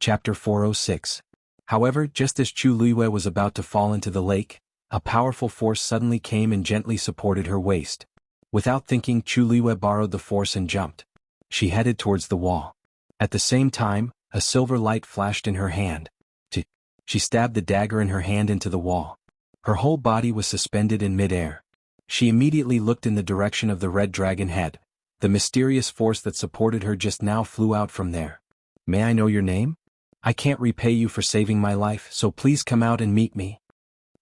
Chapter 406. However, just as Chu Luiyue was about to fall into the lake, a powerful force suddenly came and gently supported her waist. Without thinking, Chu Luiyue borrowed the force and jumped. She headed towards the wall. At the same time, a silver light flashed in her hand. She stabbed the dagger in her hand into the wall. Her whole body was suspended in mid-air. She immediately looked in the direction of the red dragon head. The mysterious force that supported her just now flew out from there. "May I know your name? I can't repay you for saving my life, so please come out and meet me."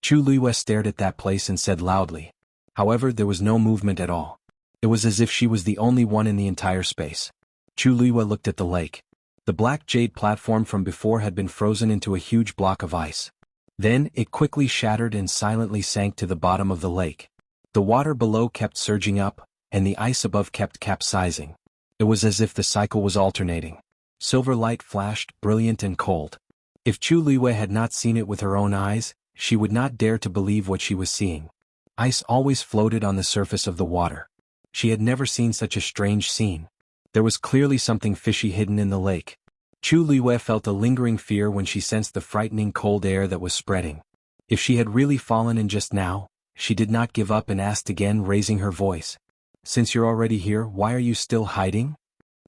Chu Luiyue stared at that place and said loudly. However, there was no movement at all. It was as if she was the only one in the entire space. Chu Luiyue looked at the lake. The black jade platform from before had been frozen into a huge block of ice. Then, it quickly shattered and silently sank to the bottom of the lake. The water below kept surging up, and the ice above kept capsizing. It was as if the cycle was alternating. Silver light flashed, brilliant and cold. If Chu Luiyue had not seen it with her own eyes, she would not dare to believe what she was seeing. Ice always floated on the surface of the water. She had never seen such a strange scene. There was clearly something fishy hidden in the lake. Chu Luiyue felt a lingering fear when she sensed the frightening cold air that was spreading. If she had really fallen in just now, she did not give up and asked again, raising her voice. "Since you're already here, why are you still hiding?"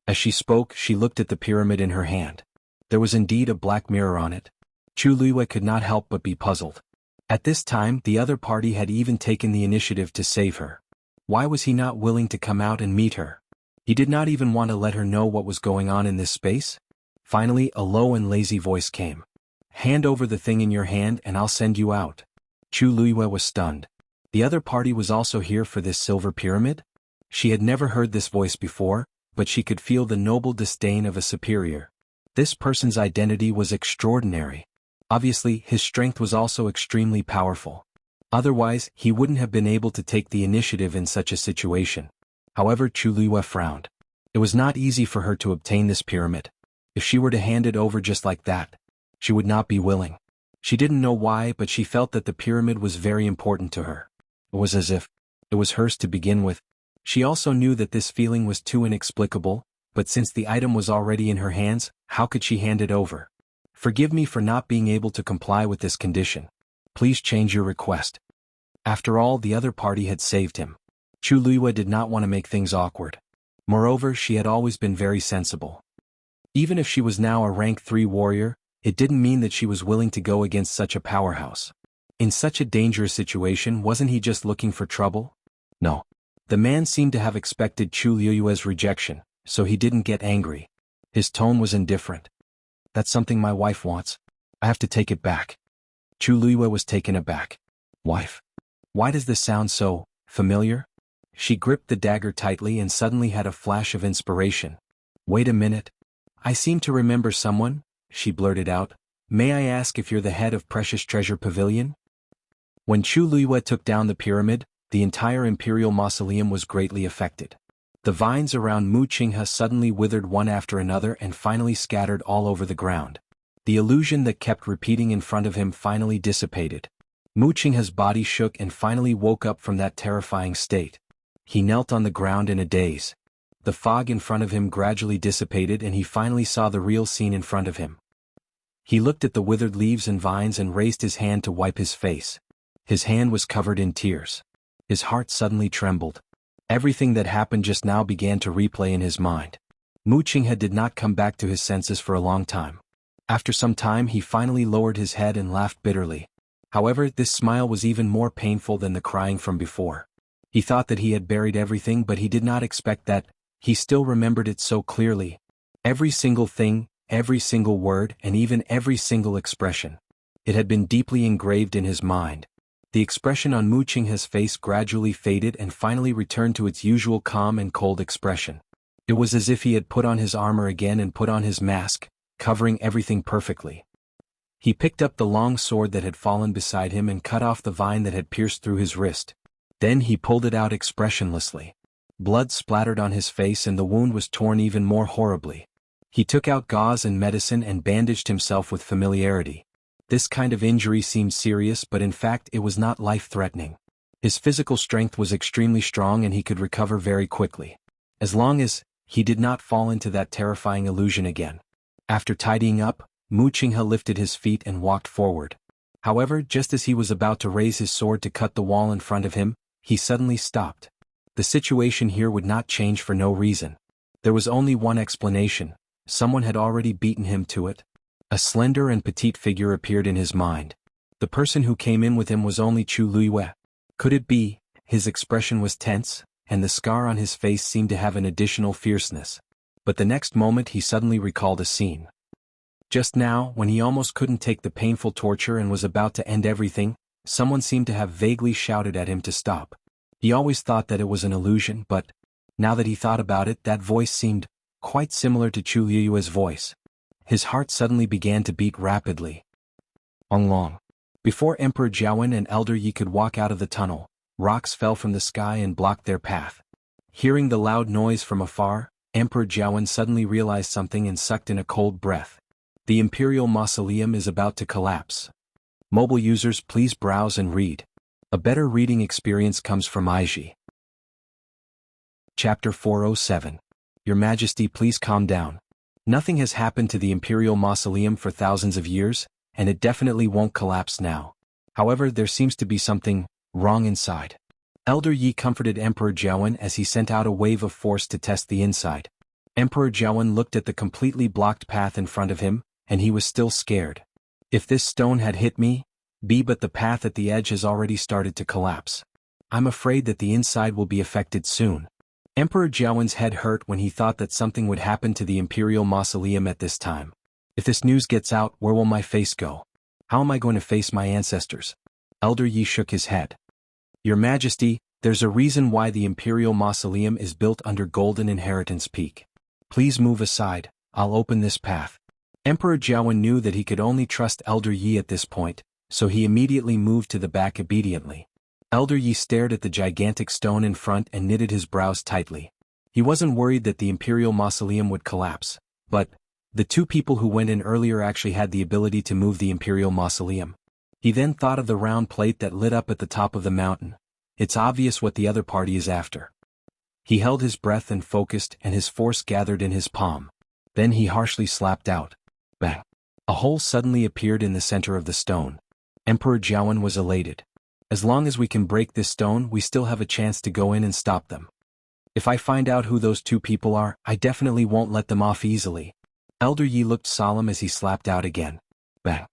As she spoke, she looked at the pyramid in her hand. There was indeed a black mirror on it. Chu Luiyue could not help but be puzzled. At this time, the other party had even taken the initiative to save her. Why was he not willing to come out and meet her? He did not even want to let her know what was going on in this space? Finally, a low and lazy voice came. "Hand over the thing in your hand and I'll send you out." Chu Luiyue was stunned. The other party was also here for this silver pyramid? She had never heard this voice before, but she could feel the noble disdain of a superior. This person's identity was extraordinary. Obviously, his strength was also extremely powerful. Otherwise, he wouldn't have been able to take the initiative in such a situation. However, Chu Luiyue frowned. It was not easy for her to obtain this pyramid. If she were to hand it over just like that, she would not be willing. She didn't know why, but she felt that the pyramid was very important to her. It was as if it was hers to begin with. She also knew that this feeling was too inexplicable, but since the item was already in her hands, how could she hand it over? "Forgive me for not being able to comply with this condition. Please change your request." After all, the other party had saved him. Chu Luiyue did not want to make things awkward. Moreover, she had always been very sensible. Even if she was now a rank 3 warrior, it didn't mean that she was willing to go against such a powerhouse. In such a dangerous situation, wasn't he just looking for trouble? No. The man seemed to have expected Chu Luiyue's rejection, so he didn't get angry. His tone was indifferent. "That's something my wife wants. I have to take it back." Chu Luiyue was taken aback. Wife? Why does this sound so familiar? She gripped the dagger tightly and suddenly had a flash of inspiration. "Wait a minute. I seem to remember someone," she blurted out. "May I ask if you're the head of Precious Treasure Pavilion?" When Chu Luiyue took down the pyramid, the entire imperial mausoleum was greatly affected. The vines around Mu Qinghe suddenly withered one after another and finally scattered all over the ground. The illusion that kept repeating in front of him finally dissipated. Mu Qinghe's body shook and finally woke up from that terrifying state. He knelt on the ground in a daze. The fog in front of him gradually dissipated and he finally saw the real scene in front of him. He looked at the withered leaves and vines and raised his hand to wipe his face. His hand was covered in tears. His heart suddenly trembled. Everything that happened just now began to replay in his mind. Mu Qinghe did not come back to his senses for a long time. After some time he finally lowered his head and laughed bitterly. However, this smile was even more painful than the crying from before. He thought that he had buried everything, but he did not expect that. He still remembered it so clearly. Every single thing, every single word, and even every single expression. It had been deeply engraved in his mind. The expression on Mu Qinghe's face gradually faded and finally returned to its usual calm and cold expression. It was as if he had put on his armor again and put on his mask, covering everything perfectly. He picked up the long sword that had fallen beside him and cut off the vine that had pierced through his wrist. Then he pulled it out expressionlessly. Blood splattered on his face and the wound was torn even more horribly. He took out gauze and medicine and bandaged himself with familiarity. This kind of injury seemed serious, but in fact it was not life-threatening. His physical strength was extremely strong and he could recover very quickly. As long as he did not fall into that terrifying illusion again. After tidying up, Mu Qinghe lifted his feet and walked forward. However, just as he was about to raise his sword to cut the wall in front of him, he suddenly stopped. The situation here would not change for no reason. There was only one explanation: someone had already beaten him to it. A slender and petite figure appeared in his mind. The person who came in with him was only Chu Luiyue. Could it be? His expression was tense, and the scar on his face seemed to have an additional fierceness. But the next moment he suddenly recalled a scene. Just now, when he almost couldn't take the painful torture and was about to end everything, someone seemed to have vaguely shouted at him to stop. He always thought that it was an illusion, but now that he thought about it, that voice seemed quite similar to Chu Luiyue's voice. His heart suddenly began to beat rapidly. Long. Before Emperor Jiawen and Elder Yi could walk out of the tunnel, rocks fell from the sky and blocked their path. Hearing the loud noise from afar, Emperor Jiawen suddenly realized something and sucked in a cold breath. The Imperial Mausoleum is about to collapse. Mobile users, please browse and read. A better reading experience comes from IG. Chapter 407. Your Majesty, please calm down. Nothing has happened to the Imperial Mausoleum for thousands of years, and it definitely won't collapse now. However, there seems to be something wrong inside. Elder Yi comforted Emperor Jiawen as he sent out a wave of force to test the inside. Emperor Jiawen looked at the completely blocked path in front of him, and he was still scared. If this stone had hit me, but the path at the edge has already started to collapse. I'm afraid that the inside will be affected soon. Emperor Jiawen's head hurt when he thought that something would happen to the Imperial Mausoleum at this time. If this news gets out, where will my face go? How am I going to face my ancestors? Elder Yi shook his head. Your Majesty, there's a reason why the Imperial Mausoleum is built under Golden Inheritance Peak. Please move aside, I'll open this path. Emperor Jiawen knew that he could only trust Elder Yi at this point, so he immediately moved to the back obediently. Elder Yi stared at the gigantic stone in front and knitted his brows tightly. He wasn't worried that the Imperial Mausoleum would collapse, but the two people who went in earlier actually had the ability to move the Imperial Mausoleum. He then thought of the round plate that lit up at the top of the mountain. It's obvious what the other party is after. He held his breath and focused, and his force gathered in his palm. Then he harshly slapped out. Bang! A hole suddenly appeared in the center of the stone. Emperor Jiawen was elated. As long as we can break this stone, we still have a chance to go in and stop them. If I find out who those two people are, I definitely won't let them off easily. Elder Yi looked solemn as he slapped out again. Bang!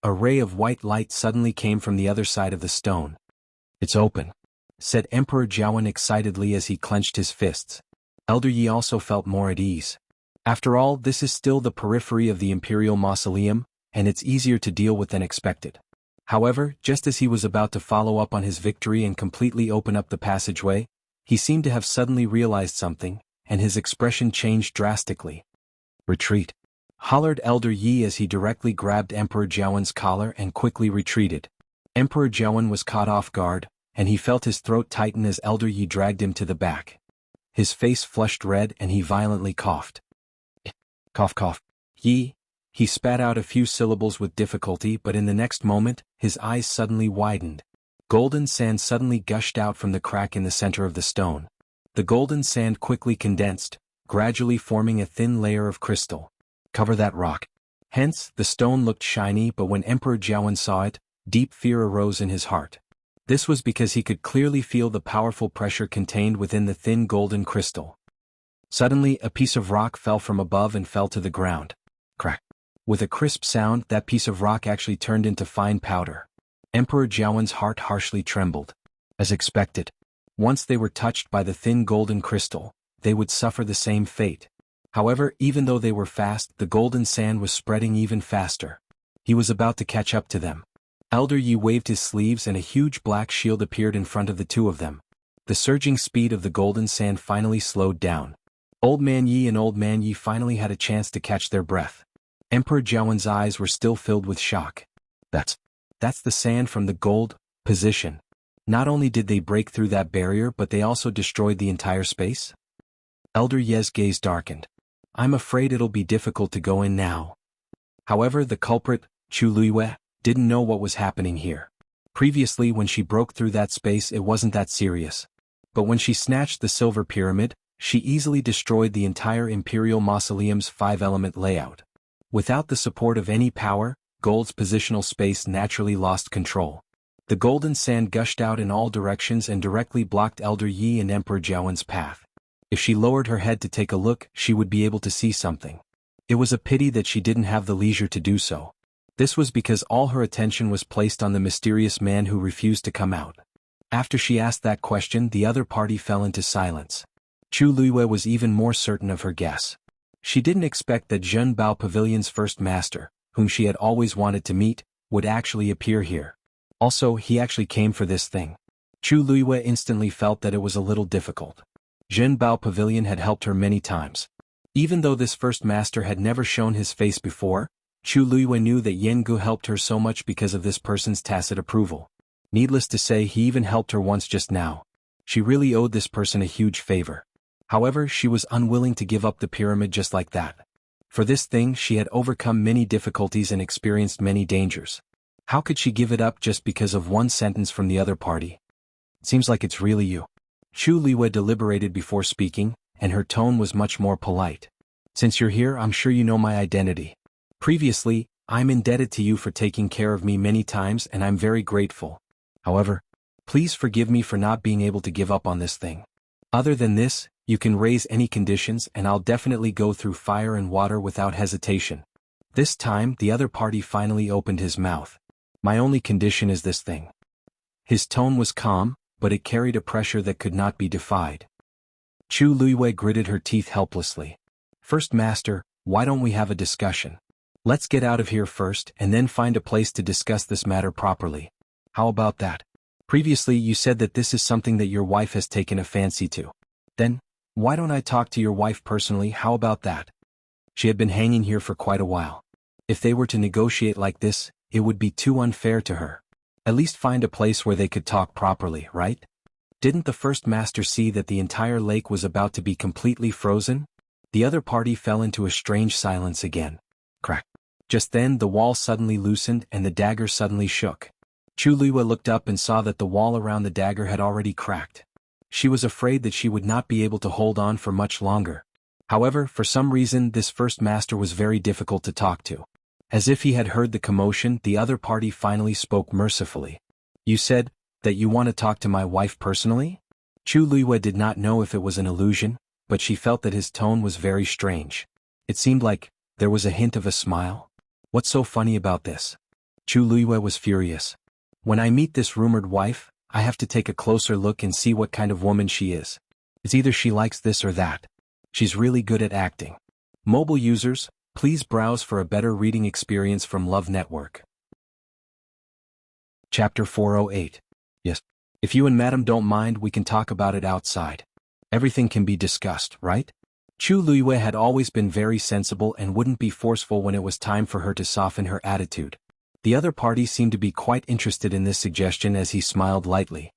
A ray of white light suddenly came from the other side of the stone. It's open, said Emperor Jiawen excitedly as he clenched his fists. Elder Yi also felt more at ease. After all, this is still the periphery of the Imperial Mausoleum, and it's easier to deal with than expected. However, just as he was about to follow up on his victory and completely open up the passageway, he seemed to have suddenly realized something, and his expression changed drastically. Retreat! Hollered Elder Yi as he directly grabbed Emperor Jiawen's collar and quickly retreated. Emperor Jiawen was caught off guard, and he felt his throat tighten as Elder Yi dragged him to the back. His face flushed red and he violently coughed. Cough cough. Yi. He spat out a few syllables with difficulty, but in the next moment, his eyes suddenly widened. Golden sand suddenly gushed out from the crack in the center of the stone. The golden sand quickly condensed, gradually forming a thin layer of crystal. Cover that rock. Hence, the stone looked shiny, but when Emperor Jiawen saw it, deep fear arose in his heart. This was because he could clearly feel the powerful pressure contained within the thin golden crystal. Suddenly, a piece of rock fell from above and fell to the ground. Crack. With a crisp sound, that piece of rock actually turned into fine powder. Emperor Jiawen's heart harshly trembled. As expected, once they were touched by the thin golden crystal, they would suffer the same fate. However, even though they were fast, the golden sand was spreading even faster. He was about to catch up to them. Elder Yi waved his sleeves and a huge black shield appeared in front of the two of them. The surging speed of the golden sand finally slowed down. Old Man Yi and Old Man Yi finally had a chance to catch their breath. Emperor Jiawen's eyes were still filled with shock. That's the sand from the gold position. Not only did they break through that barrier, but they also destroyed the entire space? Elder Yi's gaze darkened. I'm afraid it'll be difficult to go in now. However, the culprit, Chu Luiyue, didn't know what was happening here. Previously, when she broke through that space, it wasn't that serious. But when she snatched the silver pyramid, she easily destroyed the entire Imperial Mausoleum's 5-element layout. Without the support of any power, Gold's positional space naturally lost control. The golden sand gushed out in all directions and directly blocked Elder Yi and Emperor Jiawen's path. If she lowered her head to take a look, she would be able to see something. It was a pity that she didn't have the leisure to do so. This was because all her attention was placed on the mysterious man who refused to come out. After she asked that question, the other party fell into silence. Chu Luiyue was even more certain of her guess. She didn't expect that Zhen Bao Pavilion's first master, whom she had always wanted to meet, would actually appear here. Also, he actually came for this thing. Chu Luiyue instantly felt that it was a little difficult. Zhen Bao Pavilion had helped her many times. Even though this first master had never shown his face before, Chu Luiyue knew that Yen Gu helped her so much because of this person's tacit approval. Needless to say, he even helped her once just now. She really owed this person a huge favor. However, she was unwilling to give up the pyramid just like that. For this thing, she had overcome many difficulties and experienced many dangers. How could she give it up just because of one sentence from the other party? Seems like it's really you. Chu Luiyue deliberated before speaking, and her tone was much more polite. Since you're here, I'm sure you know my identity. Previously, I'm indebted to you for taking care of me many times and I'm very grateful. However, please forgive me for not being able to give up on this thing. Other than this, you can raise any conditions and I'll definitely go through fire and water without hesitation. This time, the other party finally opened his mouth. My only condition is this thing. His tone was calm, but it carried a pressure that could not be defied. Chu Luiyue gritted her teeth helplessly. First master, why don't we have a discussion? Let's get out of here first and then find a place to discuss this matter properly. How about that? Previously you said that this is something that your wife has taken a fancy to. Then, why don't I talk to your wife personally? How about that? She had been hanging here for quite a while. If they were to negotiate like this, it would be too unfair to her. At least find a place where they could talk properly, right? Didn't the first master see that the entire lake was about to be completely frozen? The other party fell into a strange silence again. Crack. Just then the wall suddenly loosened and the dagger suddenly shook. Chu Luiyue looked up and saw that the wall around the dagger had already cracked. She was afraid that she would not be able to hold on for much longer. However, for some reason this first master was very difficult to talk to. As if he had heard the commotion, the other party finally spoke mercifully. You said that you want to talk to my wife personally? Chu Luiyue did not know if it was an illusion, but she felt that his tone was very strange. It seemed like there was a hint of a smile. What's so funny about this? Chu Luiyue was furious. When I meet this rumored wife, I have to take a closer look and see what kind of woman she is. It's either she likes this or that. She's really good at acting. Mobile users, please browse for a better reading experience from Love Network. Chapter 408. Yes. If you and Madam don't mind, we can talk about it outside. Everything can be discussed, right? Chu Luiyue had always been very sensible and wouldn't be forceful when it was time for her to soften her attitude. The other party seemed to be quite interested in this suggestion as he smiled lightly.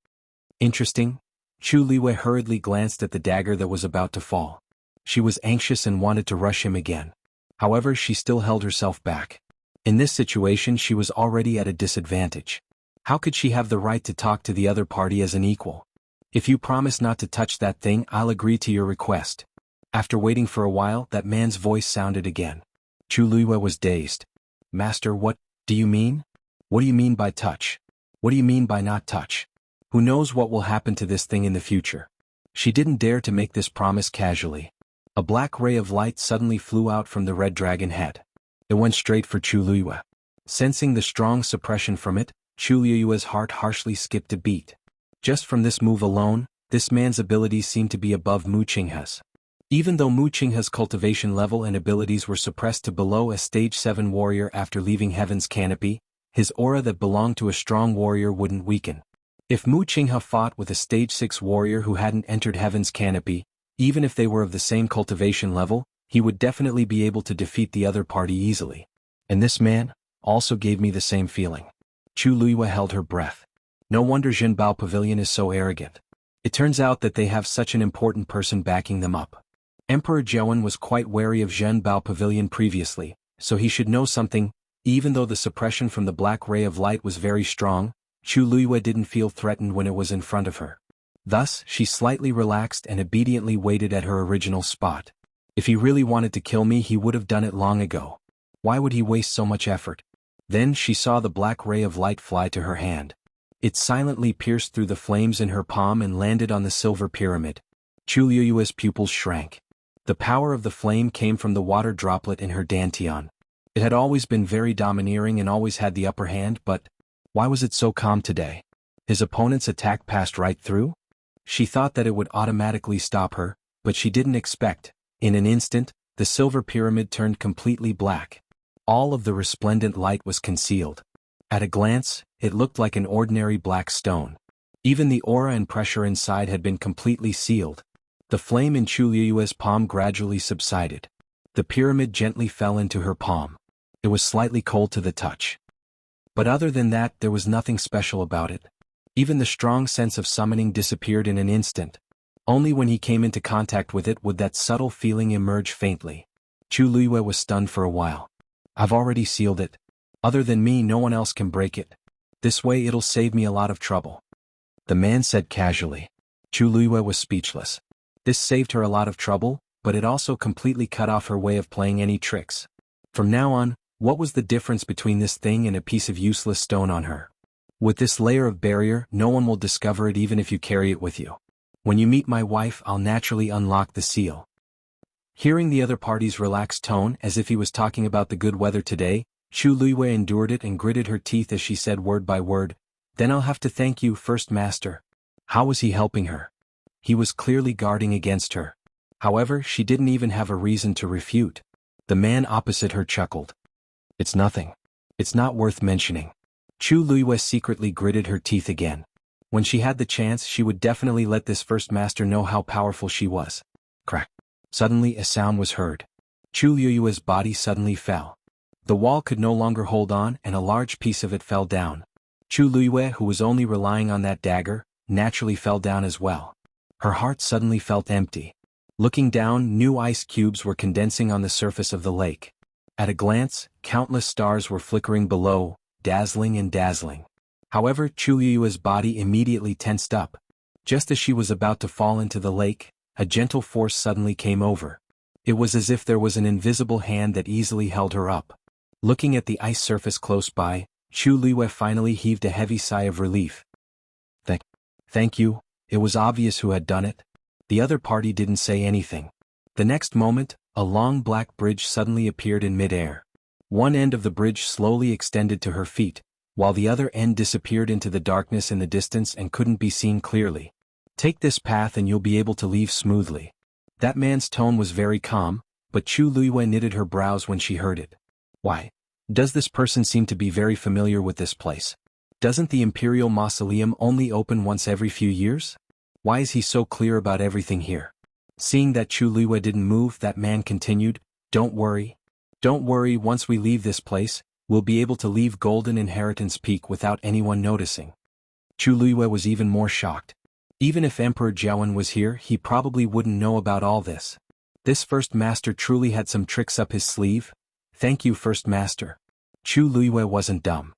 Interesting? Chu Luiyue hurriedly glanced at the dagger that was about to fall. She was anxious and wanted to rush him again. However, she still held herself back. In this situation she was already at a disadvantage. How could she have the right to talk to the other party as an equal? If you promise not to touch that thing, I'll agree to your request. After waiting for a while, that man's voice sounded again. Chu Luiyue was dazed. Master, what do you mean? What do you mean by touch? What do you mean by not touch? Who knows what will happen to this thing in the future? She didn't dare to make this promise casually. A black ray of light suddenly flew out from the red dragon head. It went straight for Chu Luiyue. Sensing the strong suppression from it, Chu Luiyue's heart harshly skipped a beat. Just from this move alone, this man's abilities seemed to be above Mu Qinghe's. Even though Mu Qinghe's cultivation level and abilities were suppressed to below a stage 7 warrior after leaving Heaven's Canopy, his aura that belonged to a strong warrior wouldn't weaken. If Mu Qinghe fought with a stage 6 warrior who hadn't entered Heaven's Canopy, even if they were of the same cultivation level, he would definitely be able to defeat the other party easily. And this man also gave me the same feeling. Chu Luiyue held her breath. No wonder Zhen Bao Pavilion is so arrogant. It turns out that they have such an important person backing them up. Emperor Jiawen was quite wary of Zhen Bao Pavilion previously, so he should know something. Even though the suppression from the black ray of light was very strong, Chu Luiyue didn't feel threatened when it was in front of her. Thus, she slightly relaxed and obediently waited at her original spot. If he really wanted to kill me, he would have done it long ago. Why would he waste so much effort? Then she saw the black ray of light fly to her hand. It silently pierced through the flames in her palm and landed on the silver pyramid. Chu Liyue's pupils shrank. The power of the flame came from the water droplet in her dantian. It had always been very domineering and always had the upper hand, but why was it so calm today? His opponent's attack passed right through? She thought that it would automatically stop her, but she didn't expect. In an instant, the silver pyramid turned completely black. All of the resplendent light was concealed. At a glance, it looked like an ordinary black stone. Even the aura and pressure inside had been completely sealed. The flame in Chu Liyue's palm gradually subsided. The pyramid gently fell into her palm. It was slightly cold to the touch. But other than that, there was nothing special about it. Even the strong sense of summoning disappeared in an instant. Only when he came into contact with it would that subtle feeling emerge faintly. Chu Liyue was stunned for a while. I've already sealed it. Other than me, no one else can break it. This way it'll save me a lot of trouble. The man said casually. Chu Liyue was speechless. This saved her a lot of trouble, but it also completely cut off her way of playing any tricks. From now on, what was the difference between this thing and a piece of useless stone on her? With this layer of barrier, no one will discover it even if you carry it with you. When you meet my wife, I'll naturally unlock the seal. Hearing the other party's relaxed tone as if he was talking about the good weather today, Chu Liyue endured it and gritted her teeth as she said word by word, "Then I'll have to thank you, First Master." How was he helping her? He was clearly guarding against her. However, she didn't even have a reason to refute. The man opposite her chuckled. It's nothing. It's not worth mentioning. Chu Liyue secretly gritted her teeth again. When she had the chance, she would definitely let this First Master know how powerful she was. Crack. Suddenly a sound was heard. Chu Liyue's body suddenly fell. The wall could no longer hold on and a large piece of it fell down. Chu Liyue, who was only relying on that dagger, naturally fell down as well. Her heart suddenly felt empty. Looking down, new ice cubes were condensing on the surface of the lake. At a glance, countless stars were flickering below, dazzling and dazzling. However, Chu Liyue's body immediately tensed up. Just as she was about to fall into the lake, a gentle force suddenly came over. It was as if there was an invisible hand that easily held her up. Looking at the ice surface close by, Chu Liyue finally heaved a heavy sigh of relief. Thank you. It was obvious who had done it. The other party didn't say anything. The next moment, a long black bridge suddenly appeared in mid-air. One end of the bridge slowly extended to her feet, while the other end disappeared into the darkness in the distance and couldn't be seen clearly. Take this path and you'll be able to leave smoothly. That man's tone was very calm, but Chu Liyue knitted her brows when she heard it. Why? Does this person seem to be very familiar with this place? Doesn't the Imperial Mausoleum only open once every few years? Why is he so clear about everything here? Seeing that Chu Liyue didn't move, that man continued, Don't worry, once we leave this place, we'll be able to leave Golden Inheritance Peak without anyone noticing." Chu Liyue was even more shocked. Even if Emperor Jiawen was here, he probably wouldn't know about all this. This First Master truly had some tricks up his sleeve. Thank you, First Master. Chu Liyue wasn't dumb.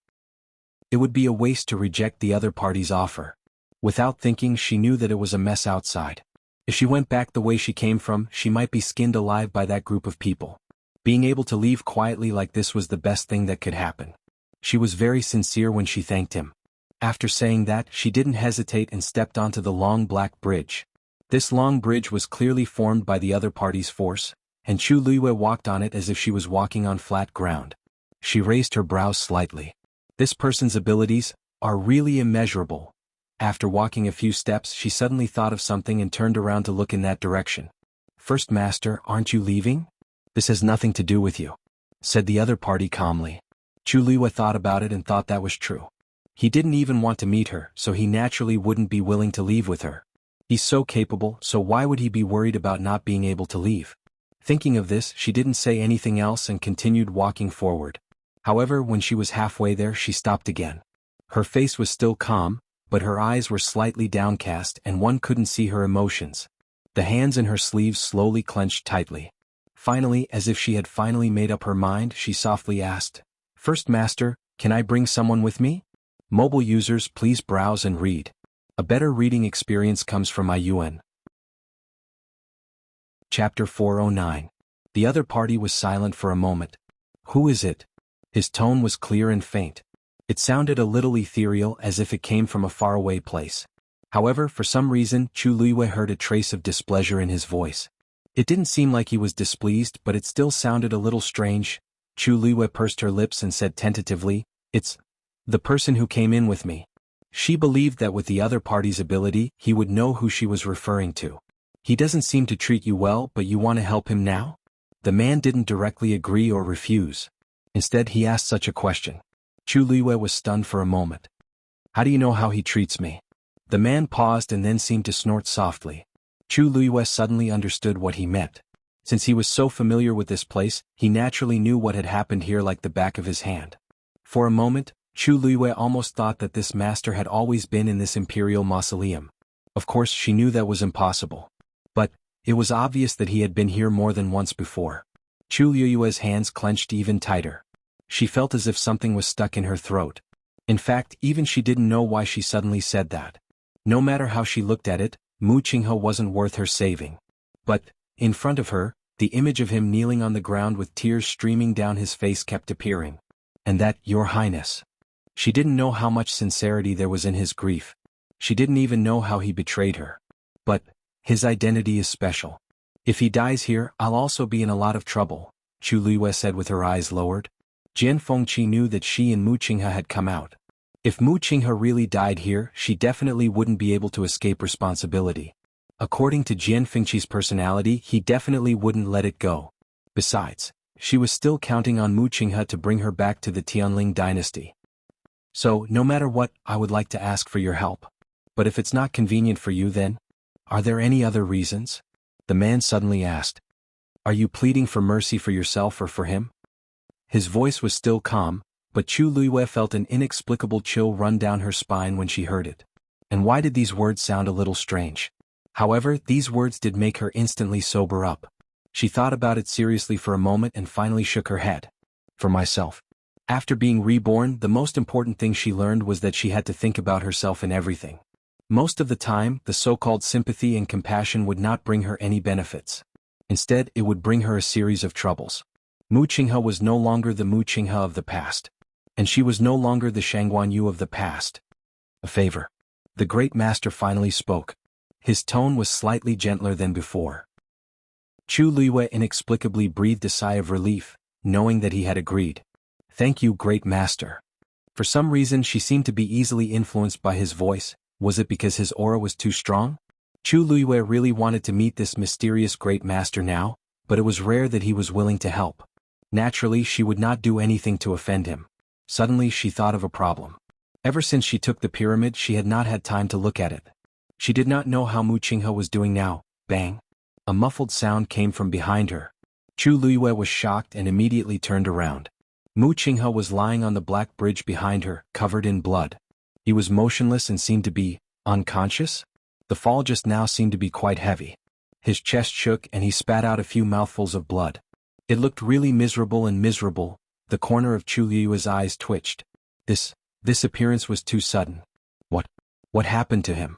It would be a waste to reject the other party's offer. Without thinking, she knew that it was a mess outside. If she went back the way she came from, she might be skinned alive by that group of people. Being able to leave quietly like this was the best thing that could happen. She was very sincere when she thanked him. After saying that, she didn't hesitate and stepped onto the long black bridge. This long bridge was clearly formed by the other party's force, and Chu Liyue walked on it as if she was walking on flat ground. She raised her brows slightly. This person's abilities are really immeasurable. After walking a few steps, she suddenly thought of something and turned around to look in that direction. "First Master, aren't you leaving?" "This has nothing to do with you," said the other party calmly. Chu Liyue thought about it and thought that was true. He didn't even want to meet her, so he naturally wouldn't be willing to leave with her. He's so capable, so why would he be worried about not being able to leave? Thinking of this, she didn't say anything else and continued walking forward. However, when she was halfway there, she stopped again. Her face was still calm, but her eyes were slightly downcast and one couldn't see her emotions. The hands in her sleeves slowly clenched tightly. Finally, as if she had finally made up her mind, she softly asked, "First Master, can I bring someone with me?" Mobile users, please browse and read. A better reading experience comes from IUN. Chapter 409. The other party was silent for a moment. Who is it? His tone was clear and faint. It sounded a little ethereal, as if it came from a faraway place. However, for some reason, Chu Luiyue heard a trace of displeasure in his voice. It didn't seem like he was displeased, but it still sounded a little strange. Chu Luiyue pursed her lips and said tentatively, "It's the person who came in with me." She believed that with the other party's ability, he would know who she was referring to. "He doesn't seem to treat you well, but you want to help him now?" The man didn't directly agree or refuse. Instead, he asked such a question. Chu Luiyue was stunned for a moment. "How do you know how he treats me?" The man paused and then seemed to snort softly. Chu Luiyue suddenly understood what he meant. Since he was so familiar with this place, he naturally knew what had happened here like the back of his hand. For a moment, Chu Luiyue almost thought that this master had always been in this imperial mausoleum. Of course, she knew that was impossible. But it was obvious that he had been here more than once before. Chu Luiyue's hands clenched even tighter. She felt as if something was stuck in her throat. In fact, even she didn't know why she suddenly said that. No matter how she looked at it, Mu Qinghe wasn't worth her saving. But, in front of her, the image of him kneeling on the ground with tears streaming down his face kept appearing. And that, "Your Highness." She didn't know how much sincerity there was in his grief. She didn't even know how he betrayed her. But, his identity is special. "If he dies here, I'll also be in a lot of trouble," Chu Luiyue said with her eyes lowered. Jian Fengqi knew that she and Mu Qinghe had come out. If Mu Qinghe really died here, she definitely wouldn't be able to escape responsibility. According to Jian Fengqi's personality, he definitely wouldn't let it go. Besides, she was still counting on Mu Qinghe to bring her back to the Tianling dynasty. "So, no matter what, I would like to ask for your help. But if it's not convenient for you, then, are there any other reasons?" The man suddenly asked. "Are you pleading for mercy for yourself or for him?" His voice was still calm, but Chu Luiyue felt an inexplicable chill run down her spine when she heard it. And why did these words sound a little strange? However, these words did make her instantly sober up. She thought about it seriously for a moment and finally shook her head. "For myself." After being reborn, the most important thing she learned was that she had to think about herself in everything. Most of the time, the so-called sympathy and compassion would not bring her any benefits. Instead, it would bring her a series of troubles. Mu Qinghe was no longer the Mu Qinghe of the past. And she was no longer the Shangguan Yu of the past. "A favor." The great master finally spoke. His tone was slightly gentler than before. Chu Luiyue inexplicably breathed a sigh of relief, knowing that he had agreed. "Thank you, great master." For some reason she seemed to be easily influenced by his voice. Was it because his aura was too strong? Chu Luiyue really wanted to meet this mysterious great master now, but it was rare that he was willing to help. Naturally, she would not do anything to offend him. Suddenly she thought of a problem. Ever since she took the pyramid, she had not had time to look at it. She did not know how Mu Qinghe was doing now. Bang! A muffled sound came from behind her. Chu Luiyue was shocked and immediately turned around. Mu Qinghe was lying on the black bridge behind her, covered in blood. He was motionless and seemed to be unconscious. The fall just now seemed to be quite heavy. His chest shook and he spat out a few mouthfuls of blood. It looked really miserable. The corner of Chu Luiyue's eyes twitched. This appearance was too sudden. What happened to him?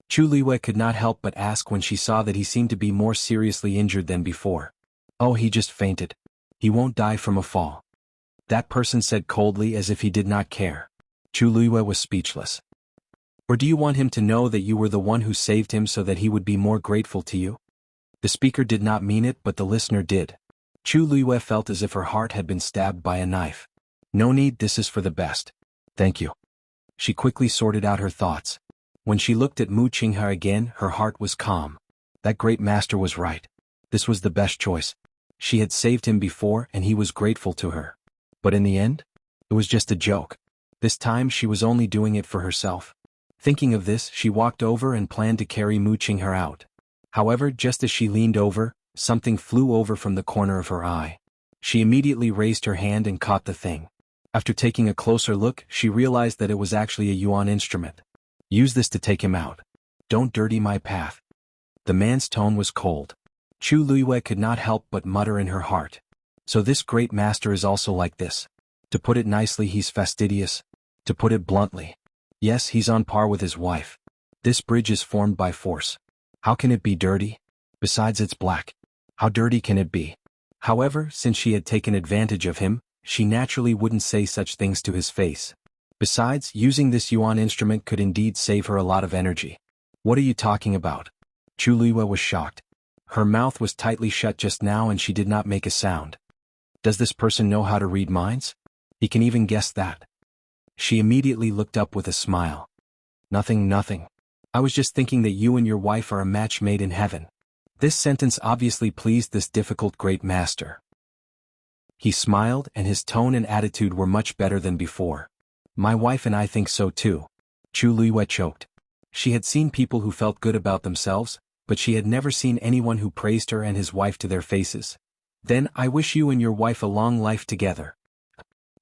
Chu Luiyue could not help but ask when she saw that he seemed to be more seriously injured than before. "Oh, he just fainted. He won't die from a fall." That person said coldly as if he did not care. Chu Luiyue was speechless. "Or do you want him to know that you were the one who saved him so that he would be more grateful to you?" The speaker did not mean it, but the listener did. Chu Luiyue felt as if her heart had been stabbed by a knife. "No need, this is for the best. Thank you." She quickly sorted out her thoughts. When she looked at Mu Qinghe again, her heart was calm. That great master was right. This was the best choice. She had saved him before and he was grateful to her. But in the end, it was just a joke. This time she was only doing it for herself. Thinking of this, she walked over and planned to carry Mu Qinghe out. However, just as she leaned over, something flew over from the corner of her eye. She immediately raised her hand and caught the thing. After taking a closer look, she realized that it was actually a yuan instrument. "Use this to take him out. Don't dirty my path." The man's tone was cold. Chu Luiyue could not help but mutter in her heart. So this great master is also like this. To put it nicely, he's fastidious. To put it bluntly, yes, he's on par with his wife. This bridge is formed by force. How can it be dirty? Besides, it's black. How dirty can it be? However, since she had taken advantage of him, she naturally wouldn't say such things to his face. Besides, using this yuan instrument could indeed save her a lot of energy. What are you talking about? Chu Luiyue was shocked. Her mouth was tightly shut just now and she did not make a sound. Does this person know how to read minds? He can even guess that. She immediately looked up with a smile. Nothing. I was just thinking that you and your wife are a match made in heaven. This sentence obviously pleased this difficult great master. He smiled and his tone and attitude were much better than before. My wife and I think so too. Chu Luiyue choked. She had seen people who felt good about themselves, but she had never seen anyone who praised her and his wife to their faces. Then I wish you and your wife a long life together.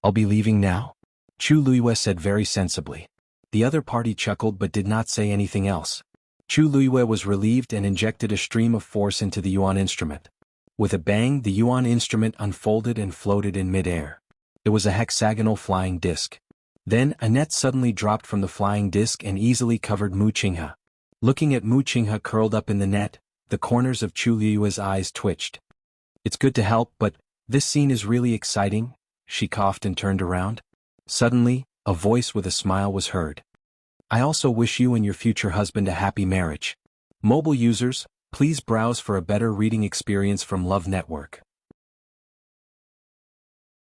I'll be leaving now? Chu Luiyue said very sensibly. The other party chuckled but did not say anything else. Chu Luiyue was relieved and injected a stream of force into the yuan instrument. With a bang, the yuan instrument unfolded and floated in mid-air. It was a hexagonal flying disc. Then a net suddenly dropped from the flying disc and easily covered Mu Qinghe. Looking at Mu Qinghe curled up in the net, the corners of Chu Luiyue's eyes twitched. It's good to help, but this scene is really exciting, she coughed and turned around. Suddenly, a voice with a smile was heard. I also wish you and your future husband a happy marriage. Mobile users, please browse for a better reading experience from Love Network.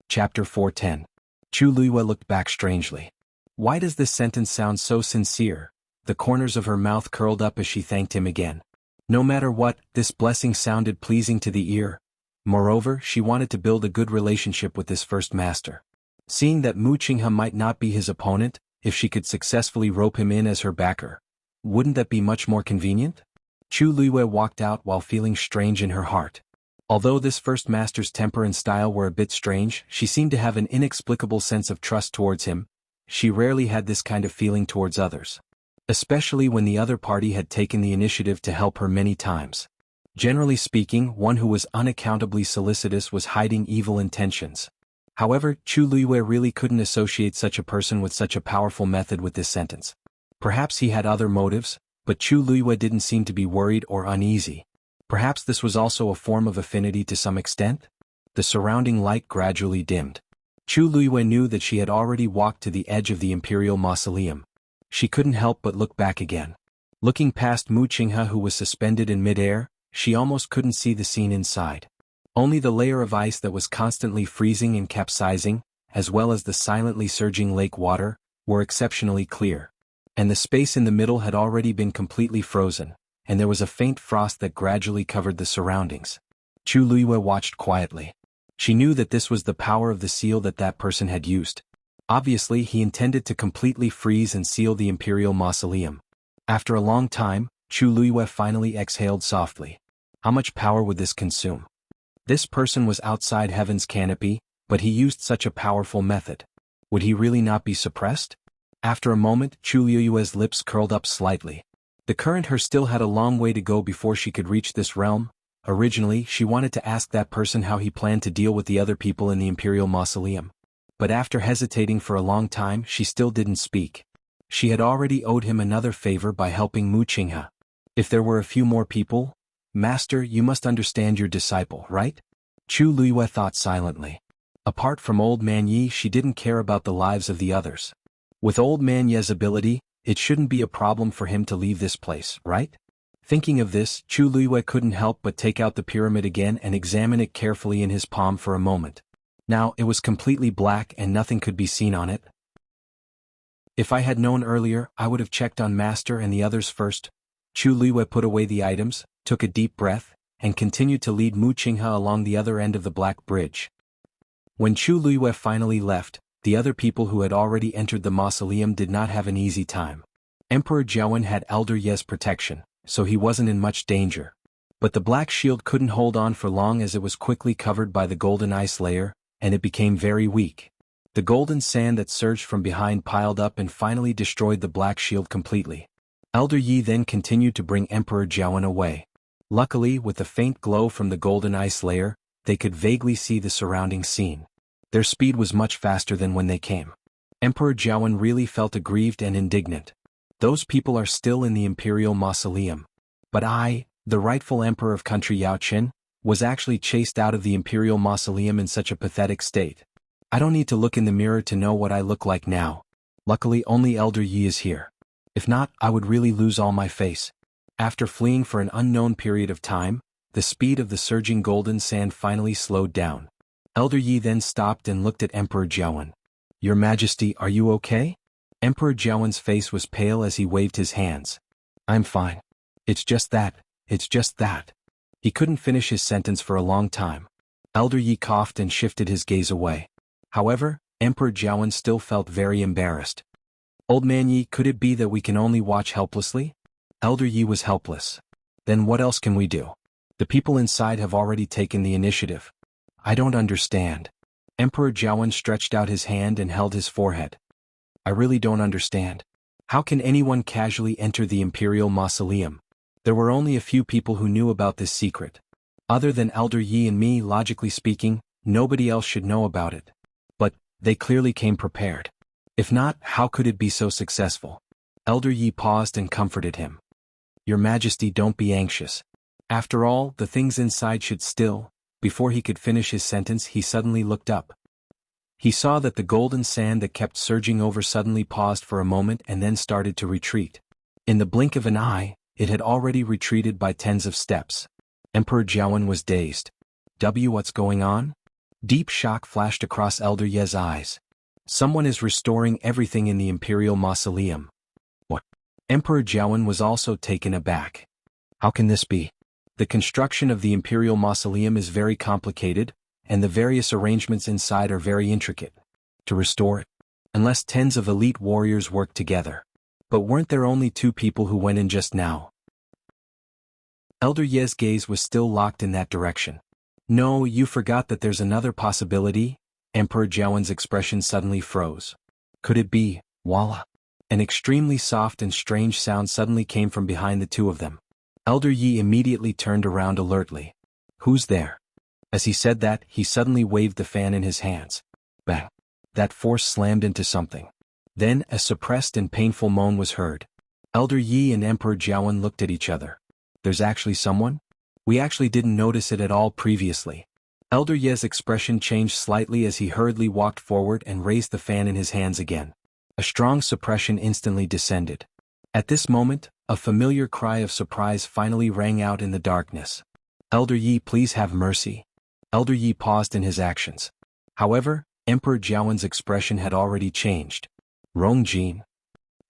Chapter 410. Chu Luiyue looked back strangely. Why does this sentence sound so sincere? The corners of her mouth curled up as she thanked him again. No matter what, this blessing sounded pleasing to the ear. Moreover, she wanted to build a good relationship with this first master. Seeing that Mu Qinghe might not be his opponent, if she could successfully rope him in as her backer, wouldn't that be much more convenient? Chu Luiyue walked out while feeling strange in her heart. Although this first master's temper and style were a bit strange, she seemed to have an inexplicable sense of trust towards him. She rarely had this kind of feeling towards others. Especially when the other party had taken the initiative to help her many times. Generally speaking, one who was unaccountably solicitous was hiding evil intentions. However, Chu Luiyue really couldn't associate such a person with such a powerful method with this sentence. Perhaps he had other motives, but Chu Luiyue didn't seem to be worried or uneasy. Perhaps this was also a form of affinity to some extent? The surrounding light gradually dimmed. Chu Luiyue knew that she had already walked to the edge of the imperial mausoleum. She couldn't help but look back again. Looking past Mu Qinghe who was suspended in mid-air, she almost couldn't see the scene inside. Only the layer of ice that was constantly freezing and capsizing, as well as the silently surging lake water, were exceptionally clear. And the space in the middle had already been completely frozen, and there was a faint frost that gradually covered the surroundings. Chu Luiyue watched quietly. She knew that this was the power of the seal that person had used. Obviously, he intended to completely freeze and seal the imperial mausoleum. After a long time, Chu Luiyue finally exhaled softly. How much power would this consume? This person was outside heaven's canopy, but he used such a powerful method. Would he really not be suppressed? After a moment, Chu Luiyue's lips curled up slightly. The current her still had a long way to go before she could reach this realm. Originally, she wanted to ask that person how he planned to deal with the other people in the imperial mausoleum. But after hesitating for a long time, she still didn't speak. She had already owed him another favor by helping Mu Qinghe. If there were a few more people, Master, you must understand your disciple, right? Chu Luiyue thought silently. Apart from Old Man Yi, she didn't care about the lives of the others. With Old Man Ye's ability, it shouldn't be a problem for him to leave this place, right? Thinking of this, Chu Luiyue couldn't help but take out the pyramid again and examine it carefully in his palm for a moment. Now, it was completely black and nothing could be seen on it. If I had known earlier, I would have checked on Master and the others first. Chu Luiyue put away the items, took a deep breath, and continued to lead Mu Qinghe along the other end of the black bridge. When Chu Luiyue finally left, the other people who had already entered the mausoleum did not have an easy time. Emperor Jiawen had Elder Ye's protection, so he wasn't in much danger. But the black shield couldn't hold on for long as it was quickly covered by the golden ice layer, and it became very weak. The golden sand that surged from behind piled up and finally destroyed the black shield completely. Elder Yi then continued to bring Emperor Jiawen away. Luckily, with the faint glow from the golden ice layer, they could vaguely see the surrounding scene. Their speed was much faster than when they came. Emperor Jiawen really felt aggrieved and indignant. Those people are still in the imperial mausoleum. But I, the rightful emperor of country Yaoqin, was actually chased out of the Imperial Mausoleum in such a pathetic state. I don't need to look in the mirror to know what I look like now. Luckily only Elder Yi is here. If not, I would really lose all my face. After fleeing for an unknown period of time, the speed of the surging golden sand finally slowed down. Elder Yi then stopped and looked at Emperor Jiawen. Your Majesty, are you okay? Emperor Jiawen's face was pale as he waved his hands. I'm fine. It's just that. He couldn't finish his sentence for a long time. Elder Yi coughed and shifted his gaze away. However, Emperor Jiawen still felt very embarrassed. Old man Yi, could it be that we can only watch helplessly? Elder Yi was helpless. Then what else can we do? The people inside have already taken the initiative. I don't understand. Emperor Jiawen stretched out his hand and held his forehead. I really don't understand. How can anyone casually enter the Imperial Mausoleum? There were only a few people who knew about this secret. Other than Elder Yi and me, logically speaking, nobody else should know about it. But they clearly came prepared. If not, how could it be so successful? Elder Yi paused and comforted him. Your Majesty, don't be anxious. After all, the things inside should still. Before he could finish his sentence, he suddenly looked up. He saw that the golden sand that kept surging over suddenly paused for a moment and then started to retreat. In the blink of an eye, it had already retreated by tens of steps. Emperor Jiawen was dazed. What's going on? Deep shock flashed across Elder Ye's eyes. Someone is restoring everything in the Imperial Mausoleum. What? Emperor Jiawen was also taken aback. How can this be? The construction of the Imperial Mausoleum is very complicated, and the various arrangements inside are very intricate. To restore it, unless tens of elite warriors work together. But weren't there only 2 people who went in just now? Elder Ye's gaze was still locked in that direction. No, you forgot that there's another possibility. Emperor Jiawen's expression suddenly froze. Could it be, Walla? An extremely soft and strange sound suddenly came from behind the 2 of them. Elder Yi immediately turned around alertly. Who's there? As he said that, he suddenly waved the fan in his hands. Bang! That force slammed into something. Then, a suppressed and painful moan was heard. Elder Yi and Emperor Jiawen looked at each other. There's actually someone? We actually didn't notice it at all previously. Elder Ye's expression changed slightly as he hurriedly walked forward and raised the fan in his hands again. A strong suppression instantly descended. At this moment, a familiar cry of surprise finally rang out in the darkness. Elder Yi, please have mercy. Elder Yi paused in his actions. However, Emperor Jiawen's expression had already changed. Rongjin.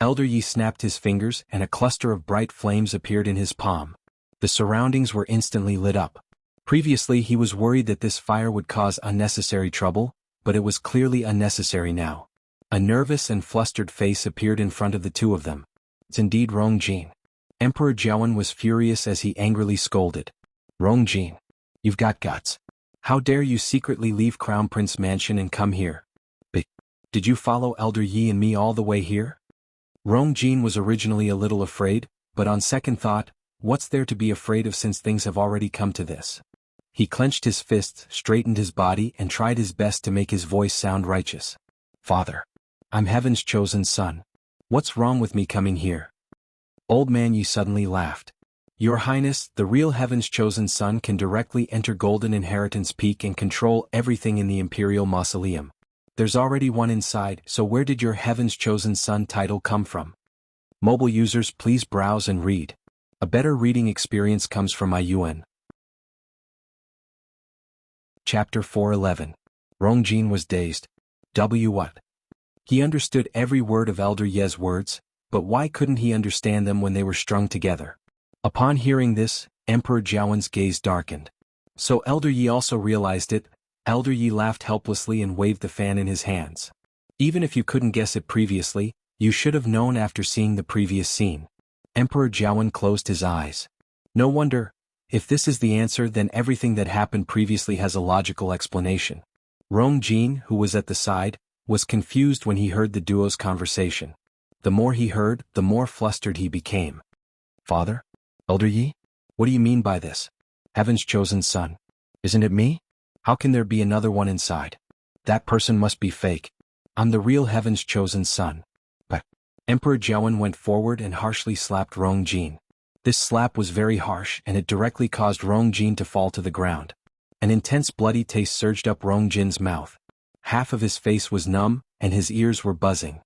Elder Yi snapped his fingers and a cluster of bright flames appeared in his palm. The surroundings were instantly lit up. Previously he was worried that this fire would cause unnecessary trouble, but it was clearly unnecessary now. A nervous and flustered face appeared in front of the 2 of them. It's indeed Rongjin. Emperor Jiawen was furious as he angrily scolded. Rongjin, you've got guts. How dare you secretly leave Crown Prince Mansion and come here? Did you follow Elder Yi and me all the way here? Rongjin was originally a little afraid, but on second thought, what's there to be afraid of since things have already come to this? He clenched his fists, straightened his body and tried his best to make his voice sound righteous. Father, I'm Heaven's chosen son. What's wrong with me coming here? Old man Yi suddenly laughed. Your Highness, the real Heaven's chosen son can directly enter Golden Inheritance Peak and control everything in the Imperial Mausoleum. There's already one inside, so where did your Heaven's chosen son title come from? Mobile users, please browse and read. A better reading experience comes from IUN. Chapter 411. Rongjin was dazed. What? He understood every word of Elder Ye's words, but why couldn't he understand them when they were strung together? Upon hearing this, Emperor Jiawen's gaze darkened. So Elder Yi also realized it. Elder Yi laughed helplessly and waved the fan in his hands. Even if you couldn't guess it previously, you should have known after seeing the previous scene. Emperor Jiawen closed his eyes. No wonder. If this is the answer, then everything that happened previously has a logical explanation. Rongjin, who was at the side, was confused when he heard the duo's conversation. The more he heard, the more flustered he became. Father? Elder Yi? What do you mean by this? Heaven's chosen son. Isn't it me? How can there be another one inside? That person must be fake. I'm the real Heaven's chosen son. But Emperor Jiawen went forward and harshly slapped Rongjin. This slap was very harsh and it directly caused Rong Jin to fall to the ground. An intense bloody taste surged up Rong Jin's mouth. Half of his face was numb, and his ears were buzzing.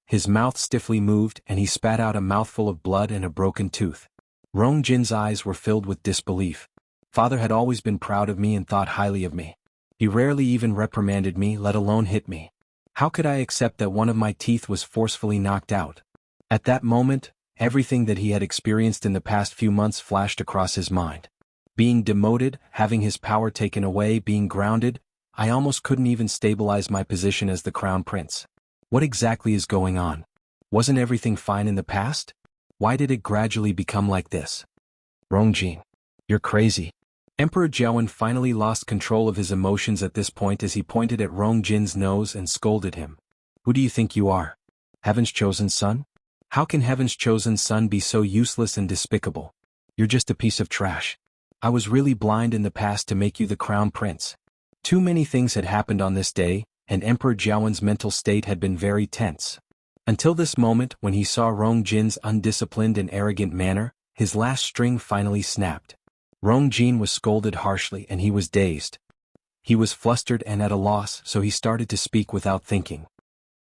His mouth stiffly moved and he spat out a mouthful of blood and a broken tooth. Rong Jin's eyes were filled with disbelief. Father had always been proud of me and thought highly of me. He rarely even reprimanded me, let alone hit me. How could I accept that one of my teeth was forcefully knocked out? At that moment, everything that he had experienced in the past few months flashed across his mind. Being demoted, having his power taken away, being grounded, I almost couldn't even stabilize my position as the crown prince. What exactly is going on? Wasn't everything fine in the past? Why did it gradually become like this? Rong Jin, you're crazy. Emperor Jiawen finally lost control of his emotions at this point as he pointed at Rong Jin's nose and scolded him. Who do you think you are? Heaven's chosen son? How can Heaven's chosen son be so useless and despicable? You're just a piece of trash. I was really blind in the past to make you the crown prince. Too many things had happened on this day, and Emperor Jiawen's mental state had been very tense. Until this moment when he saw Rong Jin's undisciplined and arrogant manner, his last string finally snapped. Rong Jin was scolded harshly and he was dazed. He was flustered and at a loss, so he started to speak without thinking.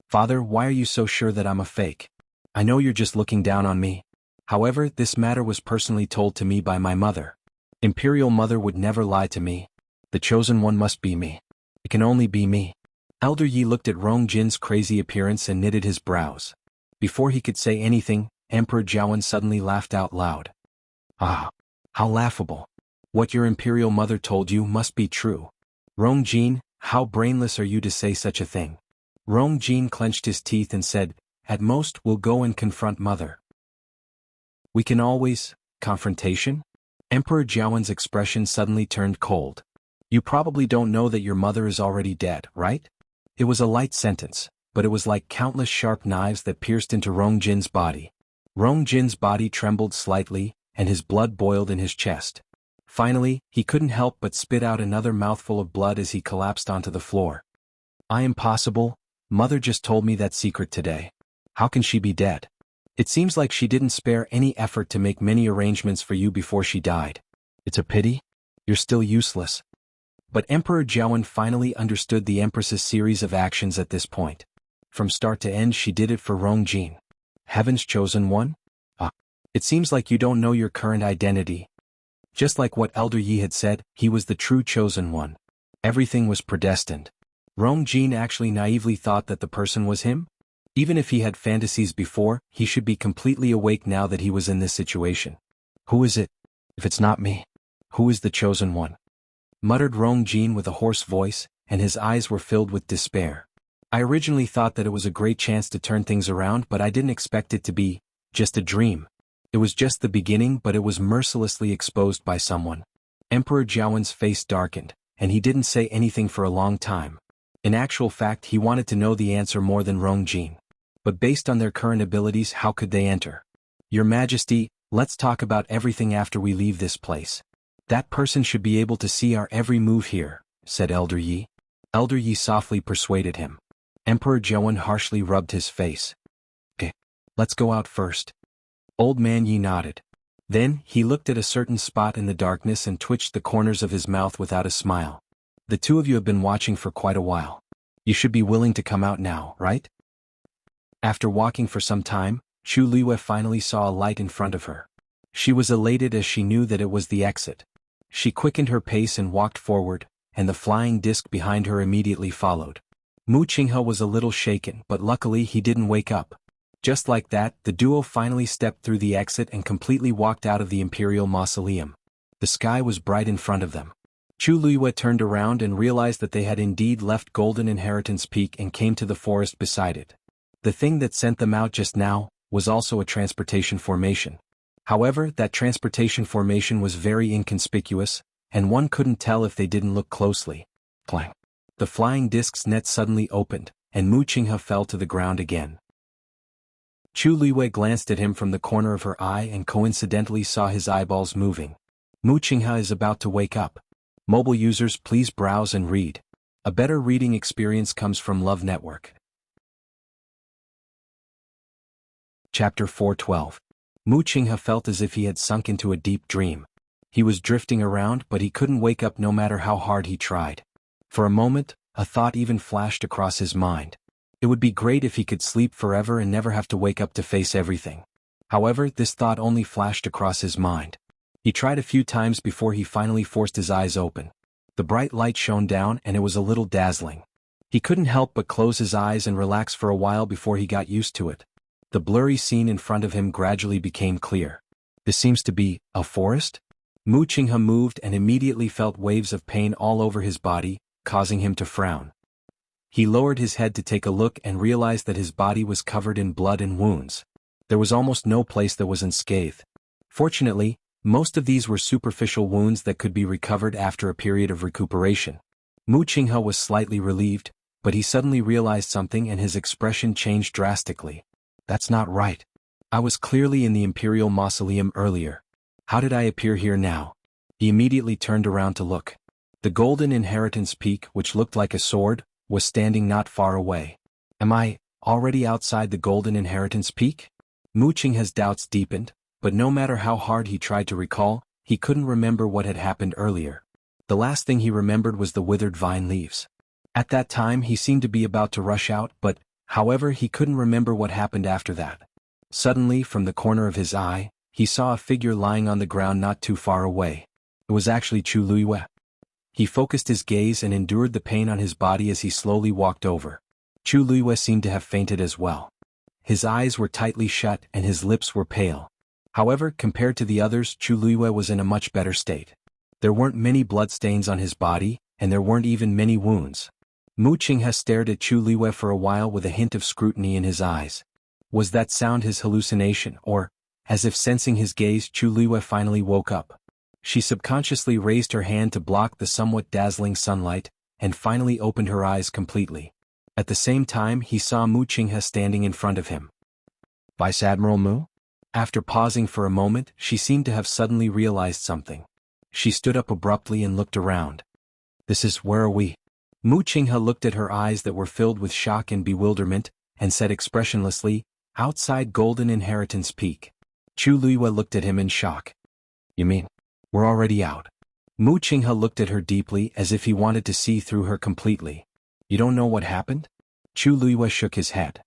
Father, why are you so sure that I'm a fake? I know you're just looking down on me. However, this matter was personally told to me by my mother. Imperial Mother would never lie to me. The chosen one must be me. It can only be me. Elder Yi looked at Rong Jin's crazy appearance and knitted his brows. Before he could say anything, Emperor Jiawen suddenly laughed out loud. Ah, how laughable. What your Imperial Mother told you must be true. Rong Jin, how brainless are you to say such a thing? Rong Jin clenched his teeth and said, at most we'll go and confront Mother. We can always, confrontation? Emperor Jiawen's expression suddenly turned cold. You probably don't know that your mother is already dead, right? It was a light sentence, but it was like countless sharp knives that pierced into Rong Jin's body. Rong Jin's body trembled slightly, and his blood boiled in his chest. Finally, he couldn't help but spit out another mouthful of blood as he collapsed onto the floor. I am possible. Mother just told me that secret today. How can she be dead? It seems like she didn't spare any effort to make many arrangements for you before she died. It's a pity. You're still useless. But Emperor Jiawen finally understood the Empress's series of actions at this point. From start to end she did it for Rong Jin. Heaven's chosen one? Ah. It seems like you don't know your current identity. Just like what Elder Yi had said, he was the true chosen one. Everything was predestined. Rong Jin actually naively thought that the person was him? Even if he had fantasies before, he should be completely awake now that he was in this situation. Who is it? If it's not me, who is the chosen one? Muttered Rong Jin with a hoarse voice, and his eyes were filled with despair. I originally thought that it was a great chance to turn things around, but I didn't expect it to be just a dream. It was just the beginning, but it was mercilessly exposed by someone. Emperor Jiawen's face darkened, and he didn't say anything for a long time. In actual fact, he wanted to know the answer more than Rong Jin. But based on their current abilities, how could they enter? Your Majesty, let's talk about everything after we leave this place. That person should be able to see our every move here, said Elder Yi. Elder Yi softly persuaded him. Emperor Jiawen harshly rubbed his face. Okay, let's go out first. Old man Yi nodded. Then, he looked at a certain spot in the darkness and twitched the corners of his mouth without a smile. The two of you have been watching for quite a while. You should be willing to come out now, right? After walking for some time, Chu Liwei finally saw a light in front of her. She was elated as she knew that it was the exit. She quickened her pace and walked forward, and the flying disc behind her immediately followed. Mu Qinghe was a little shaken, but luckily he didn't wake up. Just like that, the duo finally stepped through the exit and completely walked out of the Imperial Mausoleum. The sky was bright in front of them. Chu Liwei turned around and realized that they had indeed left Golden Inheritance Peak and came to the forest beside it. The thing that sent them out just now was also a transportation formation. However, that transportation formation was very inconspicuous, and one couldn't tell if they didn't look closely. Clang. The flying disc's net suddenly opened, and Mu Qinghe fell to the ground again. Chu Liwei glanced at him from the corner of her eye and coincidentally saw his eyeballs moving. Mu Qinghe is about to wake up. Mobile users, please browse and read. A better reading experience comes from Love Network. Chapter 412. Mu Qinghe felt as if he had sunk into a deep dream. He was drifting around, but he couldn't wake up no matter how hard he tried. For a moment, a thought even flashed across his mind. It would be great if he could sleep forever and never have to wake up to face everything. However, this thought only flashed across his mind. He tried a few times before he finally forced his eyes open. The bright light shone down and it was a little dazzling. He couldn't help but close his eyes and relax for a while before he got used to it. The blurry scene in front of him gradually became clear. This seems to be a forest? Mu Qinghe moved and immediately felt waves of pain all over his body, causing him to frown. He lowered his head to take a look and realized that his body was covered in blood and wounds. There was almost no place that was unscathed. Fortunately, most of these were superficial wounds that could be recovered after a period of recuperation. Mu Qinghe was slightly relieved, but he suddenly realized something and his expression changed drastically. That's not right. I was clearly in the Imperial Mausoleum earlier. How did I appear here now? He immediately turned around to look. The Golden Inheritance Peak, which looked like a sword, was standing not far away. Am I already outside the Golden Inheritance Peak? Mu Qinghe's doubts deepened, but no matter how hard he tried to recall, he couldn't remember what had happened earlier. The last thing he remembered was the withered vine leaves. At that time he seemed to be about to rush out, but, however, he couldn't remember what happened after that. Suddenly, from the corner of his eye, he saw a figure lying on the ground not too far away. It was actually Chu Luiyue. He focused his gaze and endured the pain on his body as he slowly walked over. Chu Luiyue seemed to have fainted as well. His eyes were tightly shut and his lips were pale. However, compared to the others, Chu Luiyue was in a much better state. There weren't many bloodstains on his body, and there weren't even many wounds. Mu Qinghe stared at Chu Luiyue for a while with a hint of scrutiny in his eyes. Was that sound his hallucination, or, as if sensing his gaze, Chu Luiyue finally woke up? She subconsciously raised her hand to block the somewhat dazzling sunlight, and finally opened her eyes completely. At the same time, he saw Mu Qinghe standing in front of him. Vice Admiral Mu? After pausing for a moment, she seemed to have suddenly realized something. She stood up abruptly and looked around. Where are we? Mu Qinghe looked at her eyes that were filled with shock and bewilderment, and said expressionlessly, outside Golden Inheritance Peak. Chu Luiyue looked at him in shock. You mean, we're already out? Mu Qinghe looked at her deeply as if he wanted to see through her completely. You don't know what happened? Chu Luiyue shook his head.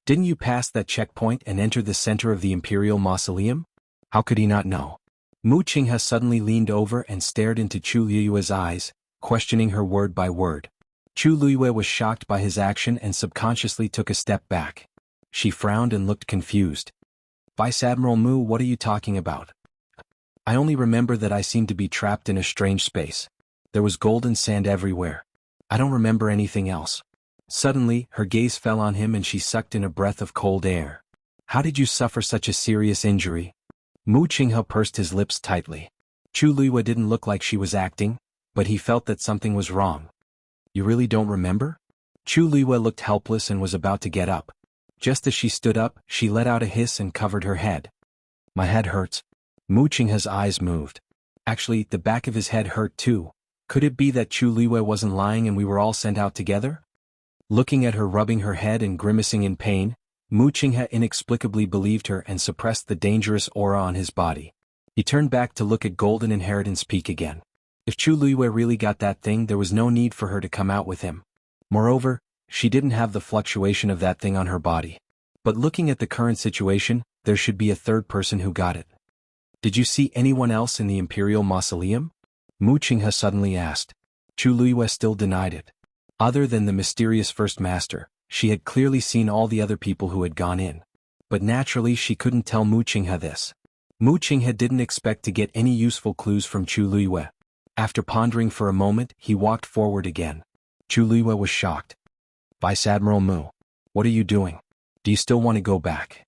Didn't you pass that checkpoint and enter the center of the Imperial Mausoleum? How could he not know? Mu Qinghe suddenly leaned over and stared into Chu Luiyue's eyes, questioning her word by word. Chu Luiyue was shocked by his action and subconsciously took a step back. She frowned and looked confused. Vice Admiral Mu, what are you talking about? I only remember that I seemed to be trapped in a strange space. There was golden sand everywhere. I don't remember anything else. Suddenly, her gaze fell on him and she sucked in a breath of cold air. How did you suffer such a serious injury? Mu Qinghe pursed his lips tightly. Chu Luiyue didn't look like she was acting, but he felt that something was wrong. You really don't remember? Chu Luiyue looked helpless and was about to get up. Just as she stood up, she let out a hiss and covered her head. My head hurts. Mu Qinghe's eyes moved. Actually, the back of his head hurt too. Could it be that Chu Luiyue wasn't lying and we were all sent out together? Looking at her rubbing her head and grimacing in pain, Mu Qinghe inexplicably believed her and suppressed the dangerous aura on his body. He turned back to look at Golden Inheritance Peak again. If Chu Luiyue really got that thing, there was no need for her to come out with him. Moreover, she didn't have the fluctuation of that thing on her body. But looking at the current situation, there should be a third person who got it. Did you see anyone else in the Imperial Mausoleum? Mu Qinghe suddenly asked. Chu Luiyue still denied it. Other than the mysterious First Master, she had clearly seen all the other people who had gone in. But naturally she couldn't tell Mu Qinghe this. Mu Qinghe didn't expect to get any useful clues from Chu Luiyue. After pondering for a moment, he walked forward again. Chu Luiyue was shocked. Vice Admiral Mu, what are you doing? Do you still want to go back?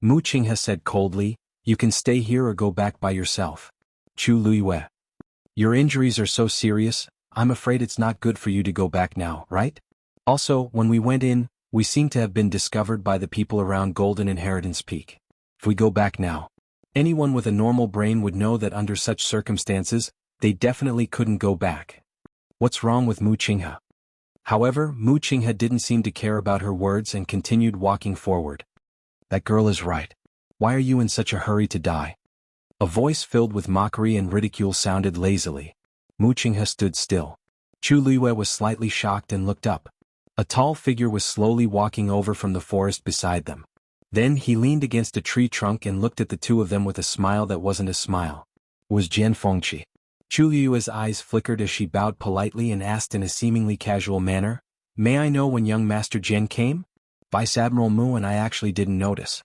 Mu Qinghe said coldly, you can stay here or go back by yourself. Chu Luiyue. Your injuries are so serious, I'm afraid it's not good for you to go back now, right? Also, when we went in, we seem to have been discovered by the people around Golden Inheritance Peak. If we go back now, anyone with a normal brain would know that under such circumstances, they definitely couldn't go back. What's wrong with Mu Qinghe? However, Mu Qinghe didn't seem to care about her words and continued walking forward. That girl is right. Why are you in such a hurry to die? A voice filled with mockery and ridicule sounded lazily. Mu Qinghe stood still. Chu Luiyue was slightly shocked and looked up. A tall figure was slowly walking over from the forest beside them. Then he leaned against a tree trunk and looked at the two of them with a smile that wasn't a smile. It was Jian Fengqi. Chu Luiyue's eyes flickered as she bowed politely and asked in a seemingly casual manner, "May I know when young Master Jian came? Vice Admiral Mu and I actually didn't notice."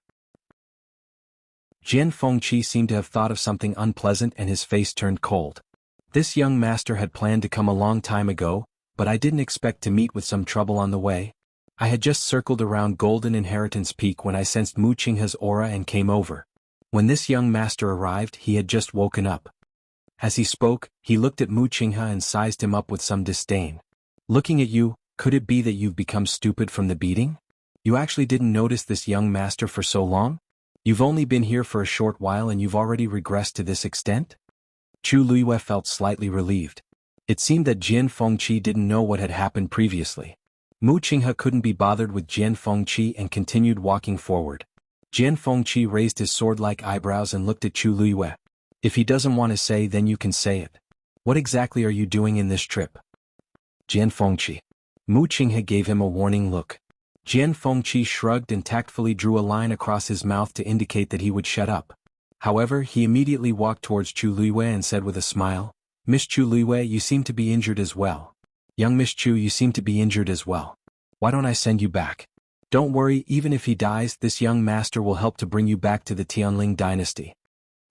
Jian Fengqi seemed to have thought of something unpleasant and his face turned cold. This young master had planned to come a long time ago, but I didn't expect to meet with some trouble on the way. I had just circled around Golden Inheritance Peak when I sensed Mu Qinghe's aura and came over. When this young master arrived, he had just woken up. As he spoke, he looked at Mu Qinghe and sized him up with some disdain. "Looking at you, could it be that you've become stupid from the beating? You actually didn't notice this young master for so long? You've only been here for a short while and you've already regressed to this extent?" Chu Luiyue felt slightly relieved. It seemed that Jian Fengqi didn't know what had happened previously. Mu Qinghe couldn't be bothered with Jian Fengqi and continued walking forward. Jian Fengqi raised his sword-like eyebrows and looked at Chu Luiyue. "If he doesn't want to say, then you can say it. What exactly are you doing in this trip?" Jian Fengqi. Mu Qinghe gave him a warning look. Jian Fengqi shrugged and tactfully drew a line across his mouth to indicate that he would shut up. However, he immediately walked towards Chu Luiyue and said with a smile, "Miss Chu Luiyue, you seem to be injured as well. Young Miss Chu, you seem to be injured as well. Why don't I send you back? Don't worry, even if he dies, this young master will help to bring you back to the Tianling dynasty."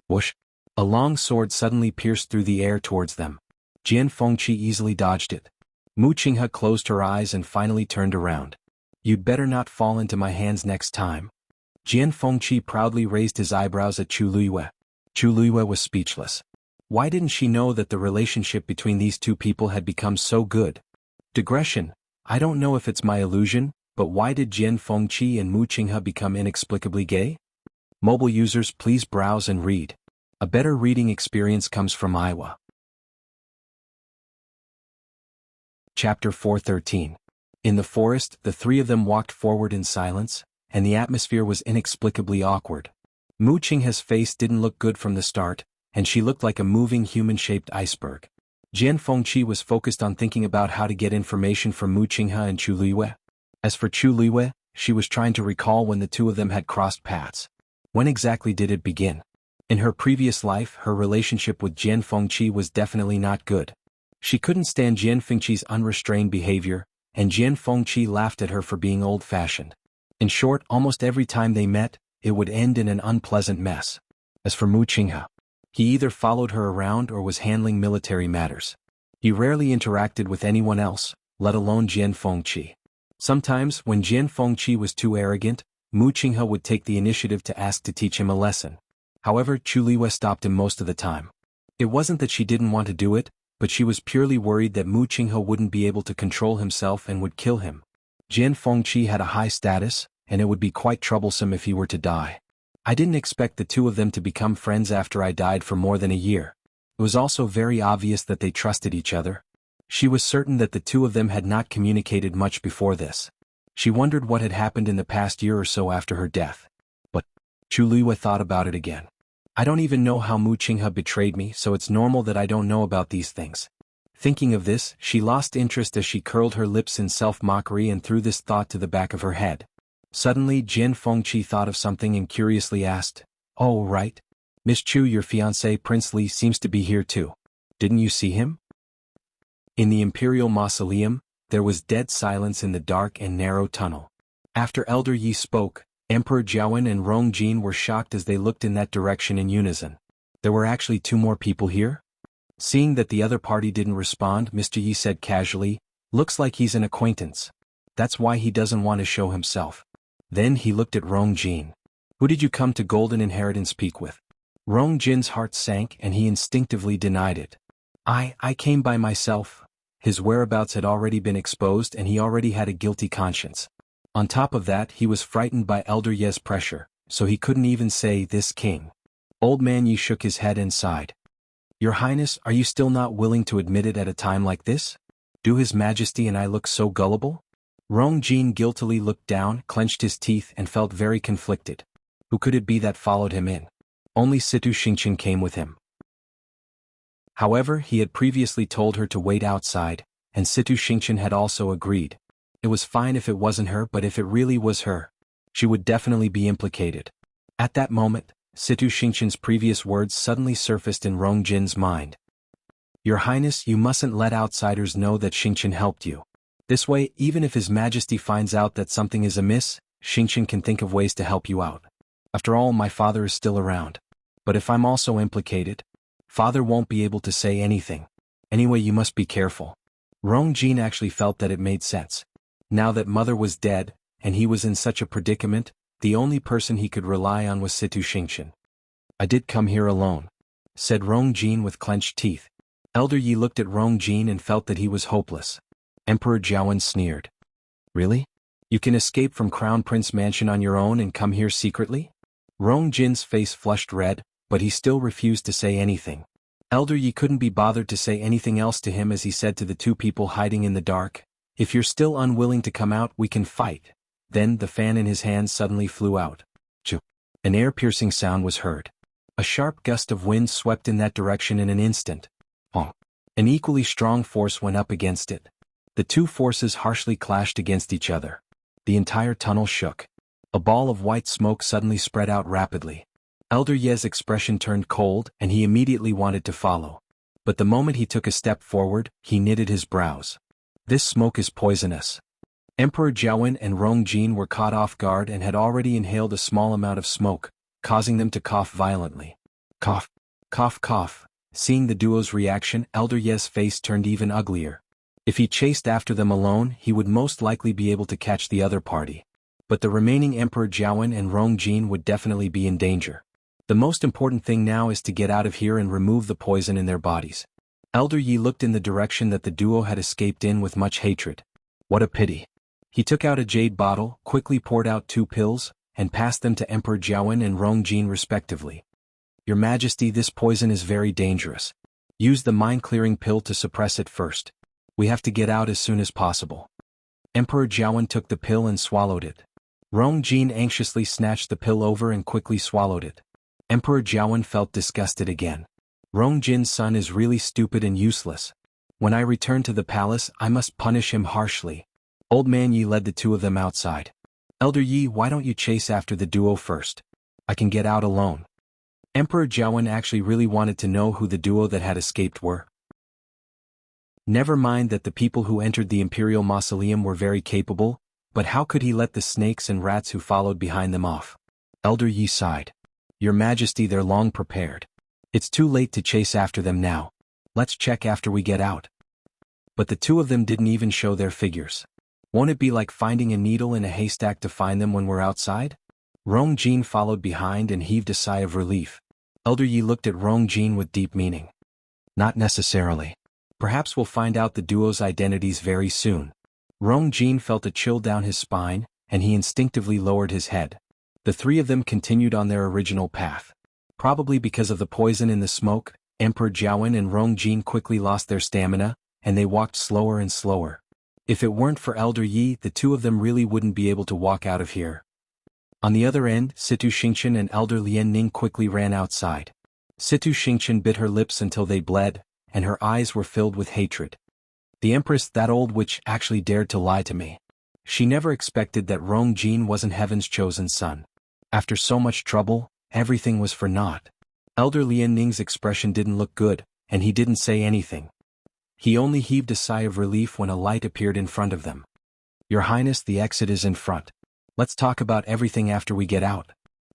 Whoosh! A long sword suddenly pierced through the air towards them. Jian Fengqi easily dodged it. Mu Qinghe closed her eyes and finally turned around. "You'd better not fall into my hands next time." Jian Fengqi proudly raised his eyebrows at Chu Luiyue. Chu Luiyue was speechless. Why didn't she know that the relationship between these two people had become so good? Digression. I don't know if it's my illusion, but why did Jian Fengqi and Mu Qinghe become inexplicably gay? Mobile users, please browse and read. A better reading experience comes from Iowa. Chapter 413. In the forest, the three of them walked forward in silence, and the atmosphere was inexplicably awkward. Mu Qinghe's face didn't look good from the start, and she looked like a moving human-shaped iceberg. Jian Fengqi was focused on thinking about how to get information from Mu Qinghe and Chu Luiyue. As for Chu Luiyue, she was trying to recall when the two of them had crossed paths. When exactly did it begin? In her previous life, her relationship with Jian Fengqi was definitely not good. She couldn't stand Jian Fengqi's unrestrained behavior, and Jian Fengqi laughed at her for being old-fashioned. In short, almost every time they met, it would end in an unpleasant mess. As for Mu Qinghe, he either followed her around or was handling military matters. He rarely interacted with anyone else, let alone Jian Fengqi. Sometimes, when Jian Fengqi was too arrogant, Mu Qinghe would take the initiative to ask to teach him a lesson. However, Chu Luiyue stopped him most of the time. It wasn't that she didn't want to do it, but she was purely worried that Mu Qinghe wouldn't be able to control himself and would kill him. Jian Fengqi had a high status, and it would be quite troublesome if he were to die. I didn't expect the two of them to become friends after I died for more than a year. It was also very obvious that they trusted each other. She was certain that the two of them had not communicated much before this. She wondered what had happened in the past year or so after her death. But Chu Luiyue thought about it again. I don't even know how Mu Qinghe betrayed me, so it's normal that I don't know about these things. Thinking of this, she lost interest as she curled her lips in self-mockery and threw this thought to the back of her head. Suddenly, Jian Fengqi thought of something and curiously asked, "Oh, right. Miss Chu, your fiancé Prince Li seems to be here too. Didn't you see him?" In the Imperial Mausoleum, there was dead silence in the dark and narrow tunnel. After Elder Yi spoke, Emperor Jiawen and Rong Jin were shocked as they looked in that direction in unison. There were actually two more people here? Seeing that the other party didn't respond, Mr. Yi said casually, "Looks like he's an acquaintance. That's why he doesn't want to show himself." Then he looked at Rong Jin. "Who did you come to Golden Inheritance Peak with?" Rong Jin's heart sank and he instinctively denied it. I came by myself." His whereabouts had already been exposed and he already had a guilty conscience. On top of that, he was frightened by Elder Ye's pressure, so he couldn't even say, "This king." Old Man Yi shook his head and sighed. "Your Highness, are you still not willing to admit it at a time like this? Do His Majesty and I look so gullible?" Rong Jin guiltily looked down, clenched his teeth and felt very conflicted. Who could it be that followed him in? Only Situ Xingqian came with him. However, he had previously told her to wait outside, and Situ Xingqian had also agreed. It was fine if it wasn't her, but if it really was her, she would definitely be implicated. At that moment, Situ Xingqian's previous words suddenly surfaced in Rong Jin's mind. Your Highness, you mustn't let outsiders know that Xingqian helped you. This way, even if His Majesty finds out that something is amiss, Xingqian can think of ways to help you out. After all, my father is still around. But if I'm also implicated, father won't be able to say anything. Anyway, you must be careful. Rong Jin actually felt that it made sense. Now that mother was dead, and he was in such a predicament, the only person he could rely on was Situ Xingqian. I did come here alone, said Rong Jin with clenched teeth. Elder Yi looked at Rong Jin and felt that he was hopeless. Emperor Jiawen sneered. Really? You can escape from Crown Prince Mansion on your own and come here secretly? Rong Jin's face flushed red, but he still refused to say anything. Elder Yi couldn't be bothered to say anything else to him as he said to the two people hiding in the dark, if you're still unwilling to come out, we can fight. Then the fan in his hand suddenly flew out. Choo! An air-piercing sound was heard. A sharp gust of wind swept in that direction in an instant. Honk! An equally strong force went up against it. The two forces harshly clashed against each other. The entire tunnel shook. A ball of white smoke suddenly spread out rapidly. Elder Ye's expression turned cold, and he immediately wanted to follow. But the moment he took a step forward, he knitted his brows. This smoke is poisonous. Emperor Jiawen and Rong Jin were caught off guard and had already inhaled a small amount of smoke, causing them to cough violently. Cough, cough, cough. Seeing the duo's reaction, Elder Ye's face turned even uglier. If he chased after them alone, he would most likely be able to catch the other party. But the remaining Emperor Jiawen and Rong Jin would definitely be in danger. The most important thing now is to get out of here and remove the poison in their bodies. Elder Yi looked in the direction that the duo had escaped in with much hatred. What a pity. He took out a jade bottle, quickly poured out 2 pills, and passed them to Emperor Jiawen and Rong Jin respectively. Your Majesty, this poison is very dangerous. Use the mind-clearing pill to suppress it first. We have to get out as soon as possible. Emperor Jiawen took the pill and swallowed it. Rong Jin anxiously snatched the pill over and quickly swallowed it. Emperor Jiawen felt disgusted again. Rong Jin's son is really stupid and useless. When I return to the palace, I must punish him harshly. Old Man Yi led the two of them outside. Elder Yi, why don't you chase after the duo first? I can get out alone. Emperor Jiawen actually really wanted to know who the duo that had escaped were. Never mind that the people who entered the Imperial Mausoleum were very capable, but how could he let the snakes and rats who followed behind them off? Elder Yi sighed. Your Majesty, they're long prepared. It's too late to chase after them now. Let's check after we get out. But the two of them didn't even show their figures. Won't it be like finding a needle in a haystack to find them when we're outside? Rong Jin followed behind and heaved a sigh of relief. Elder Yi looked at Rong Jin with deep meaning. Not necessarily. Perhaps we'll find out the duo's identities very soon. Rong Jin felt a chill down his spine, and he instinctively lowered his head. The three of them continued on their original path. Probably because of the poison in the smoke, Emperor Jiawen and Rong Jin quickly lost their stamina, and they walked slower and slower. If it weren't for Elder Yi, the two of them really wouldn't be able to walk out of here. On the other end, Situ Xingqian and Elder Lian Ning quickly ran outside. Situ Xingqian bit her lips until they bled, and her eyes were filled with hatred. The Empress, that old witch, actually dared to lie to me. She never expected that Rong Jin wasn't heaven's chosen son. After so much trouble, everything was for naught. Elder Lian Ning's expression didn't look good, and he didn't say anything. He only heaved a sigh of relief when a light appeared in front of them. Your Highness, the exit is in front. Let's talk about everything after we get out.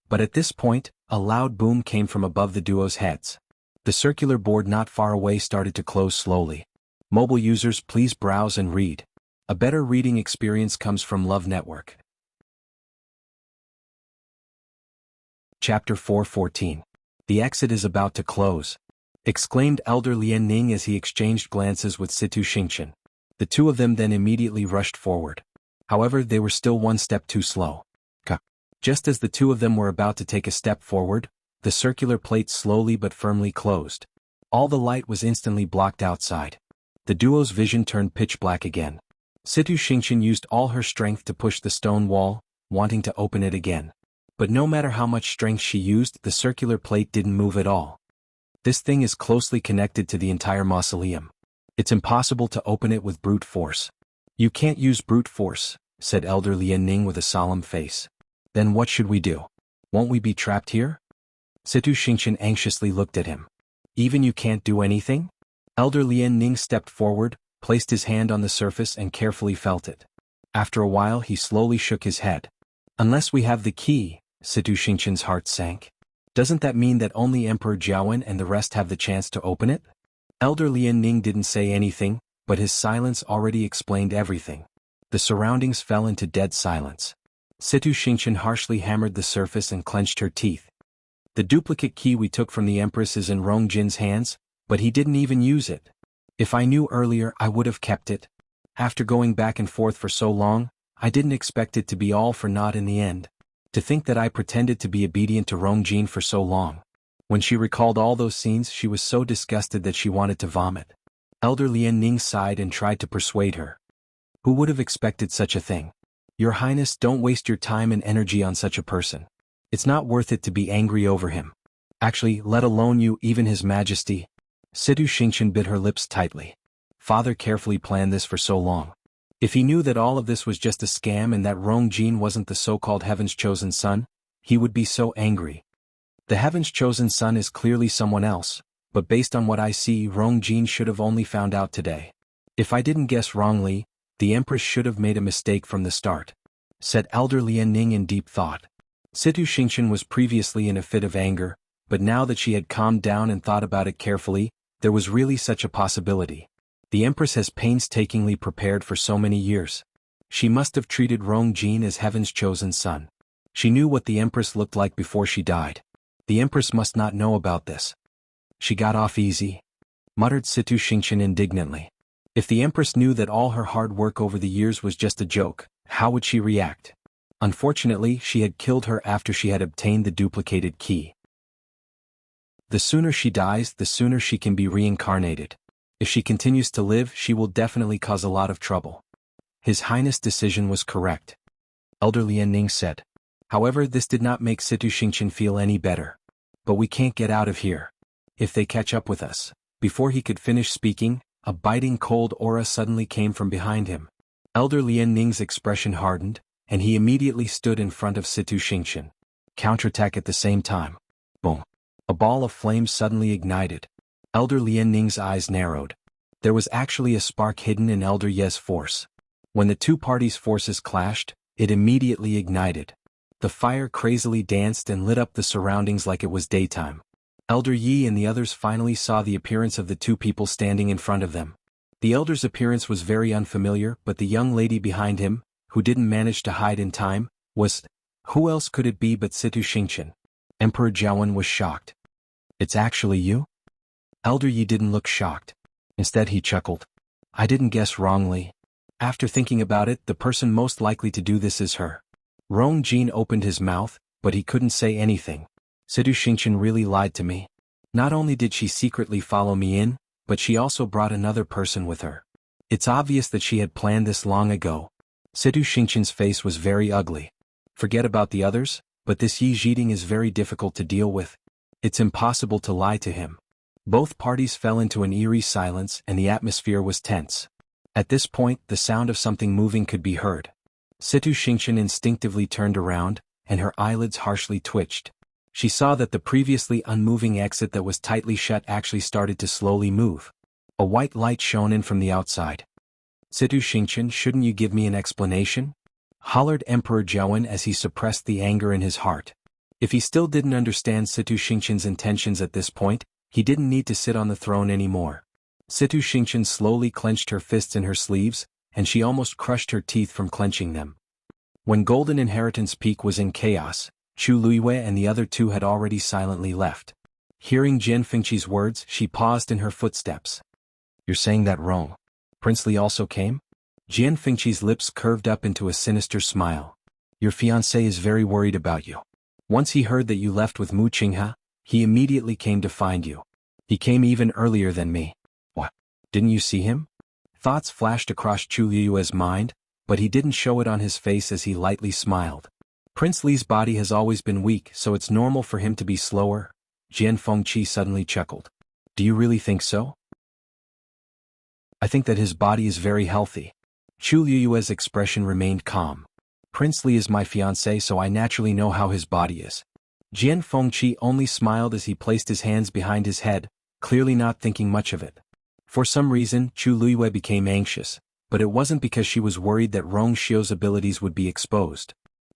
But at this point, a loud boom came from above the duo's heads. The circular board not far away started to close slowly. Mobile users, please browse and read. A better reading experience comes from Love Network. Chapter 4:14. The exit is about to close, exclaimed Elder Lian Ning as he exchanged glances with Situ Xingqian. The two of them then immediately rushed forward. However, they were still one step too slow. Just as the two of them were about to take a step forward, the circular plate slowly but firmly closed. All the light was instantly blocked outside. The duo's vision turned pitch black again. Situ Xingqian used all her strength to push the stone wall, wanting to open it again. But no matter how much strength she used, the circular plate didn't move at all. This thing is closely connected to the entire mausoleum. It's impossible to open it with brute force. You can't use brute force, said Elder Lian Ning with a solemn face. Then what should we do? Won't we be trapped here? Situ Xingqian anxiously looked at him. Even you can't do anything? Elder Lian Ning stepped forward, placed his hand on the surface and carefully felt it. After a while he slowly shook his head. Unless we have the key, Situ Xingqian's heart sank. Doesn't that mean that only Emperor Jiawen and the rest have the chance to open it? Elder Lian Ning didn't say anything, but his silence already explained everything. The surroundings fell into dead silence. Situ Xingqian harshly hammered the surface and clenched her teeth. The duplicate key we took from the Empress is in Rong Jin's hands, but he didn't even use it. If I knew earlier, I would have kept it. After going back and forth for so long, I didn't expect it to be all for naught in the end. To think that I pretended to be obedient to Rong Jin for so long. When she recalled all those scenes, she was so disgusted that she wanted to vomit. Elder Lian Ning sighed and tried to persuade her. Who would have expected such a thing? Your Highness, don't waste your time and energy on such a person. It's not worth it to be angry over him. Actually, let alone you, even His Majesty. Situ Xingqian bit her lips tightly. Father carefully planned this for so long. If he knew that all of this was just a scam and that Rong Jin wasn't the so-called Heaven's chosen son, he would be so angry. The Heaven's chosen son is clearly someone else, but based on what I see, Rong Jin should have only found out today. If I didn't guess wrongly, the Empress should have made a mistake from the start, said Elder Lian Ning in deep thought. Situ Xingqian was previously in a fit of anger, but now that she had calmed down and thought about it carefully, there was really such a possibility. The Empress has painstakingly prepared for so many years. She must have treated Rong Jin as Heaven's chosen son. She knew what the Empress looked like before she died. The Empress must not know about this. She got off easy, muttered Situ Xingqian indignantly. If the Empress knew that all her hard work over the years was just a joke, how would she react? Unfortunately, she had killed her after she had obtained the duplicated key. The sooner she dies, the sooner she can be reincarnated. If she continues to live, she will definitely cause a lot of trouble. His Highness' decision was correct, Elder Lian Ning said. However, this did not make Situ Xingqian feel any better. But we can't get out of here. If they catch up with us. Before he could finish speaking, a biting cold aura suddenly came from behind him. Elder Lian Ning's expression hardened, and he immediately stood in front of Situ Xingqian. Counterattack at the same time. Boom. A ball of flame suddenly ignited. Elder Lian Ning's eyes narrowed. There was actually a spark hidden in Elder Ye's force. When the two parties' forces clashed, it immediately ignited. The fire crazily danced and lit up the surroundings like it was daytime. Elder Yi and the others finally saw the appearance of the two people standing in front of them. The elder's appearance was very unfamiliar, but the young lady behind him, who didn't manage to hide in time, was... Who else could it be but Situ Xingqian? Emperor Jiawen was shocked. It's actually you? Elder Yi didn't look shocked. Instead he chuckled. I didn't guess wrongly. After thinking about it, the person most likely to do this is her. Rong Jin opened his mouth, but he couldn't say anything. Situ Xingqian really lied to me. Not only did she secretly follow me in, but she also brought another person with her. It's obvious that she had planned this long ago. Situ Xingqian's face was very ugly. Forget about the others, but this Yi Zhiding is very difficult to deal with. It's impossible to lie to him. Both parties fell into an eerie silence and the atmosphere was tense. At this point, the sound of something moving could be heard. Situ Xingqian instinctively turned around, and her eyelids harshly twitched. She saw that the previously unmoving exit that was tightly shut actually started to slowly move. A white light shone in from the outside. Situ Xingqian, shouldn't you give me an explanation? Hollered Emperor Jiawen as he suppressed the anger in his heart. If he still didn't understand Situ Xingqian's intentions at this point, he didn't need to sit on the throne anymore. Situ Xingqian slowly clenched her fists in her sleeves, and she almost crushed her teeth from clenching them. When Golden Inheritance Peak was in chaos, Chu Luiyue and the other two had already silently left. Hearing Jian Fengqi's words, she paused in her footsteps. You're saying that wrong. Prince Li also came? Jian Fengqi's lips curved up into a sinister smile. Your fiancé is very worried about you. Once he heard that you left with Mu Qinghe, he immediately came to find you. He came even earlier than me. What? Didn't you see him? Thoughts flashed across Chu Liyue's mind, but he didn't show it on his face as he lightly smiled. Prince Li's body has always been weak, so it's normal for him to be slower. Jian Fengqi suddenly chuckled. Do you really think so? I think that his body is very healthy. Chu Liyue's expression remained calm. Prince Li is my fiancé, so I naturally know how his body is. Jian Fengqi only smiled as he placed his hands behind his head, clearly not thinking much of it. For some reason, Chu Liyue became anxious, but it wasn't because she was worried that Rong Xiu's abilities would be exposed.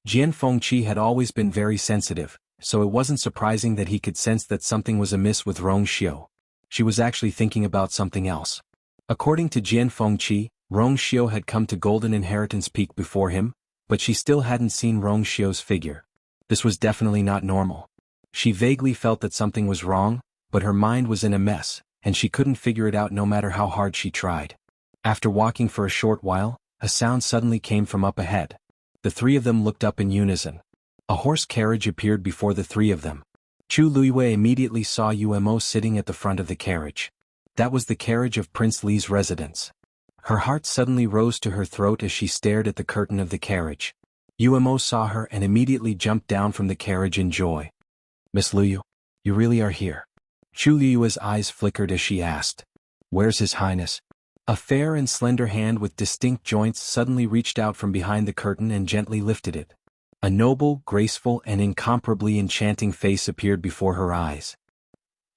Jian Fengqi had always been very sensitive, so it wasn't surprising that he could sense that something was amiss with Rong Xiu. She was actually thinking about something else. According to Jian Fengqi, Rong Xiu had come to Golden Inheritance Peak before him, but she still hadn't seen Rong Xiu's figure. This was definitely not normal. She vaguely felt that something was wrong, but her mind was in a mess, and she couldn't figure it out no matter how hard she tried. After walking for a short while, a sound suddenly came from up ahead. The three of them looked up in unison. A horse carriage appeared before the three of them. Chu Liyue immediately saw Umo sitting at the front of the carriage. That was the carriage of Prince Li's residence. Her heart suddenly rose to her throat as she stared at the curtain of the carriage. Umo saw her and immediately jumped down from the carriage in joy. Miss Liu, you really are here? Chu Liyue's eyes flickered as she asked. Where's His Highness? A fair and slender hand with distinct joints suddenly reached out from behind the curtain and gently lifted it. A noble, graceful, and incomparably enchanting face appeared before her eyes.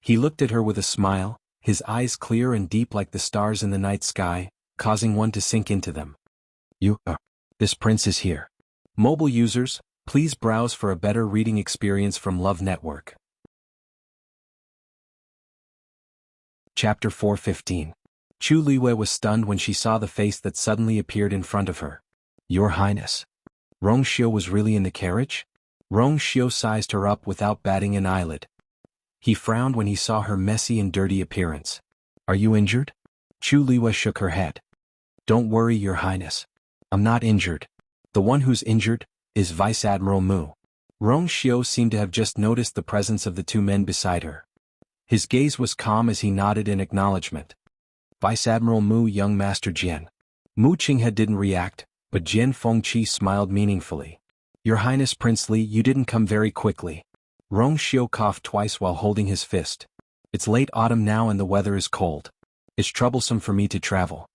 He looked at her with a smile, his eyes clear and deep like the stars in the night sky, causing one to sink into them. This prince is here. Mobile users, please browse for a better reading experience from Love Network. Chapter 4:15. Chu Liyue was stunned when she saw the face that suddenly appeared in front of her. Your Highness. Rong Xiu was really in the carriage? Rong Xiu sized her up without batting an eyelid. He frowned when he saw her messy and dirty appearance. Are you injured? Chu Liyue shook her head. Don't worry, Your Highness. I'm not injured. The one who's injured is Vice Admiral Mu. Rong Xiu seemed to have just noticed the presence of the two men beside her. His gaze was calm as he nodded in acknowledgement. Vice Admiral Mu, young Master Jian. Mu Qinghe didn't react, but Jian Fengqi smiled meaningfully. Your Highness Prince Li, you didn't come very quickly. Rong Xiu coughed twice while holding his fist. It's late autumn now and the weather is cold. It's troublesome for me to travel.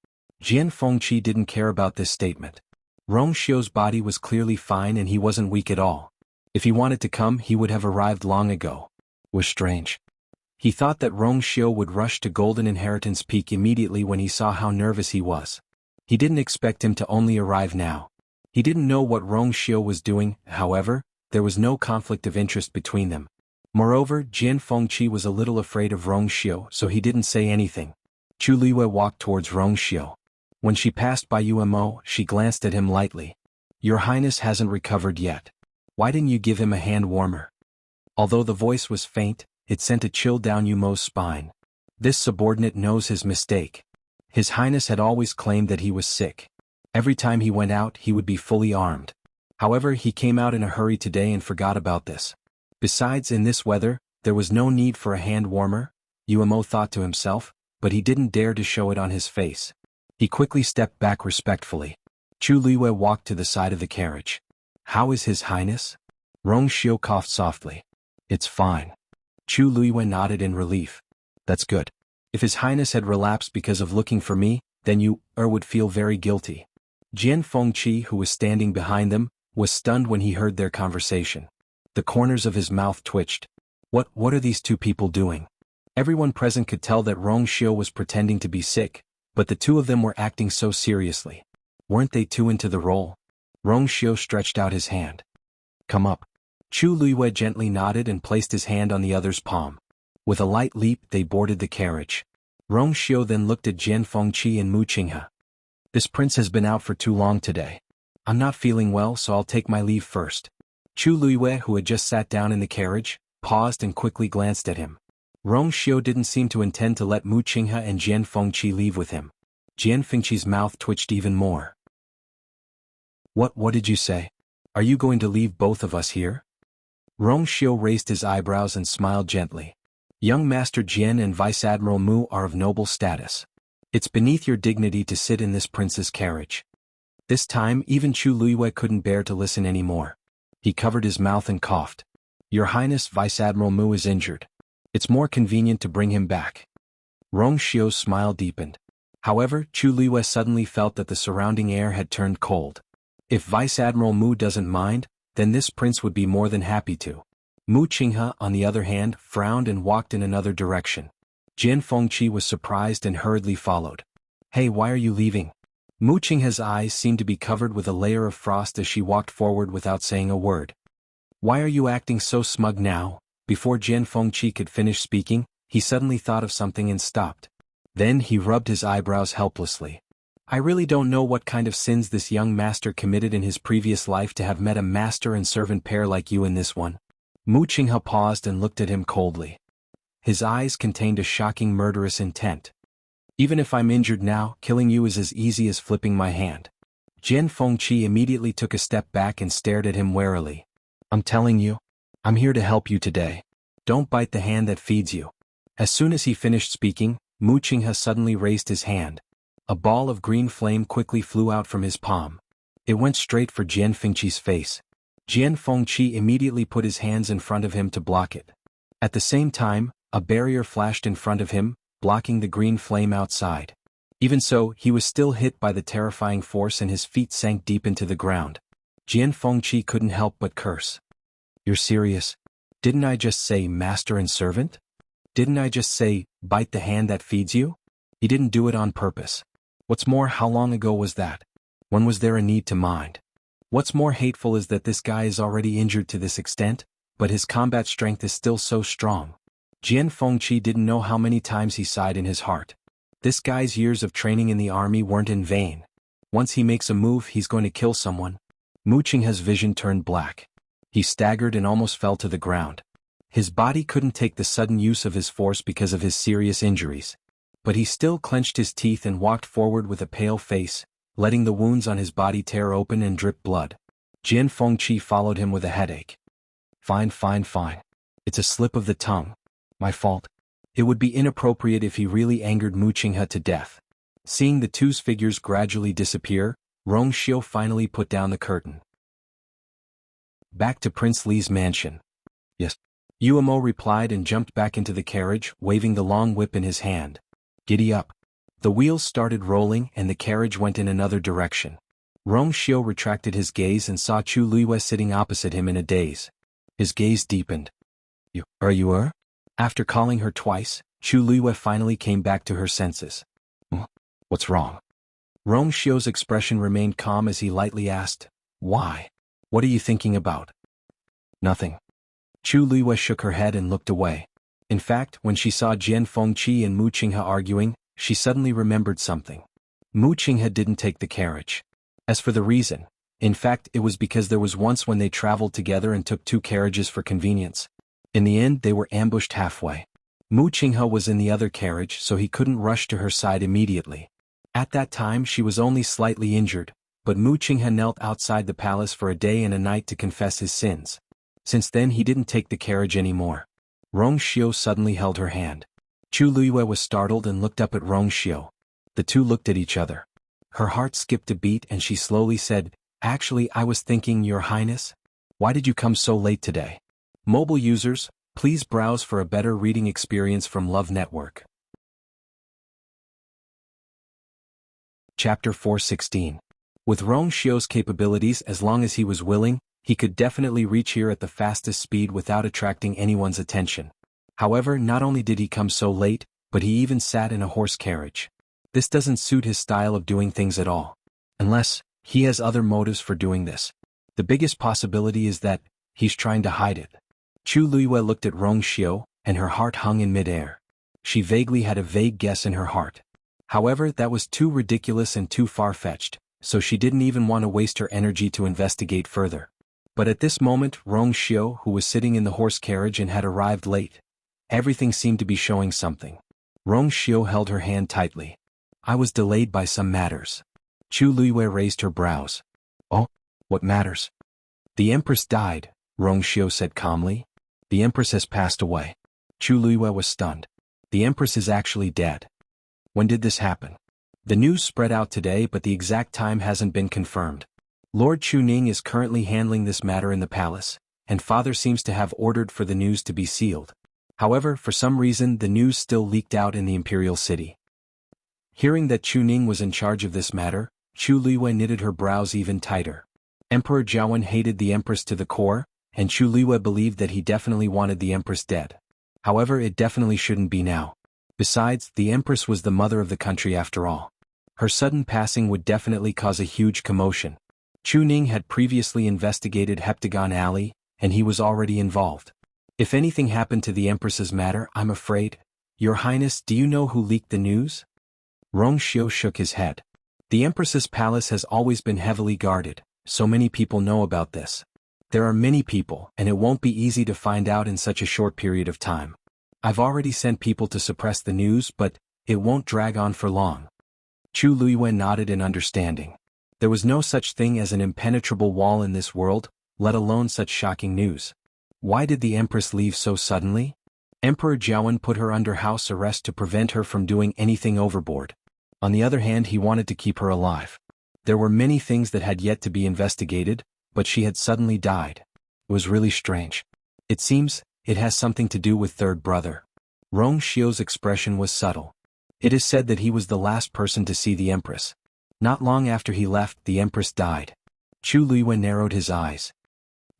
Jian Fengqi didn't care about this statement. Rong Xiu's body was clearly fine and he wasn't weak at all. If he wanted to come, he would have arrived long ago. It was strange. He thought that Rong Xiu would rush to Golden Inheritance Peak immediately when he saw how nervous he was. He didn't expect him to only arrive now. He didn't know what Rong Xiu was doing, however, there was no conflict of interest between them. Moreover, Jian Fengqi was a little afraid of Rong Xiu, so he didn't say anything. Chu Liyue walked towards Rong Xiu. When she passed by Umo, she glanced at him lightly. Your Highness hasn't recovered yet. Why didn't you give him a hand warmer? Although the voice was faint, it sent a chill down Umo's spine. This subordinate knows his mistake. His Highness had always claimed that he was sick. Every time he went out, he would be fully armed. However, he came out in a hurry today and forgot about this. Besides, in this weather, there was no need for a hand warmer, Umo thought to himself, but he didn't dare to show it on his face. He quickly stepped back respectfully. Chu Liyue walked to the side of the carriage. How is His Highness? Rong Xiu coughed softly. It's fine. Chu Liyue nodded in relief. That's good. If His Highness had relapsed because of looking for me, then you would feel very guilty. Jian Fengqi, who was standing behind them, was stunned when he heard their conversation. The corners of his mouth twitched. What are these two people doing? Everyone present could tell that Rong Xiu was pretending to be sick, but the two of them were acting so seriously. Weren't they too into the role? Rong Xiu stretched out his hand. Come up. Chu Liyue gently nodded and placed his hand on the other's palm. With a light leap, they boarded the carriage. Rong Xiu then looked at Jian Fengqi and Mu Qinghe. This prince has been out for too long today. I'm not feeling well, so I'll take my leave first. Chu Liyue, who had just sat down in the carriage, paused and quickly glanced at him. Rong Xiu didn't seem to intend to let Mu Qinghe and Jian Fengqi leave with him. Jian Fengqi's mouth twitched even more. What did you say? Are you going to leave both of us here? Rong Xiu raised his eyebrows and smiled gently. Young Master Jian and Vice Admiral Mu are of noble status. It's beneath your dignity to sit in this prince's carriage. This time, even Chu Liyue couldn't bear to listen anymore. He covered his mouth and coughed. Your Highness, Vice Admiral Mu is injured. It's more convenient to bring him back. Rong Xiu's smile deepened. However, Chu Liyue suddenly felt that the surrounding air had turned cold. If Vice Admiral Mu doesn't mind, then this prince would be more than happy to. Mu Qinghe, on the other hand, frowned and walked in another direction. Jian Fengqi was surprised and hurriedly followed. Hey, why are you leaving? Mu Qinghe's eyes seemed to be covered with a layer of frost as she walked forward without saying a word. Why are you acting so smug now? Before Jian Fengqi could finish speaking, he suddenly thought of something and stopped. Then he rubbed his eyebrows helplessly. I really don't know what kind of sins this young master committed in his previous life to have met a master and servant pair like you in this one. Mu Qinghe paused and looked at him coldly. His eyes contained a shocking murderous intent. Even if I'm injured now, killing you is as easy as flipping my hand. Jian Fengqi immediately took a step back and stared at him warily. I'm telling you, I'm here to help you today. Don't bite the hand that feeds you. As soon as he finished speaking, Mu Qinghe suddenly raised his hand. A ball of green flame quickly flew out from his palm. It went straight for Jian Fengqi's face. Jian Fengqi immediately put his hands in front of him to block it. At the same time, a barrier flashed in front of him, blocking the green flame outside. Even so, he was still hit by the terrifying force and his feet sank deep into the ground. Jian Fengqi couldn't help but curse. You're serious? Didn't I just say master and servant? Didn't I just say, bite the hand that feeds you? He didn't do it on purpose. What's more, how long ago was that? When was there a need to mind? What's more hateful is that this guy is already injured to this extent, but his combat strength is still so strong. Jian Fengqi didn't know how many times he sighed in his heart. This guy's years of training in the army weren't in vain. Once he makes a move, he's going to kill someone. Mu Qinghe's vision turned black. He staggered and almost fell to the ground. His body couldn't take the sudden use of his force because of his serious injuries. But he still clenched his teeth and walked forward with a pale face, letting the wounds on his body tear open and drip blood. Jian Fengqi followed him with a headache. Fine. It's a slip of the tongue. My fault. It would be inappropriate if he really angered Mu Qinghe to death. Seeing the two's figures gradually disappear, Rong Xiu finally put down the curtain. Back to Prince Li's mansion. Yes. Yuemo replied and jumped back into the carriage, waving the long whip in his hand. Giddy up. The wheels started rolling and the carriage went in another direction. Rong Xiu retracted his gaze and saw Chu Liyue sitting opposite him in a daze. His gaze deepened. You? After calling her twice, Chu Liyue finally came back to her senses. What's wrong? Rong Xiu's expression remained calm as he lightly asked, Why? What are you thinking about? Nothing. Chu Liyue shook her head and looked away. In fact, when she saw Jian Fengqi and Mu Qinghe arguing, she suddenly remembered something. Mu Qinghe didn't take the carriage. As for the reason, in fact it was because there was once when they traveled together and took two carriages for convenience. In the end they were ambushed halfway. Mu Qinghe was in the other carriage so he couldn't rush to her side immediately. At that time she was only slightly injured, but Mu Qinghe knelt outside the palace for a day and a night to confess his sins. Since then he didn't take the carriage anymore. Rong Xiu suddenly held her hand. Chu Liyue was startled and looked up at Rong Xiu. The two looked at each other. Her heart skipped a beat and she slowly said, Actually, I was thinking, Your Highness. Why did you come so late today? Mobile users, please browse for a better reading experience from Love Network. Chapter 416. With Rong Xiu's capabilities, as long as he was willing, he could definitely reach here at the fastest speed without attracting anyone's attention. However, not only did he come so late, but he even sat in a horse carriage. This doesn't suit his style of doing things at all. Unless, he has other motives for doing this. The biggest possibility is that, he's trying to hide it. Chu Liyue looked at Rong Xiu, and her heart hung in midair. She vaguely had a vague guess in her heart. However, that was too ridiculous and too far-fetched, so she didn't even want to waste her energy to investigate further. But at this moment, Rong Xiu, who was sitting in the horse carriage and had arrived late, everything seemed to be showing something. Rong Xiu held her hand tightly. I was delayed by some matters. Chu Liyue raised her brows. Oh, what matters? The Empress died, Rong Xiu said calmly. The Empress has passed away. Chu Liyue was stunned. The Empress is actually dead. When did this happen? The news spread out today, but the exact time hasn't been confirmed. Lord Chuning is currently handling this matter in the palace, and father seems to have ordered for the news to be sealed. However, for some reason the news still leaked out in the imperial city. Hearing that Chuning was in charge of this matter, Chu Liwei knitted her brows even tighter. Emperor Jiawen hated the empress to the core, and Chu Liwei believed that he definitely wanted the empress dead. However, it definitely shouldn't be now. Besides, the empress was the mother of the country after all. Her sudden passing would definitely cause a huge commotion. Chuning had previously investigated Heptagon Alley, and he was already involved. If anything happened to the empress's matter, I'm afraid. Your Highness, do you know who leaked the news? Rong Xiu shook his head. The empress's palace has always been heavily guarded, so many people know about this. There are many people, and it won't be easy to find out in such a short period of time. I've already sent people to suppress the news, but it won't drag on for long. Chu Liwei nodded in understanding. There was no such thing as an impenetrable wall in this world, let alone such shocking news. Why did the empress leave so suddenly? Emperor Jiawen put her under house arrest to prevent her from doing anything overboard. On the other hand, he wanted to keep her alive. There were many things that had yet to be investigated, but she had suddenly died. It was really strange. It seems it has something to do with third brother. Rong Xiu's expression was subtle. It is said that he was the last person to see the empress. Not long after he left, the empress died. Chu Liwei narrowed his eyes.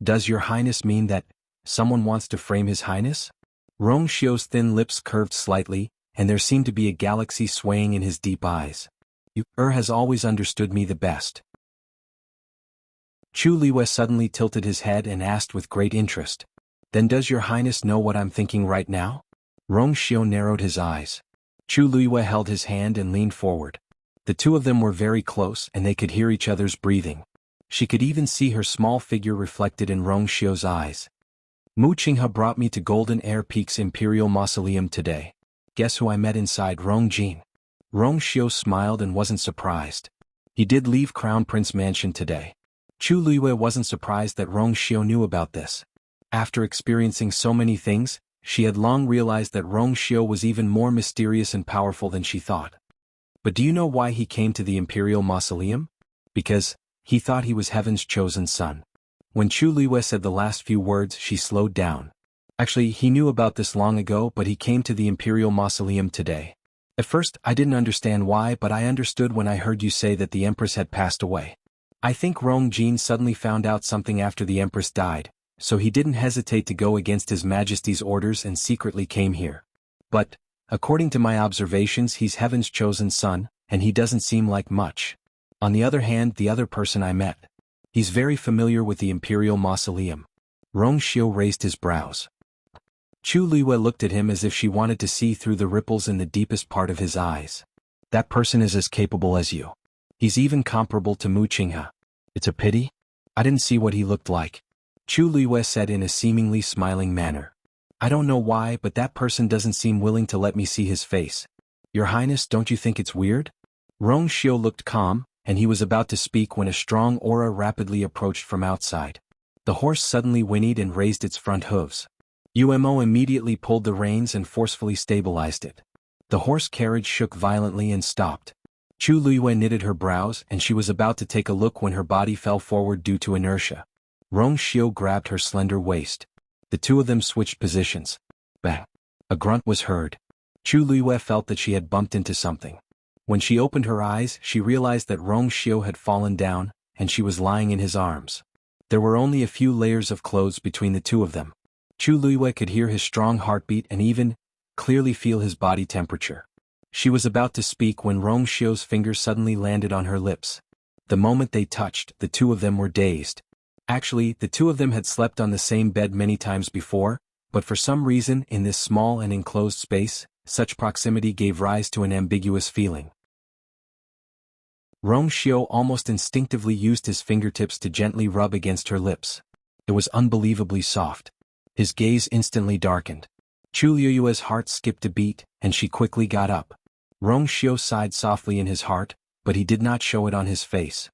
Does your highness mean that someone wants to frame his highness? Rong Xiu's thin lips curved slightly, and there seemed to be a galaxy swaying in his deep eyes. You has always understood me the best. Chu Liwei suddenly tilted his head and asked with great interest. Then does your highness know what I'm thinking right now? Rong Xiu narrowed his eyes. Chu Liwei held his hand and leaned forward. The two of them were very close and they could hear each other's breathing. She could even see her small figure reflected in Rong Xiu's eyes. Mu Qinghe brought me to Golden Air Peak's Imperial Mausoleum today. Guess who I met inside Rong Jin? Rong Xiu smiled and wasn't surprised. He did leave Crown Prince Mansion today. Chu Liwei wasn't surprised that Rong Xiu knew about this. After experiencing so many things, she had long realized that Rong Xiu was even more mysterious and powerful than she thought. But do you know why he came to the Imperial Mausoleum? Because he thought he was heaven's chosen son. When Chu Liwei said the last few words, she slowed down. Actually, he knew about this long ago, but he came to the Imperial Mausoleum today. At first, I didn't understand why, but I understood when I heard you say that the Empress had passed away. I think Rong Jin suddenly found out something after the Empress died, so he didn't hesitate to go against His Majesty's orders and secretly came here. But, according to my observations, he's heaven's chosen son, and he doesn't seem like much. On the other hand, the other person I met. He's very familiar with the Imperial Mausoleum. Rong Xiu raised his brows. Chu Liwei looked at him as if she wanted to see through the ripples in the deepest part of his eyes. That person is as capable as you. He's even comparable to Mu Qinghe. It's a pity. I didn't see what he looked like. Chu Liwei said in a seemingly smiling manner. I don't know why, but that person doesn't seem willing to let me see his face. Your Highness, don't you think it's weird? Rong Xiu looked calm, and he was about to speak when a strong aura rapidly approached from outside. The horse suddenly whinnied and raised its front hooves. Umo immediately pulled the reins and forcefully stabilized it. The horse carriage shook violently and stopped. Chu Liwei knitted her brows and she was about to take a look when her body fell forward due to inertia. Rong Xiu grabbed her slender waist. The two of them switched positions. Bang! A grunt was heard. Chu Liwei felt that she had bumped into something. When she opened her eyes, she realized that Rong Xiu had fallen down, and she was lying in his arms. There were only a few layers of clothes between the two of them. Chu Liwei could hear his strong heartbeat and even clearly feel his body temperature. She was about to speak when Rong Xiu's fingers suddenly landed on her lips. The moment they touched, the two of them were dazed. Actually, the two of them had slept on the same bed many times before, but for some reason, in this small and enclosed space, such proximity gave rise to an ambiguous feeling. Rong Xiu almost instinctively used his fingertips to gently rub against her lips. It was unbelievably soft. His gaze instantly darkened. Chu Liu's heart skipped a beat, and she quickly got up. Rong Xiu sighed softly in his heart, but he did not show it on his face.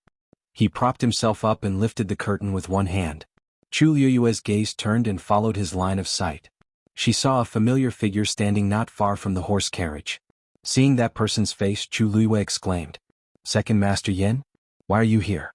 He propped himself up and lifted the curtain with one hand. Chu Liu's gaze turned and followed his line of sight. She saw a familiar figure standing not far from the horse carriage. Seeing that person's face, Chu Liu exclaimed, "Second Master Yin? Why are you here?"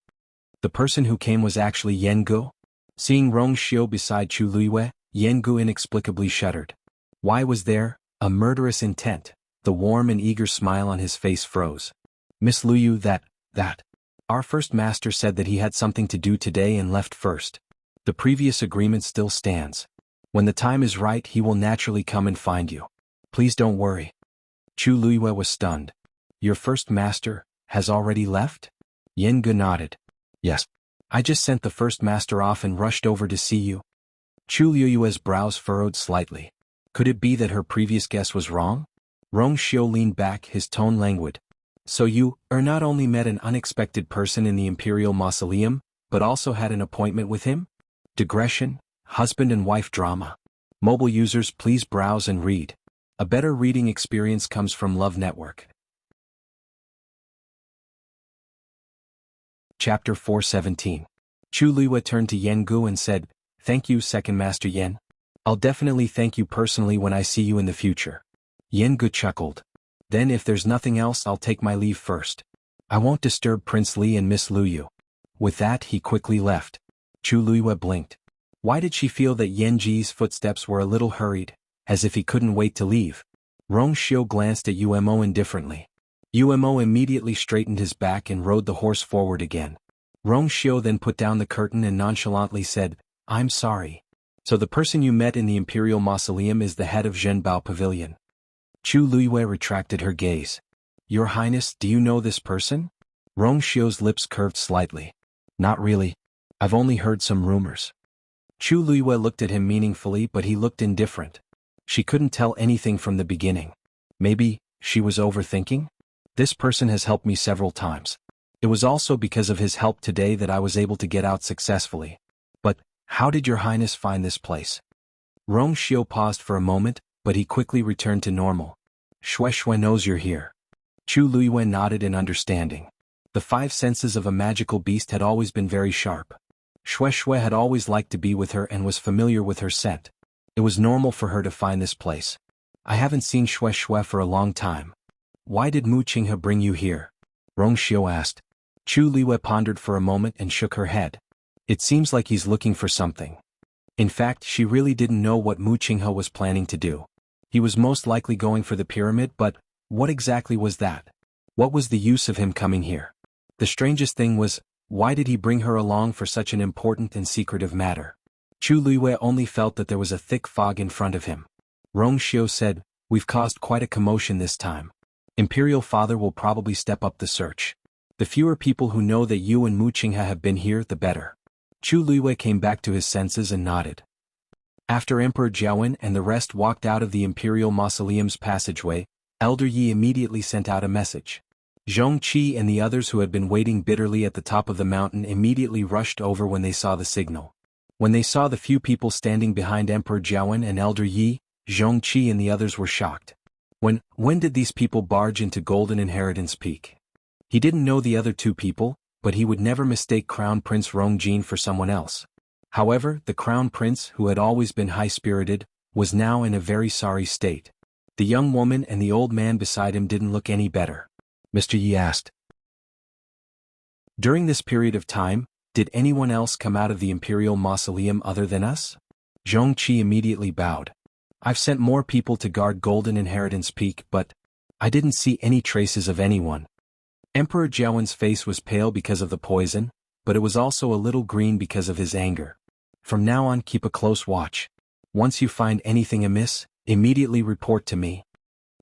The person who came was actually Yen Gu? Seeing Rong Xiu beside Chu Luiyue, Yen Gu inexplicably shuddered. Why was there a murderous intent? The warm and eager smile on his face froze. Miss Luyu, that. Our first master said that he had something to do today and left first. The previous agreement still stands. When the time is right, he will naturally come and find you. Please don't worry. Chu Luiyue was stunned. Your first master has already left? Yen Gu nodded. Yes. I just sent the first master off and rushed over to see you. Chu Luiyue's brows furrowed slightly. Could it be that her previous guess was wrong? Rong Xiu leaned back, his tone languid. So you not only met an unexpected person in the Imperial Mausoleum, but also had an appointment with him? Digression, husband and wife drama. Mobile users, please browse and read. A better reading experience comes from Love Network. Chapter 417. Chu Luiyue turned to Yen Gu and said, Thank you, Second Master Yen. I'll definitely thank you personally when I see you in the future. Yen Gu chuckled. Then if there's nothing else, I'll take my leave first. I won't disturb Prince Li and Miss Luyu. With that, he quickly left. Chu Luiyue blinked. Why did she feel that Yen Ji's footsteps were a little hurried, as if he couldn't wait to leave? Rong Xiu glanced at Umo indifferently. Umo immediately straightened his back and rode the horse forward again. Rong Xiu then put down the curtain and nonchalantly said, I'm sorry. So the person you met in the Imperial Mausoleum is the head of Zhenbao Pavilion. Chu Luiyue retracted her gaze. Your Highness, do you know this person? Rong Xiu's lips curved slightly. Not really. I've only heard some rumors. Chu Luiyue looked at him meaningfully, but he looked indifferent. She couldn't tell anything from the beginning. Maybe she was overthinking? This person has helped me several times. It was also because of his help today that I was able to get out successfully. But how did your Highness find this place? Rong Xiu paused for a moment, but he quickly returned to normal. Shui knows you're here. Chu Luiyue nodded in understanding. The five senses of a magical beast had always been very sharp. Shui had always liked to be with her and was familiar with her scent. It was normal for her to find this place. I haven't seen Shui for a long time. Why did Mu Qinghe bring you here? Rong Xiu asked. Chu Luiyue pondered for a moment and shook her head. It seems like he's looking for something. In fact, she really didn't know what Mu Qinghe was planning to do. He was most likely going for the pyramid, but what exactly was that? What was the use of him coming here? The strangest thing was, why did he bring her along for such an important and secretive matter? Chu Luiyue only felt that there was a thick fog in front of him. Rong Xiu said, We've caused quite a commotion this time. Imperial Father will probably step up the search. The fewer people who know that you and Mu Qinghe have been here, the better. Chu Luiyue came back to his senses and nodded. After Emperor Jiawen and the rest walked out of the Imperial Mausoleum's passageway, Elder Yi immediately sent out a message. Zhong Qi and the others who had been waiting bitterly at the top of the mountain immediately rushed over when they saw the signal. When they saw the few people standing behind Emperor Jiawen and Elder Yi, Zhong Qi and the others were shocked. When did these people barge into Golden Inheritance Peak? He didn't know the other two people, but he would never mistake Crown Prince Rongjin for someone else. However, the Crown Prince, who had always been high-spirited, was now in a very sorry state. The young woman and the old man beside him didn't look any better. Mr. Yi asked. During this period of time, did anyone else come out of the Imperial Mausoleum other than us? Zhong Qi immediately bowed. I've sent more people to guard Golden Inheritance Peak, but I didn't see any traces of anyone. Emperor Jiawen's face was pale because of the poison, but it was also a little green because of his anger. From now on, keep a close watch. Once you find anything amiss, immediately report to me.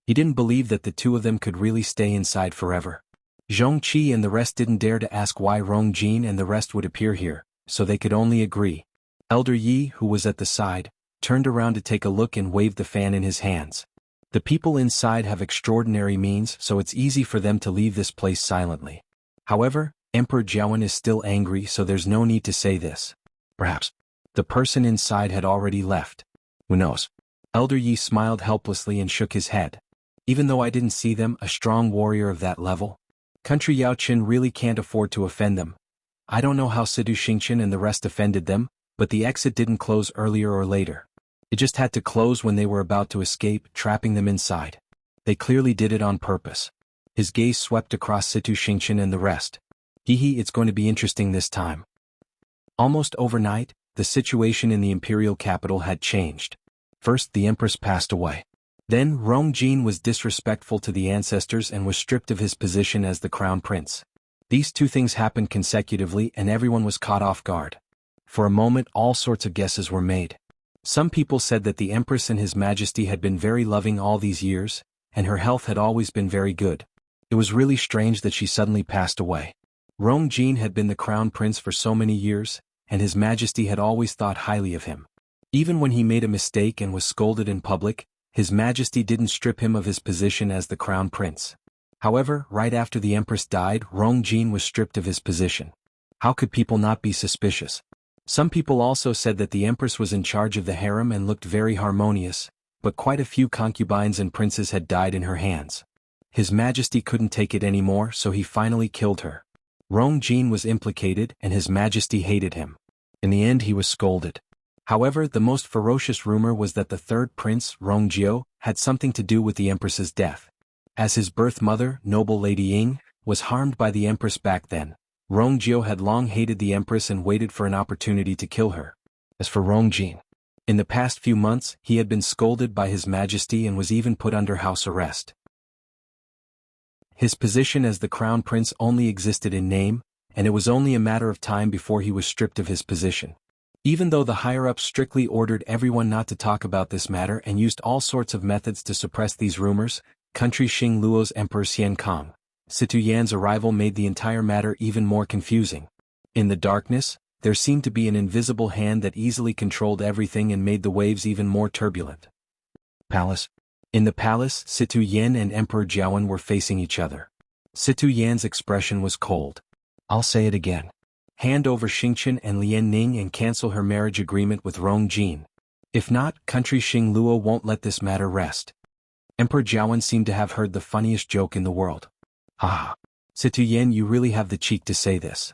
He didn't believe that the two of them could really stay inside forever. Zhong Qi and the rest didn't dare to ask why Rongjin and the rest would appear here, so they could only agree. Elder Yi, who was at the side, turned around to take a look and waved the fan in his hands. The people inside have extraordinary means, so it's easy for them to leave this place silently. However, Emperor Jiawen is still angry, so there's no need to say this. Perhaps the person inside had already left. Who knows? Elder Yi smiled helplessly and shook his head. Even though I didn't see them, a strong warrior of that level. Country Yaoqin really can't afford to offend them. I don't know how Sidu Xingqian and the rest offended them, but the exit didn't close earlier or later. It just had to close when they were about to escape, trapping them inside. They clearly did it on purpose. His gaze swept across Situ Xingqian and the rest. Hee, it's going to be interesting this time. Almost overnight, the situation in the imperial capital had changed. First, the empress passed away. Then, Rongjin was disrespectful to the ancestors and was stripped of his position as the crown prince. These two things happened consecutively and everyone was caught off guard. For a moment, all sorts of guesses were made. Some people said that the empress and his majesty had been very loving all these years, and her health had always been very good. It was really strange that she suddenly passed away. Rongjin had been the crown prince for so many years, and his majesty had always thought highly of him. Even when he made a mistake and was scolded in public, his majesty didn't strip him of his position as the crown prince. However, right after the empress died, Rongjin was stripped of his position. How could people not be suspicious? Some people also said that the empress was in charge of the harem and looked very harmonious, but quite a few concubines and princes had died in her hands. His majesty couldn't take it anymore, so he finally killed her. Rongjin was implicated and his majesty hated him. In the end he was scolded. However, the most ferocious rumor was that the third prince, Rongjio, had something to do with the empress's death. As his birth mother, noble Lady Ying, was harmed by the empress back then, Rongjio had long hated the empress and waited for an opportunity to kill her. As for Rongjin, in the past few months, he had been scolded by his majesty and was even put under house arrest. His position as the crown prince only existed in name, and it was only a matter of time before he was stripped of his position. Even though the higher-ups strictly ordered everyone not to talk about this matter and used all sorts of methods to suppress these rumors, country Xing Luo's Emperor Xian Kong, Situ Yan's arrival made the entire matter even more confusing. In the darkness, there seemed to be an invisible hand that easily controlled everything and made the waves even more turbulent. Palace. In the palace, Situ Yan and Emperor Jiawen were facing each other. Situ Yan's expression was cold. I'll say it again. Hand over Xingqian and Lian Ning and cancel her marriage agreement with Rongjin. If not, country Xing Luo won't let this matter rest. Emperor Jiawen seemed to have heard the funniest joke in the world. Ah, Situ Yan, you really have the cheek to say this.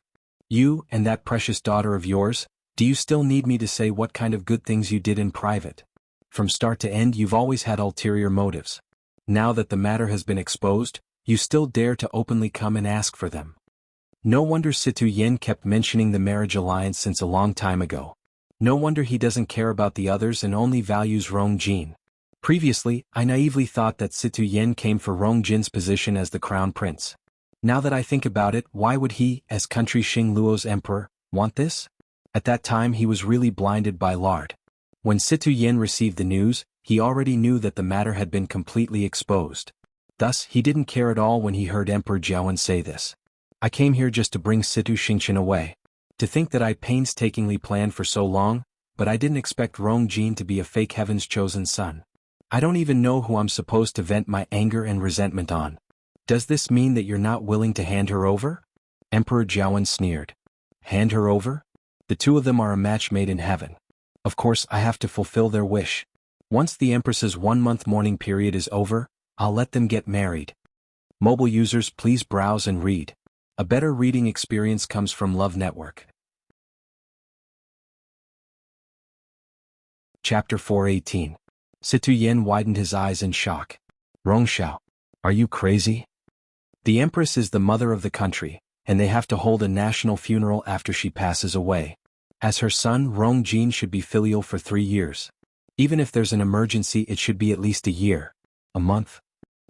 You, and that precious daughter of yours, do you still need me to say what kind of good things you did in private? From start to end you've always had ulterior motives. Now that the matter has been exposed, you still dare to openly come and ask for them. No wonder Situ Yan kept mentioning the marriage alliance since a long time ago. No wonder he doesn't care about the others and only values Rongjin. Previously, I naively thought that Situ Yan came for Rongjin's position as the crown prince. Now that I think about it, why would he, as country Xing Luo's emperor, want this? At that time he was really blinded by lard. When Situ Yan received the news, he already knew that the matter had been completely exposed. Thus, he didn't care at all when he heard Emperor Jiawen say this. I came here just to bring Situ Xingqian away. To think that I painstakingly planned for so long, but I didn't expect Rongjin to be a fake heaven's chosen son. I don't even know who I'm supposed to vent my anger and resentment on. Does this mean that you're not willing to hand her over? Emperor Jiawen sneered. Hand her over? The two of them are a match made in heaven. Of course I have to fulfill their wish. Once the Empress's 1-month mourning period is over, I'll let them get married. Mobile users, please browse and read. A better reading experience comes from Love Network. Chapter 418. Situ Yan widened his eyes in shock. Rongxiao, are you crazy? The Empress is the mother of the country, and they have to hold a national funeral after she passes away. As her son, Rongjin should be filial for 3 years. Even if there's an emergency, it should be at least a year. A month?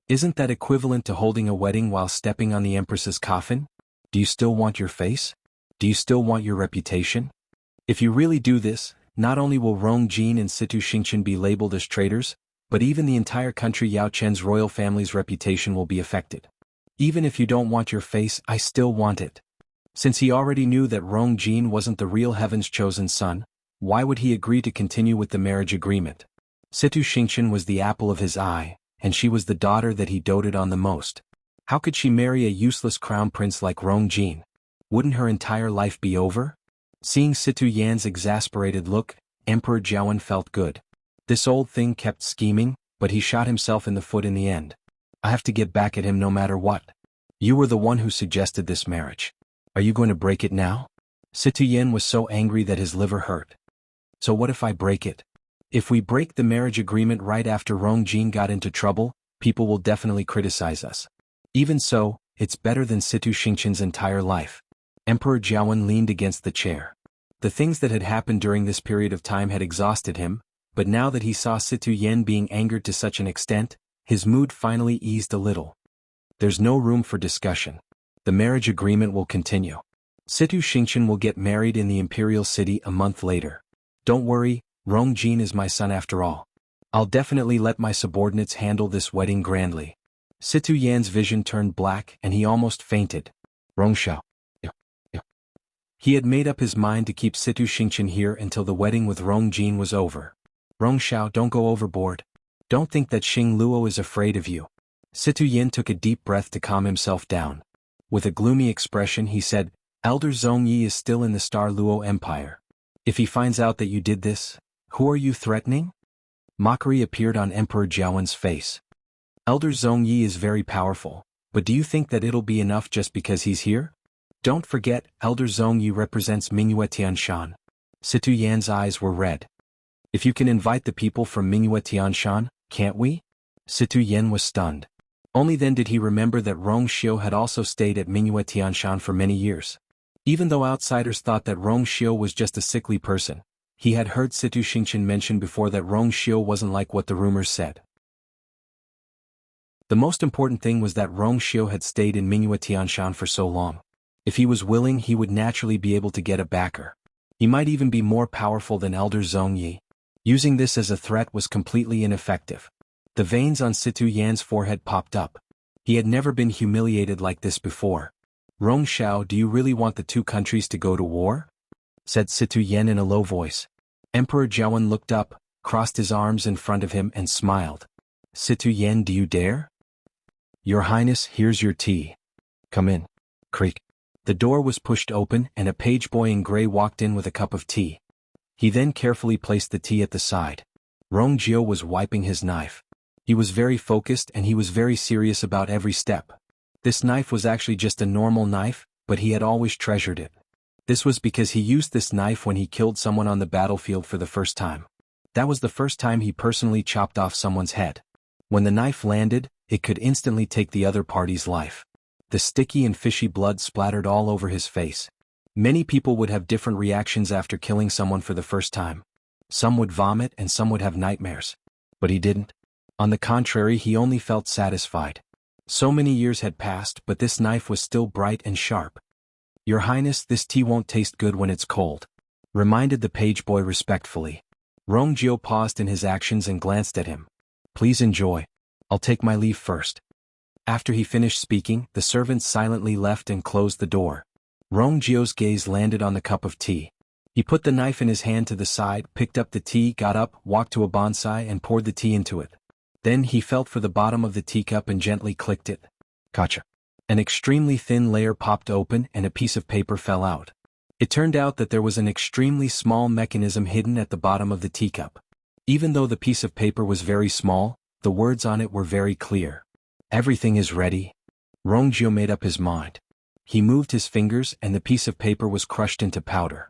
Isn't that equivalent to holding a wedding while stepping on the Empress's coffin? Do you still want your face? Do you still want your reputation? If you really do this, not only will Rongjin and Situ Xingqian be labeled as traitors, but even the entire country Yao Chen's royal family's reputation will be affected. Even if you don't want your face, I still want it. Since he already knew that Rongjin wasn't the real heaven's chosen son, why would he agree to continue with the marriage agreement? Situ Xingqian was the apple of his eye, and she was the daughter that he doted on the most. How could she marry a useless crown prince like Rongjin? Wouldn't her entire life be over? Seeing Situ Yan's exasperated look, Emperor Jiawen felt good. This old thing kept scheming, but he shot himself in the foot in the end. I have to get back at him no matter what. You were the one who suggested this marriage. Are you going to break it now? Situ Yan was so angry that his liver hurt. So what if I break it? If we break the marriage agreement right after Rongjin got into trouble, people will definitely criticize us. Even so, it's better than Situ Xingqian's entire life. Emperor Jiawen leaned against the chair. The things that had happened during this period of time had exhausted him, but now that he saw Situ Yen being angered to such an extent, his mood finally eased a little. There's no room for discussion. The marriage agreement will continue. Situ Xingqian will get married in the imperial city a month later. Don't worry, Rong Jin is my son after all. I'll definitely let my subordinates handle this wedding grandly. Situ Yan's vision turned black and he almost fainted. Rong Xiao. He had made up his mind to keep Situ Xingqian here until the wedding with Rong Jin was over. Rong Xiao, don't go overboard. Don't think that Xing Luo is afraid of you. Situ Yin took a deep breath to calm himself down. With a gloomy expression he said, Elder Zhong Yi is still in the Star Luo Empire. If he finds out that you did this, who are you threatening? Mockery appeared on Emperor Jiawen's face. Elder Zhong Yi is very powerful, but do you think that it'll be enough just because he's here? Don't forget, Elder Zhong Yi represents Mingyue Tianshan. Situ Yan's eyes were red. If you can invite the people from Mingyue Tianshan, can't we? Situ Yan was stunned. Only then did he remember that Rong Xiu had also stayed at Mingyue Tianshan for many years. Even though outsiders thought that Rong Xiu was just a sickly person, he had heard Situ Xingqian mention before that Rong Xiu wasn't like what the rumors said. The most important thing was that Rong Xiu had stayed in Mingyue Tianshan for so long. If he was willing, he would naturally be able to get a backer. He might even be more powerful than Elder Zhong Yi. Using this as a threat was completely ineffective. The veins on Situ Yan's forehead popped up. He had never been humiliated like this before. Rong Xiao, do you really want the two countries to go to war? Said Situ Yan in a low voice. Emperor Jiawen looked up, crossed his arms in front of him and smiled. Situ Yan, do you dare? Your Highness, here's your tea. Come in. Creak. The door was pushed open and a page boy in gray walked in with a cup of tea. He then carefully placed the tea at the side. Rong Jiu was wiping his knife. He was very focused and he was very serious about every step. This knife was actually just a normal knife, but he had always treasured it. This was because he used this knife when he killed someone on the battlefield for the first time. That was the first time he personally chopped off someone's head. When the knife landed, it could instantly take the other party's life. The sticky and fishy blood splattered all over his face. Many people would have different reactions after killing someone for the first time. Some would vomit and some would have nightmares. But he didn't. On the contrary, he only felt satisfied. So many years had passed, but this knife was still bright and sharp. Your Highness, this tea won't taste good when it's cold, reminded the page boy respectfully. Rong Jiu paused in his actions and glanced at him. Please enjoy. I'll take my leave first. After he finished speaking, the servant silently left and closed the door. Rong Jiu's gaze landed on the cup of tea. He put the knife in his hand to the side, picked up the tea, got up, walked to a bonsai and poured the tea into it. Then he felt for the bottom of the teacup and gently clicked it. Gotcha. An extremely thin layer popped open and a piece of paper fell out. It turned out that there was an extremely small mechanism hidden at the bottom of the teacup. Even though the piece of paper was very small, the words on it were very clear. Everything is ready. Rong Jiu made up his mind. He moved his fingers and the piece of paper was crushed into powder.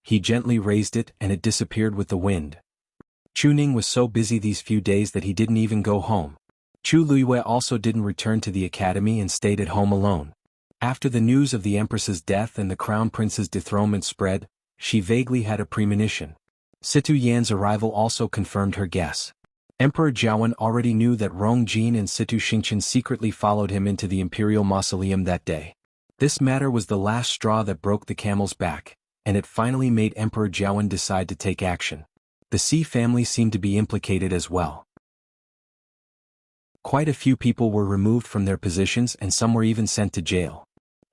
He gently raised it and it disappeared with the wind. Chu Ning was so busy these few days that he didn't even go home. Chu Luiyue also didn't return to the academy and stayed at home alone. After the news of the Empress's death and the Crown Prince's dethronement spread, she vaguely had a premonition. Situ Yan's arrival also confirmed her guess. Emperor Jiawen already knew that Rong Jin and Situ Xingqian secretly followed him into the imperial mausoleum that day. This matter was the last straw that broke the camel's back, and it finally made Emperor Jiawen decide to take action. The Xi family seemed to be implicated as well. Quite a few people were removed from their positions and some were even sent to jail.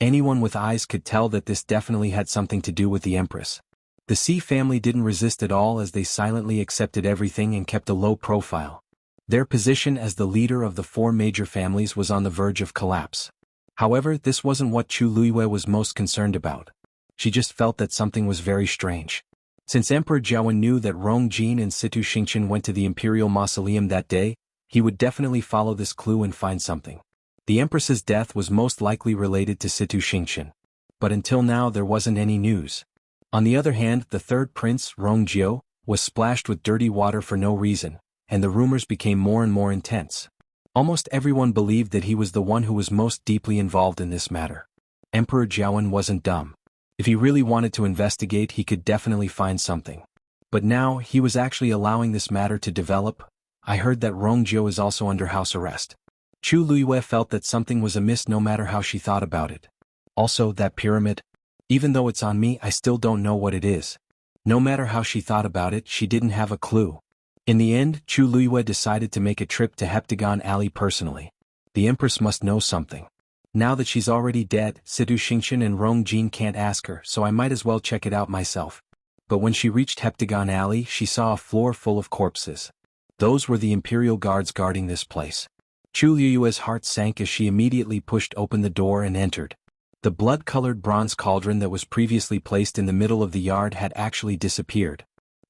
Anyone with eyes could tell that this definitely had something to do with the Empress. The Xi family didn't resist at all as they silently accepted everything and kept a low profile. Their position as the leader of the four major families was on the verge of collapse. However, this wasn't what Chu Luiyue was most concerned about. She just felt that something was very strange. Since Emperor Jiawen knew that Rong Jin and Situ Xingqian went to the imperial mausoleum that day, he would definitely follow this clue and find something. The Empress's death was most likely related to Situ Xingqian. But until now there wasn't any news. On the other hand, the third prince, Rong Jiu, was splashed with dirty water for no reason, and the rumors became more and more intense. Almost everyone believed that he was the one who was most deeply involved in this matter. Emperor Jiawen wasn't dumb. If he really wanted to investigate, he could definitely find something. But now, he was actually allowing this matter to develop. I heard that Rongjiu is also under house arrest. Chu Luiyue felt that something was amiss no matter how she thought about it. Also, that pyramid. Even though it's on me, I still don't know what it is. No matter how she thought about it, she didn't have a clue. In the end, Chu Luiyue decided to make a trip to Heptagon Alley personally. The Empress must know something. Now that she's already dead, Sidu Xingqian and Rong Jin can't ask her, so I might as well check it out myself. But when she reached Heptagon Alley, she saw a floor full of corpses. Those were the Imperial guards guarding this place. Chu Luiyue's heart sank as she immediately pushed open the door and entered. The blood-colored bronze cauldron that was previously placed in the middle of the yard had actually disappeared.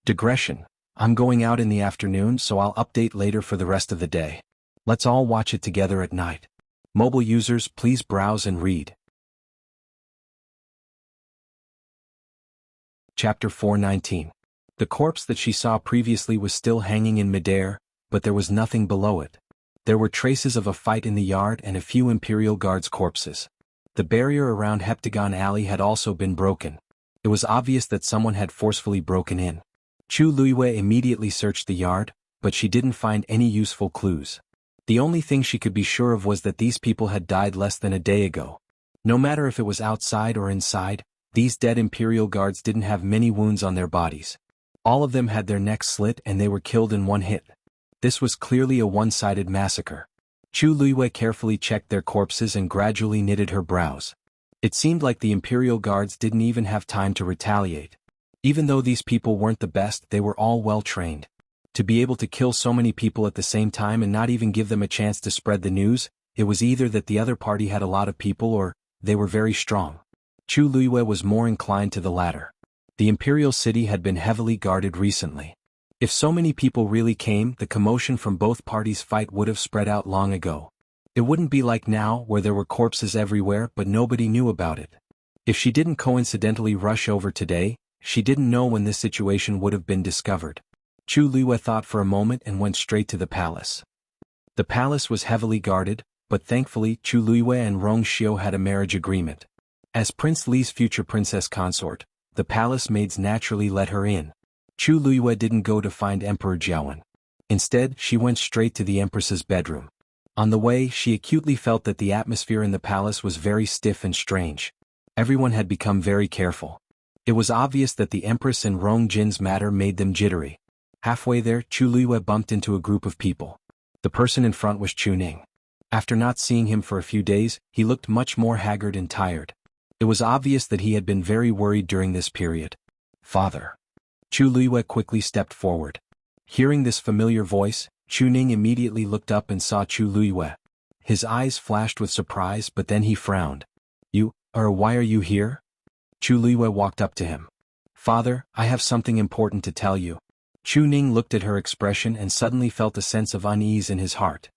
Digression. I'm going out in the afternoon, so I'll update later for the rest of the day. Let's all watch it together at night. Mobile users, please browse and read. Chapter 419. The corpse that she saw previously was still hanging in midair, but there was nothing below it. There were traces of a fight in the yard and a few Imperial guards' corpses. The barrier around Heptagon Alley had also been broken. It was obvious that someone had forcefully broken in. Chu Luiyue immediately searched the yard, but she didn't find any useful clues. The only thing she could be sure of was that these people had died less than a day ago. No matter if it was outside or inside, these dead Imperial guards didn't have many wounds on their bodies. All of them had their necks slit and they were killed in one hit. This was clearly a one-sided massacre. Chu Luiyue carefully checked their corpses and gradually knitted her brows. It seemed like the Imperial guards didn't even have time to retaliate. Even though these people weren't the best, they were all well-trained. To be able to kill so many people at the same time and not even give them a chance to spread the news, it was either that the other party had a lot of people or they were very strong. Chu Luiyue was more inclined to the latter. The Imperial city had been heavily guarded recently. If so many people really came, the commotion from both parties' fight would have spread out long ago. It wouldn't be like now, where there were corpses everywhere but nobody knew about it. If she didn't coincidentally rush over today, she didn't know when this situation would have been discovered. Chu Luiyue thought for a moment and went straight to the palace. The palace was heavily guarded, but thankfully Chu Luiyue and Rong Xiu had a marriage agreement. As Prince Li's future princess consort, the palace maids naturally let her in. Chu Luiyue didn't go to find Emperor Jiawen. Instead, she went straight to the Empress's bedroom. On the way, she acutely felt that the atmosphere in the palace was very stiff and strange. Everyone had become very careful. It was obvious that the Empress and Rong Jin's matter made them jittery. Halfway there, Chu Luiyue bumped into a group of people. The person in front was Chu Ning. After not seeing him for a few days, he looked much more haggard and tired. It was obvious that he had been very worried during this period. Father. Chu Luiyue quickly stepped forward. Hearing this familiar voice, Chu Ning immediately looked up and saw Chu Luiyue. His eyes flashed with surprise, but then he frowned. Why are you here? Chu Luiyue walked up to him. Father, I have something important to tell you. Chu Ning looked at her expression and suddenly felt a sense of unease in his heart.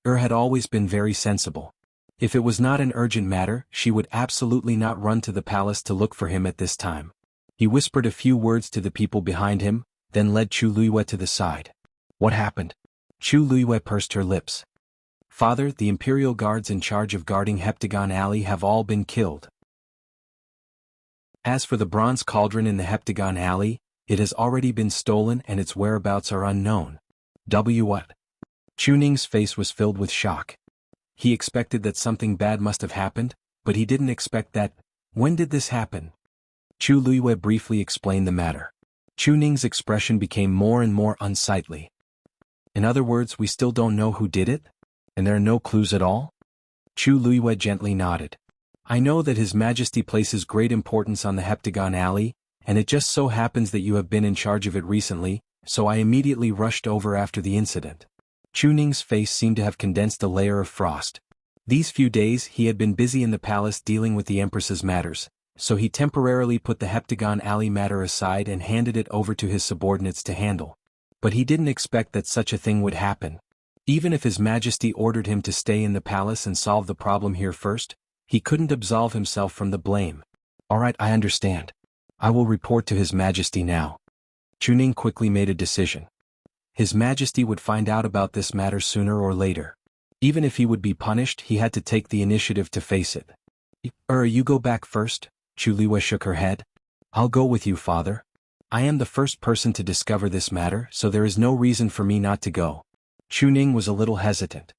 Had always been very sensible. If it was not an urgent matter, she would absolutely not run to the palace to look for him at this time. He whispered a few words to the people behind him, then led Chu Luiyue to the side. What happened? Chu Luiyue pursed her lips. Father, the Imperial guards in charge of guarding Heptagon Alley have all been killed. As for the bronze cauldron in the Heptagon Alley, it has already been stolen and its whereabouts are unknown. What? Chu Ning's face was filled with shock. He expected that something bad must have happened, but he didn't expect that. When did this happen? Chu Luiyue briefly explained the matter. Chu Ning's expression became more and more unsightly. In other words, we still don't know who did it? And there are no clues at all? Chu Luiyue gently nodded. I know that His Majesty places great importance on the Heptagon Alley, and it just so happens that you have been in charge of it recently, so I immediately rushed over after the incident. Chu Ning's face seemed to have condensed a layer of frost. These few days he had been busy in the palace dealing with the Empress's matters, so he temporarily put the Heptagon Alley matter aside and handed it over to his subordinates to handle. But he didn't expect that such a thing would happen. Even if His Majesty ordered him to stay in the palace and solve the problem here first, he couldn't absolve himself from the blame. Alright, I understand. I will report to His Majesty now. Chu Ning quickly made a decision. His Majesty would find out about this matter sooner or later. Even if he would be punished, he had to take the initiative to face it. You go back first? Chu Liwei shook her head. I'll go with you, father. I am the first person to discover this matter, so there is no reason for me not to go. Chu Ning was a little hesitant.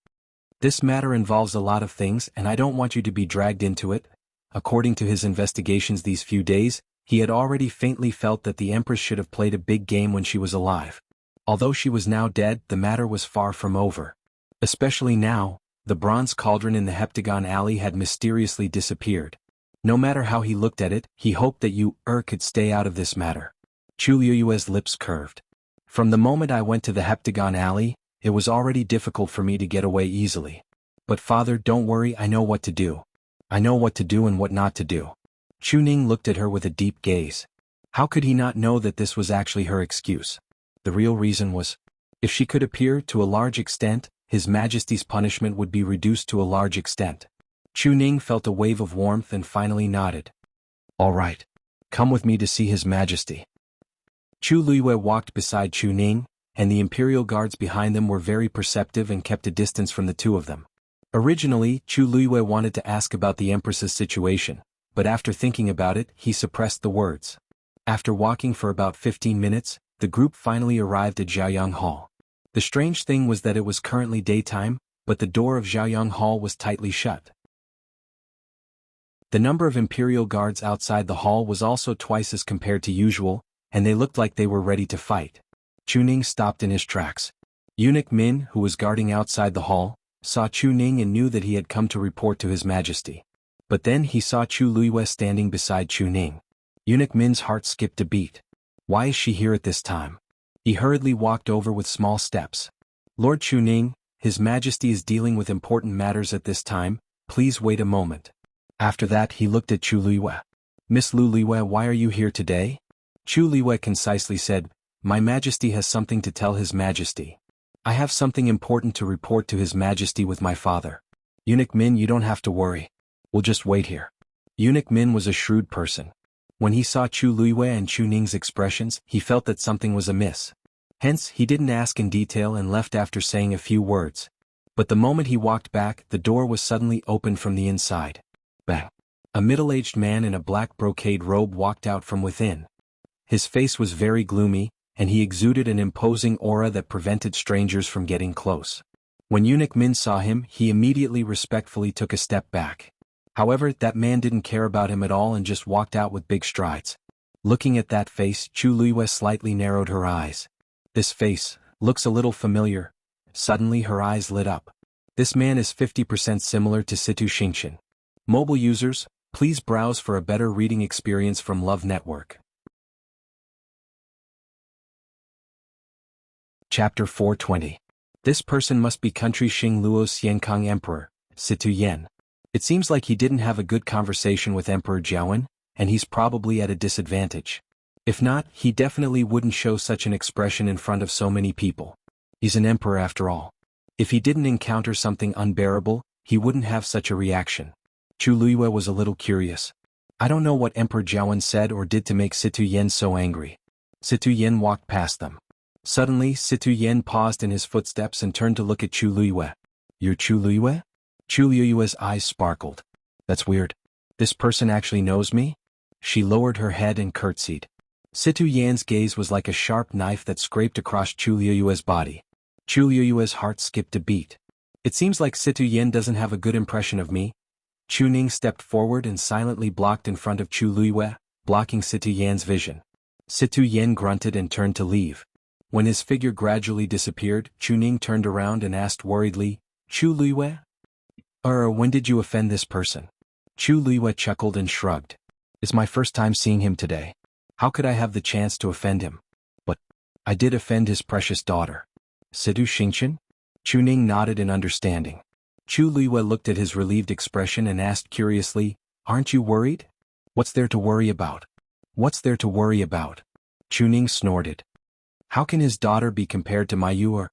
This matter involves a lot of things and I don't want you to be dragged into it. According to his investigations these few days, he had already faintly felt that the Empress should have played a big game when she was alive. Although she was now dead, the matter was far from over. Especially now, the bronze cauldron in the Heptagon Alley had mysteriously disappeared. No matter how he looked at it, he hoped that you could stay out of this matter. Chu Liyue's lips curved. From the moment I went to the Heptagon Alley, it was already difficult for me to get away easily. But father, don't worry, I know what to do. I know what to do and what not to do. Chu Ning looked at her with a deep gaze. How could he not know that this was actually her excuse? The real reason was, if she could appear to a large extent, His Majesty's punishment would be reduced to a large extent. Chu Ning felt a wave of warmth and finally nodded. All right. Come with me to see His Majesty. Chu Liyue walked beside Chu Ning, and the Imperial Guards behind them were very perceptive and kept a distance from the two of them. Originally, Chu Liyue wanted to ask about the Empress's situation, but after thinking about it, he suppressed the words. After walking for about 15 minutes, the group finally arrived at Xiaoyang Hall. The strange thing was that it was currently daytime, but the door of Xiaoyang Hall was tightly shut. The number of Imperial Guards outside the hall was also twice as compared to usual, and they looked like they were ready to fight. Chu Ning stopped in his tracks. Eunuch Min, who was guarding outside the hall, saw Chu Ning and knew that he had come to report to His Majesty. But then he saw Chu Liyue standing beside Chu Ning. Eunuch Min's heart skipped a beat. Why is she here at this time? He hurriedly walked over with small steps. Lord Chu Ning, His Majesty is dealing with important matters at this time, please wait a moment. After that he looked at Chu Liyue. Miss Lu Liyue, why are you here today? Chu Liyue concisely said, My Majesty has something to tell His Majesty. I have something important to report to His Majesty with my father. Eunuch Min, you don't have to worry. We'll just wait here. Eunuch Min was a shrewd person. When he saw Chu Liyue and Chu Ning's expressions, he felt that something was amiss. Hence, he didn't ask in detail and left after saying a few words. But the moment he walked back, the door was suddenly opened from the inside. Bang! A middle-aged man in a black brocade robe walked out from within. His face was very gloomy, and he exuded an imposing aura that prevented strangers from getting close. When Eunuch Min saw him, he immediately respectfully took a step back. However, that man didn't care about him at all and just walked out with big strides. Looking at that face, Chu Liyue slightly narrowed her eyes. This face looks a little familiar. Suddenly her eyes lit up. This man is 50% similar to Situ Xingqian. Mobile users, please browse for a better reading experience from Love Network. Chapter 420. This person must be Country Xing Luo's Xiankang Emperor, Situ Yan. It seems like he didn't have a good conversation with Emperor Jiawen, and he's probably at a disadvantage. If not, he definitely wouldn't show such an expression in front of so many people. He's an emperor after all. If he didn't encounter something unbearable, he wouldn't have such a reaction. Chu Liyue was a little curious. I don't know what Emperor Jiawen said or did to make Situ Yan so angry. Situ Yan walked past them. Suddenly, Situ Yan paused in his footsteps and turned to look at Chu Liyue. You're Chu Liyue? Chu Liyue's eyes sparkled. That's weird. This person actually knows me? She lowered her head and curtsied. Situ Yan's gaze was like a sharp knife that scraped across Chu Liyue's body. Chu Liyue's heart skipped a beat. It seems like Situ Yan doesn't have a good impression of me. Chu Ning stepped forward and silently blocked in front of Chu Liyue, blocking Situ Yan's vision. Situ Yan grunted and turned to leave. When his figure gradually disappeared, Chu Ning turned around and asked worriedly, Chu Liyue? When did you offend this person? Chu Liyue chuckled and shrugged. It's my first time seeing him today. How could I have the chance to offend him? But I did offend his precious daughter. Situ Xingqian? Chu Ning nodded in understanding. Chu Liyue looked at his relieved expression and asked curiously, Aren't you worried? What's there to worry about? What's there to worry about? Chu Ning snorted. How can his daughter be compared to my Yuer?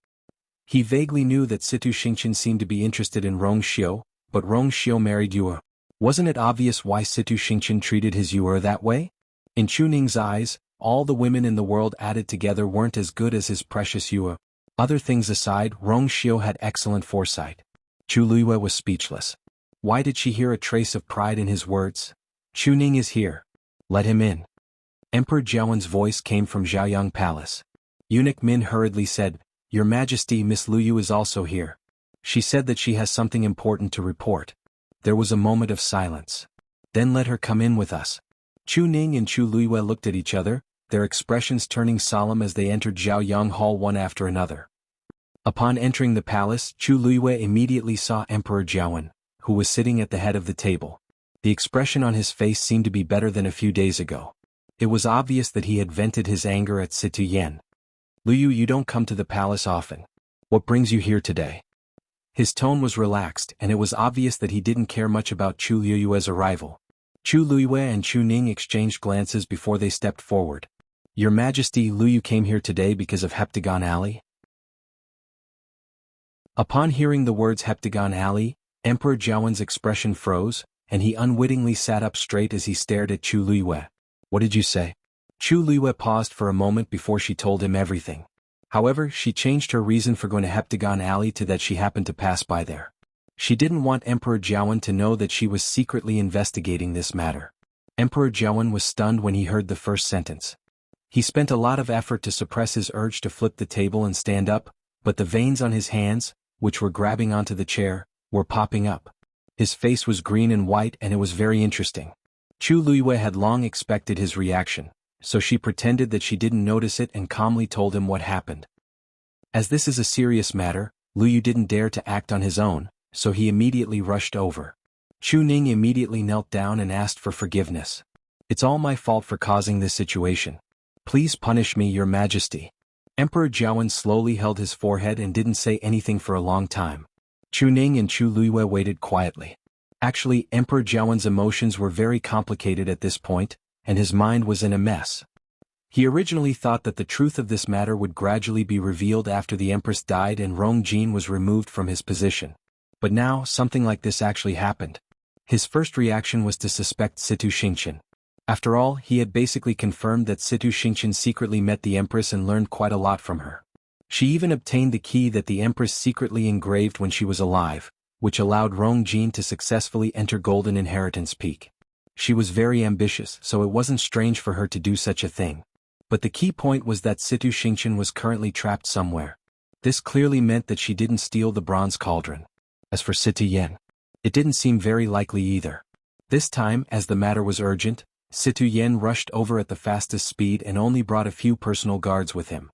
He vaguely knew that Situ Xingqian seemed to be interested in Rong Xiu, but Rong Xiu married Yuer. Wasn't it obvious why Situ Xingqian treated his Yuer that way? In Chu Ning's eyes, all the women in the world added together weren't as good as his precious Yuer. Other things aside, Rong Xiu had excellent foresight. Chu Liyue was speechless. Why did she hear a trace of pride in his words? Chuning is here. Let him in. Emperor Jiawen's voice came from Zhaoyang Palace. Eunuch Min hurriedly said, Your Majesty, Miss Luyu is also here. She said that she has something important to report. There was a moment of silence. Then let her come in with us. Chu Ning and Chu Luiyue looked at each other, their expressions turning solemn as they entered Zhaoyang Hall one after another. Upon entering the palace, Chu Luiyue immediately saw Emperor Jiawen, who was sitting at the head of the table. The expression on his face seemed to be better than a few days ago. It was obvious that he had vented his anger at Situ Yen. Luyu, you don't come to the palace often. What brings you here today? His tone was relaxed, and it was obvious that he didn't care much about Chu Luiyue's arrival. Chu Luiyue and Chu Ning exchanged glances before they stepped forward. Your Majesty, Luyu came here today because of Heptagon Alley? Upon hearing the words Heptagon Alley, Emperor Jiawen's expression froze, and he unwittingly sat up straight as he stared at Chu Luiyue. What did you say? Chu Luiyue paused for a moment before she told him everything. However, she changed her reason for going to Heptagon Alley to that she happened to pass by there. She didn't want Emperor Jiawen to know that she was secretly investigating this matter. Emperor Jiawen was stunned when he heard the first sentence. He spent a lot of effort to suppress his urge to flip the table and stand up, but the veins on his hands, which were grabbing onto the chair, were popping up. His face was green and white, and it was very interesting. Chu Luiyue had long expected his reaction, so she pretended that she didn't notice it and calmly told him what happened. As this is a serious matter, Luyu didn't dare to act on his own, so he immediately rushed over. Chu Ning immediately knelt down and asked for forgiveness. It's all my fault for causing this situation. Please punish me, Your Majesty. Emperor Jiawen slowly held his forehead and didn't say anything for a long time. Chu Ning and Chu Luiyue waited quietly. Actually, Emperor Jiawen's emotions were very complicated at this point, and his mind was in a mess. He originally thought that the truth of this matter would gradually be revealed after the Empress died and Rong Jin was removed from his position. But now, something like this actually happened. His first reaction was to suspect Situ Xingqian. After all, he had basically confirmed that Situ Xingqian secretly met the Empress and learned quite a lot from her. She even obtained the key that the Empress secretly engraved when she was alive, which allowed Rong Jin to successfully enter Golden Inheritance Peak. She was very ambitious, so it wasn't strange for her to do such a thing. But the key point was that Situ Xingqian was currently trapped somewhere. This clearly meant that she didn't steal the bronze cauldron. As for Situ Yen, it didn't seem very likely either. This time, as the matter was urgent, Situ Yen rushed over at the fastest speed and only brought a few personal guards with him.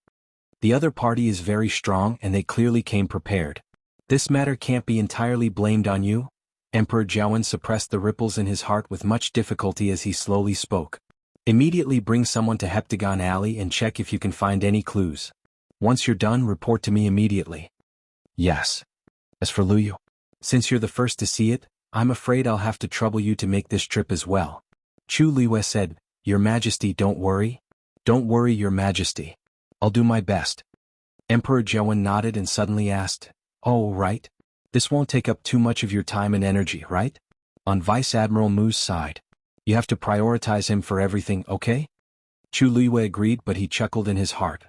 The other party is very strong and they clearly came prepared. This matter can't be entirely blamed on you. Emperor Jiawen suppressed the ripples in his heart with much difficulty as he slowly spoke. Immediately bring someone to Heptagon Alley and check if you can find any clues. Once you're done, report to me immediately. Yes. As for Luyu, since you're the first to see it, I'm afraid I'll have to trouble you to make this trip as well. Chu Luiyue said, Your Majesty, don't worry. Don't worry, Your Majesty. I'll do my best. Emperor Jiawen nodded and suddenly asked, Oh, right. This won't take up too much of your time and energy, right? On Vice Admiral Mu's side. You have to prioritize him for everything, okay? Chu Luiyue agreed, but he chuckled in his heart.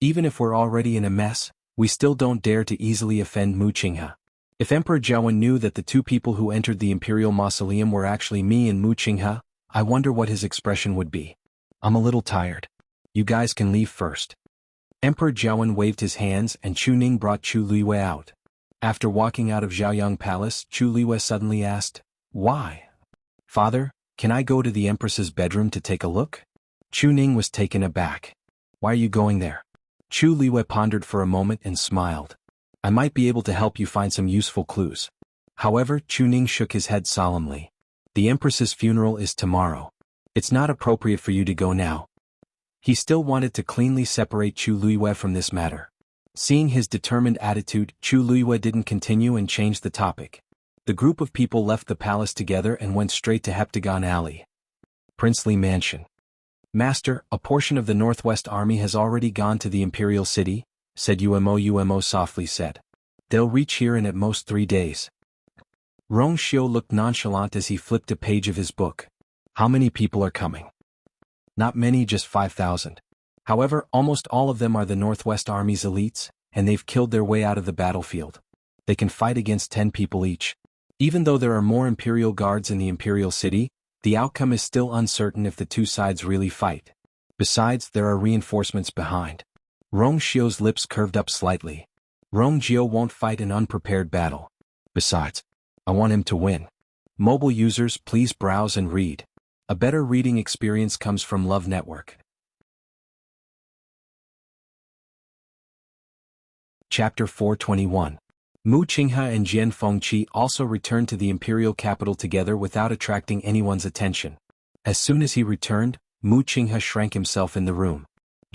Even if we're already in a mess, we still don't dare to easily offend Mu Qinghe. If Emperor Jiawen knew that the two people who entered the Imperial Mausoleum were actually me and Mu Qinghe, I wonder what his expression would be. I'm a little tired. You guys can leave first. Emperor Jiawen waved his hands and Chu Ning brought Chu Luiyue out. After walking out of Zhaoyang Palace, Chu Luiyue suddenly asked, Why? Father, can I go to the Empress's bedroom to take a look? Chu Ning was taken aback. Why are you going there? Chu Luiyue pondered for a moment and smiled. I might be able to help you find some useful clues. However, Chu Ning shook his head solemnly. The Empress's funeral is tomorrow. It's not appropriate for you to go now. He still wanted to cleanly separate Chu Luiyue from this matter. Seeing his determined attitude, Chu Luiyue didn't continue and changed the topic. The group of people left the palace together and went straight to Heptagon Alley. Princely Mansion. Master, a portion of the Northwest Army has already gone to the Imperial City, said Umo softly said. They'll reach here in at most 3 days. Rong Xiu looked nonchalant as he flipped a page of his book. How many people are coming? Not many, just 5,000. However, almost all of them are the Northwest Army's elites, and they've killed their way out of the battlefield. They can fight against 10 people each. Even though there are more Imperial guards in the Imperial City, the outcome is still uncertain if the two sides really fight. Besides, there are reinforcements behind. Rong Xiu's lips curved up slightly. Rong Jiu won't fight an unprepared battle. Besides, I want him to win. Mobile users, please browse and read. A better reading experience comes from Love Network. Chapter 421. Mu Qinghe and Jian Fengqi also returned to the imperial capital together without attracting anyone's attention. As soon as he returned, Mu Qinghe shrank himself in the room.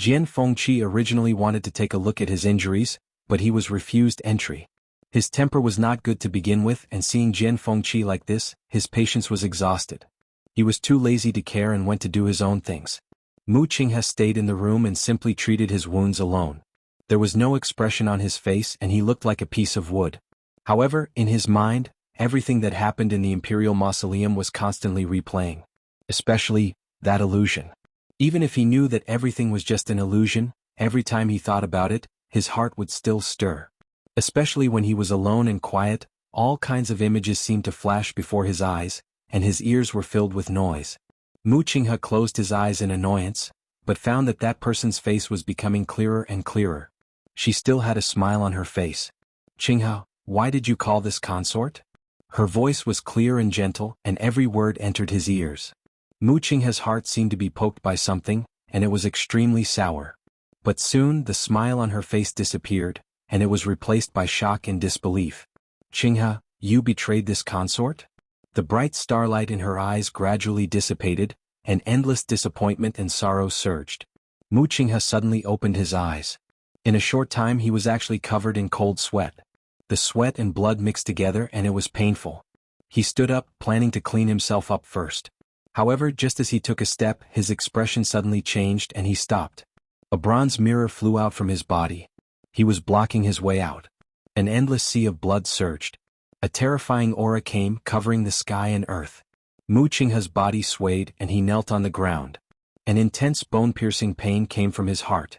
Jian Fengqi originally wanted to take a look at his injuries, but he was refused entry. His temper was not good to begin with, and seeing Jian Fengqi like this, his patience was exhausted. He was too lazy to care and went to do his own things. Mu Qinghe stayed in the room and simply treated his wounds alone. There was no expression on his face and he looked like a piece of wood. However, in his mind, everything that happened in the Imperial Mausoleum was constantly replaying. Especially, that illusion. Even if he knew that everything was just an illusion, every time he thought about it, his heart would still stir. Especially when he was alone and quiet, all kinds of images seemed to flash before his eyes, and his ears were filled with noise. Mu Qinghe closed his eyes in annoyance, but found that that person's face was becoming clearer and clearer. She still had a smile on her face. Qinghe, why did you call this consort? Her voice was clear and gentle, and every word entered his ears. Mu Qinghe's heart seemed to be poked by something, and it was extremely sour. But soon the smile on her face disappeared, and it was replaced by shock and disbelief. Qinghe, you betrayed this consort? The bright starlight in her eyes gradually dissipated, and endless disappointment and sorrow surged. Mu Qinghe suddenly opened his eyes. In a short time he was actually covered in cold sweat. The sweat and blood mixed together and it was painful. He stood up, planning to clean himself up first. However, just as he took a step, his expression suddenly changed and he stopped. A bronze mirror flew out from his body. He was blocking his way out. An endless sea of blood surged. A terrifying aura came, covering the sky and earth. Mu Qinghe's body swayed and he knelt on the ground. An intense bone-piercing pain came from his heart.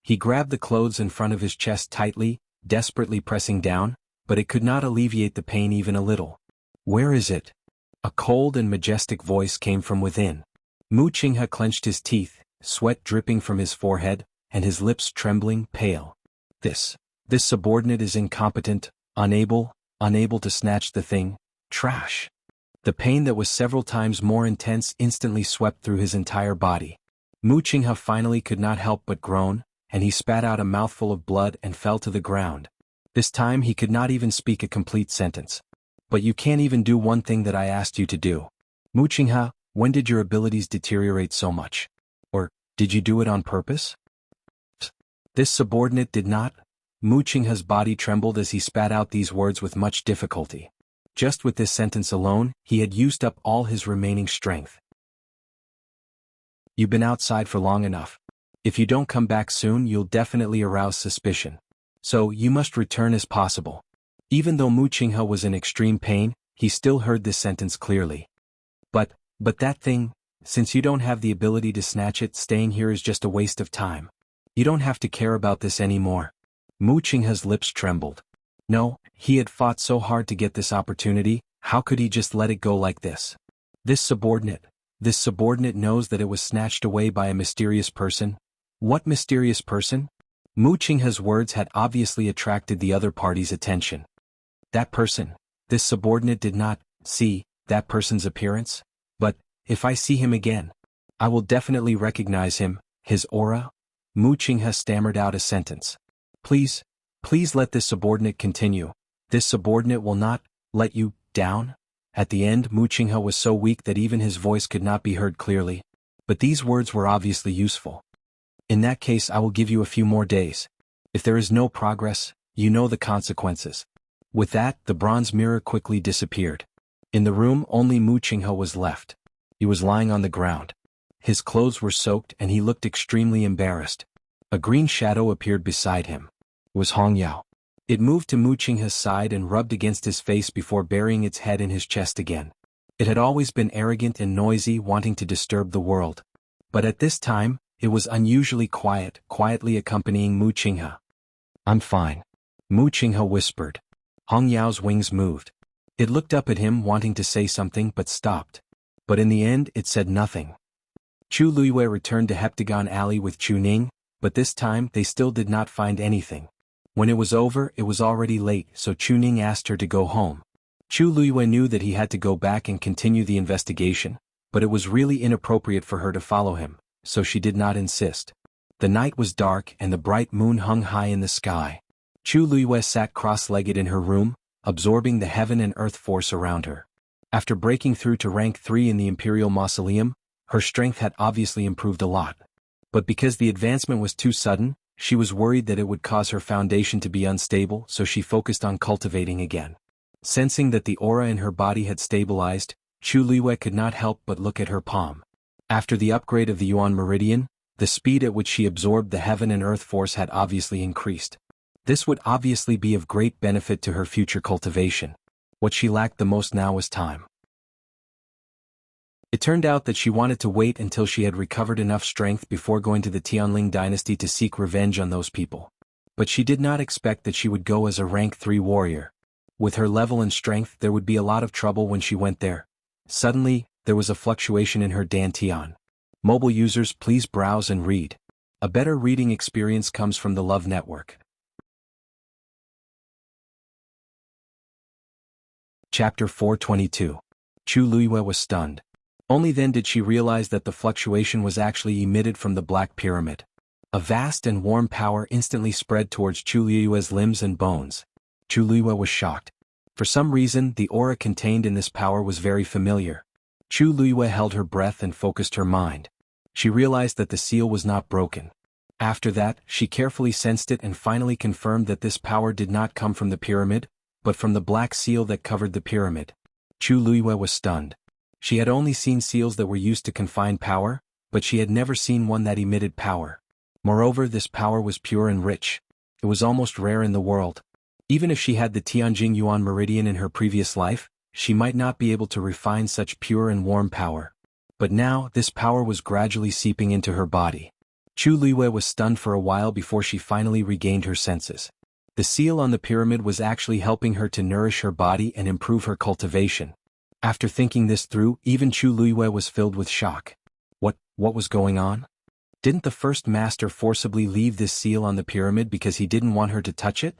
He grabbed the clothes in front of his chest tightly, desperately pressing down, but it could not alleviate the pain even a little. Where is it? A cold and majestic voice came from within. Mu Qinghe clenched his teeth, sweat dripping from his forehead, and his lips trembling, pale. This subordinate is incompetent, unable to snatch the thing. Trash. The pain that was several times more intense instantly swept through his entire body. Mu Qinghe finally could not help but groan, and he spat out a mouthful of blood and fell to the ground. This time he could not even speak a complete sentence. But you can't even do one thing that I asked you to do. Mu Qinghe, when did your abilities deteriorate so much? Or, did you do it on purpose? This subordinate did not. Mu Qinghe's body trembled as he spat out these words with much difficulty. Just with this sentence alone, he had used up all his remaining strength. You've been outside for long enough. If you don't come back soon, you'll definitely arouse suspicion. So, you must return as possible. Even though Mu Qinghe was in extreme pain, he still heard this sentence clearly. But that thing, since you don't have the ability to snatch it, staying here is just a waste of time. You don't have to care about this anymore. Mu Qinghe's lips trembled. No, he had fought so hard to get this opportunity, how could he just let it go like this? This subordinate knows that it was snatched away by a mysterious person. What mysterious person? Mu Qinghe's words had obviously attracted the other party's attention. That person. This subordinate did not see that person's appearance. But, if I see him again, I will definitely recognize him, his aura. Mu Qinghe stammered out a sentence. Please let this subordinate continue. This subordinate will not let you down. At the end, Mu Qinghe was so weak that even his voice could not be heard clearly. But these words were obviously useful. In that case, I will give you a few more days. If there is no progress, you know the consequences. With that, the bronze mirror quickly disappeared. In the room, only Mu Qinghe was left. He was lying on the ground. His clothes were soaked and he looked extremely embarrassed. A green shadow appeared beside him. It was Hong Yao. It moved to Mu Qinghe's side and rubbed against his face before burying its head in his chest again. It had always been arrogant and noisy, wanting to disturb the world. But at this time, it was unusually quiet, quietly accompanying Mu Qinghe. I'm fine. Mu Qinghe whispered. Hong Yao's wings moved. It looked up at him wanting to say something but stopped. But in the end it said nothing. Chu Luiyue returned to Heptagon Alley with Chu Ning, but this time they still did not find anything. When it was over it was already late, so Chu Ning asked her to go home. Chu Luiyue knew that he had to go back and continue the investigation, but it was really inappropriate for her to follow him, so she did not insist. The night was dark and the bright moon hung high in the sky. Chu Luiyue sat cross-legged in her room, absorbing the heaven and earth force around her. After breaking through to rank 3 in the Imperial Mausoleum, her strength had obviously improved a lot. But because the advancement was too sudden, she was worried that it would cause her foundation to be unstable, so she focused on cultivating again. Sensing that the aura in her body had stabilized, Chu Luiyue could not help but look at her palm. After the upgrade of the Yuan Meridian, the speed at which she absorbed the heaven and earth force had obviously increased. This would obviously be of great benefit to her future cultivation. What she lacked the most now was time. It turned out that she wanted to wait until she had recovered enough strength before going to the Tianling dynasty to seek revenge on those people. But she did not expect that she would go as a rank 3 warrior. With her level and strength there would be a lot of trouble when she went there. Suddenly, there was a fluctuation in her Dantian. Mobile users, please browse and read. A better reading experience comes from the Love Network. Chapter 422. Chu Luiyue was stunned. Only then did she realize that the fluctuation was actually emitted from the Black Pyramid. A vast and warm power instantly spread towards Chu Luiyue's limbs and bones. Chu Luiyue was shocked. For some reason, the aura contained in this power was very familiar. Chu Luiyue held her breath and focused her mind. She realized that the seal was not broken. After that, she carefully sensed it and finally confirmed that this power did not come from the pyramid, but from the black seal that covered the pyramid. Chu Luiyue was stunned. She had only seen seals that were used to confine power, but she had never seen one that emitted power. Moreover, this power was pure and rich. It was almost rare in the world. Even if she had the Tianjing Yuan Meridian in her previous life, she might not be able to refine such pure and warm power. But now, this power was gradually seeping into her body. Chu Luiyue was stunned for a while before she finally regained her senses. The seal on the pyramid was actually helping her to nourish her body and improve her cultivation. After thinking this through, even Chu Luiyue was filled with shock. What was going on? Didn't the first master forcibly leave this seal on the pyramid because he didn't want her to touch it?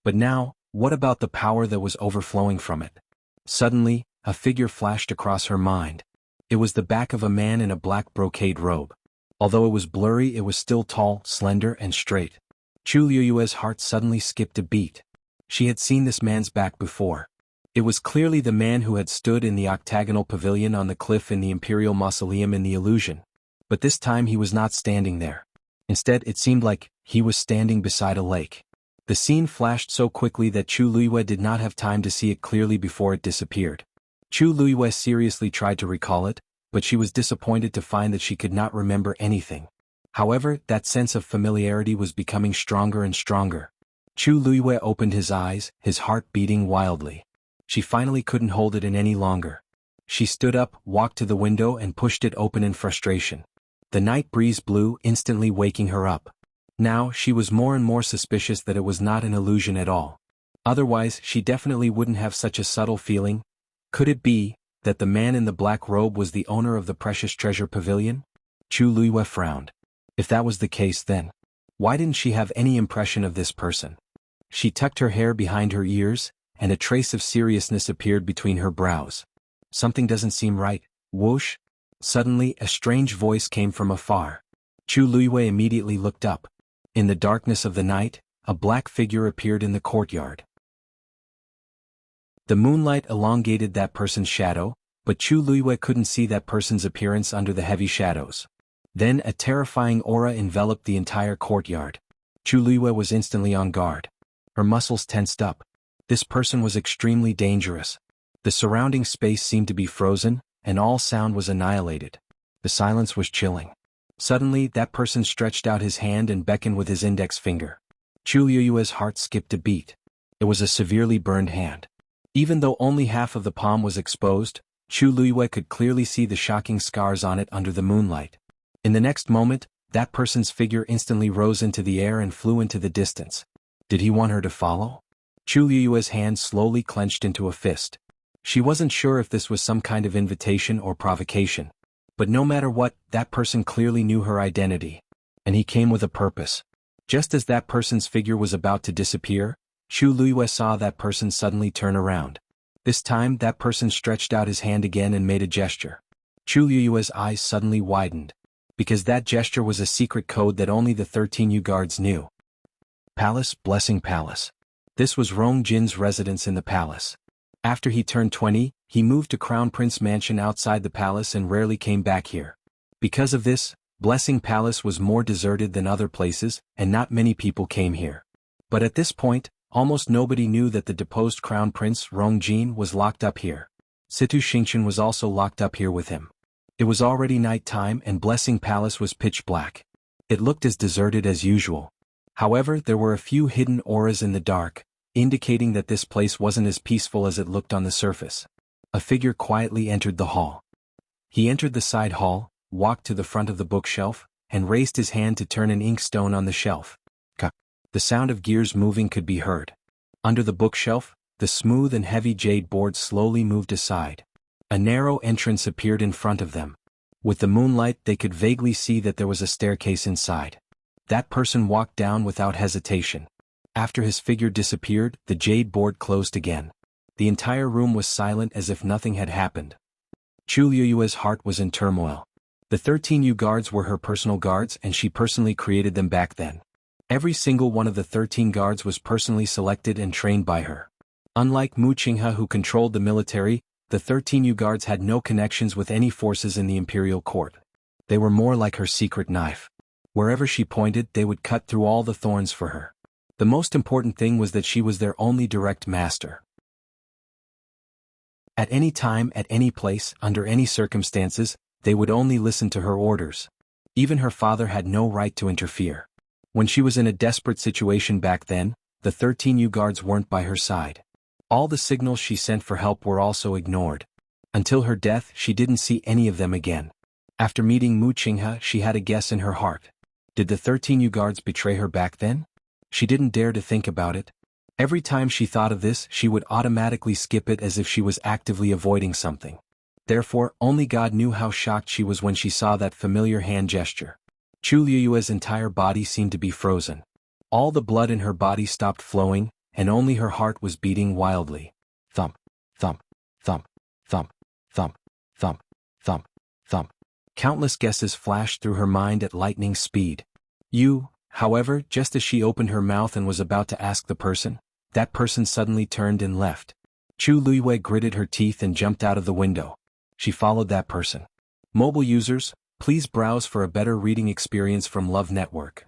But now, what about the power that was overflowing from it? Suddenly, a figure flashed across her mind. It was the back of a man in a black brocade robe. Although it was blurry, it was still tall, slender, and straight. Chu Luiyue's heart suddenly skipped a beat. She had seen this man's back before. It was clearly the man who had stood in the octagonal pavilion on the cliff in the Imperial Mausoleum in the illusion. But this time he was not standing there. Instead, it seemed like he was standing beside a lake. The scene flashed so quickly that Chu Luiyue did not have time to see it clearly before it disappeared. Chu Luiyue seriously tried to recall it, but she was disappointed to find that she could not remember anything. However, that sense of familiarity was becoming stronger and stronger. Chu Luiyue opened his eyes, his heart beating wildly. She finally couldn't hold it in any longer. She stood up, walked to the window and pushed it open in frustration. The night breeze blew, instantly waking her up. Now, she was more and more suspicious that it was not an illusion at all. Otherwise, she definitely wouldn't have such a subtle feeling. Could it be that the man in the black robe was the owner of the precious treasure pavilion? Chu Luiyue frowned. If that was the case, then why didn't she have any impression of this person? She tucked her hair behind her ears, and a trace of seriousness appeared between her brows. Something doesn't seem right. Whoosh! Suddenly, a strange voice came from afar. Chu Luiyue immediately looked up. In the darkness of the night, a black figure appeared in the courtyard. The moonlight elongated that person's shadow, but Chu Luiyue couldn't see that person's appearance under the heavy shadows. Then a terrifying aura enveloped the entire courtyard. Chu Luiyue was instantly on guard. Her muscles tensed up. This person was extremely dangerous. The surrounding space seemed to be frozen, and all sound was annihilated. The silence was chilling. Suddenly, that person stretched out his hand and beckoned with his index finger. Chu Luiyue's heart skipped a beat. It was a severely burned hand. Even though only half of the palm was exposed, Chu Luiyue could clearly see the shocking scars on it under the moonlight. In the next moment, that person's figure instantly rose into the air and flew into the distance. Did he want her to follow? Chu Luiyue's hand slowly clenched into a fist. She wasn't sure if this was some kind of invitation or provocation. But no matter what, that person clearly knew her identity. And he came with a purpose. Just as that person's figure was about to disappear, Chu Luiyue saw that person suddenly turn around. This time that person stretched out his hand again and made a gesture. Chu Luiyue's eyes suddenly widened. Because that gesture was a secret code that only the 13 Yu guards knew. Palace, Blessing Palace. This was Rong Jin's residence in the palace. After he turned 20, he moved to Crown Prince Mansion outside the palace and rarely came back here. Because of this, Blessing Palace was more deserted than other places, and not many people came here. But at this point, almost nobody knew that the deposed Crown Prince Rong Jin was locked up here. Situ Xingchen was also locked up here with him. It was already night time and Blessing Palace was pitch black. It looked as deserted as usual. However, there were a few hidden auras in the dark, indicating that this place wasn't as peaceful as it looked on the surface. A figure quietly entered the hall. He entered the side hall, walked to the front of the bookshelf, and raised his hand to turn an inkstone on the shelf. The sound of gears moving could be heard. Under the bookshelf, the smooth and heavy jade board slowly moved aside. A narrow entrance appeared in front of them. With the moonlight they could vaguely see that there was a staircase inside. That person walked down without hesitation. After his figure disappeared, the jade board closed again. The entire room was silent as if nothing had happened. Chu Luiyue's heart was in turmoil. The 13 Yu guards were her personal guards and she personally created them back then. Every single one of the 13 guards was personally selected and trained by her. Unlike Mu Qinghe who controlled the military, the 13 Yu guards had no connections with any forces in the imperial court. They were more like her secret knife. Wherever she pointed, they would cut through all the thorns for her. The most important thing was that she was their only direct master. At any time, at any place, under any circumstances, they would only listen to her orders. Even her father had no right to interfere. When she was in a desperate situation back then, the 13 Yu guards weren't by her side. All the signals she sent for help were also ignored. Until her death, she didn't see any of them again. After meeting Mu Qinghe, she had a guess in her heart. Did the 13 Yu guards betray her back then? She didn't dare to think about it. Every time she thought of this, she would automatically skip it as if she was actively avoiding something. Therefore, only God knew how shocked she was when she saw that familiar hand gesture. Chu Luiyue's entire body seemed to be frozen. All the blood in her body stopped flowing, and only her heart was beating wildly. Thump, thump, thump, thump, thump, thump, thump, thump. Countless guesses flashed through her mind at lightning speed. However, just as she opened her mouth and was about to ask the person, that person suddenly turned and left. Chu Luiyue gritted her teeth and jumped out of the window. She followed that person. Mobile users, please browse for a better reading experience from Love Network.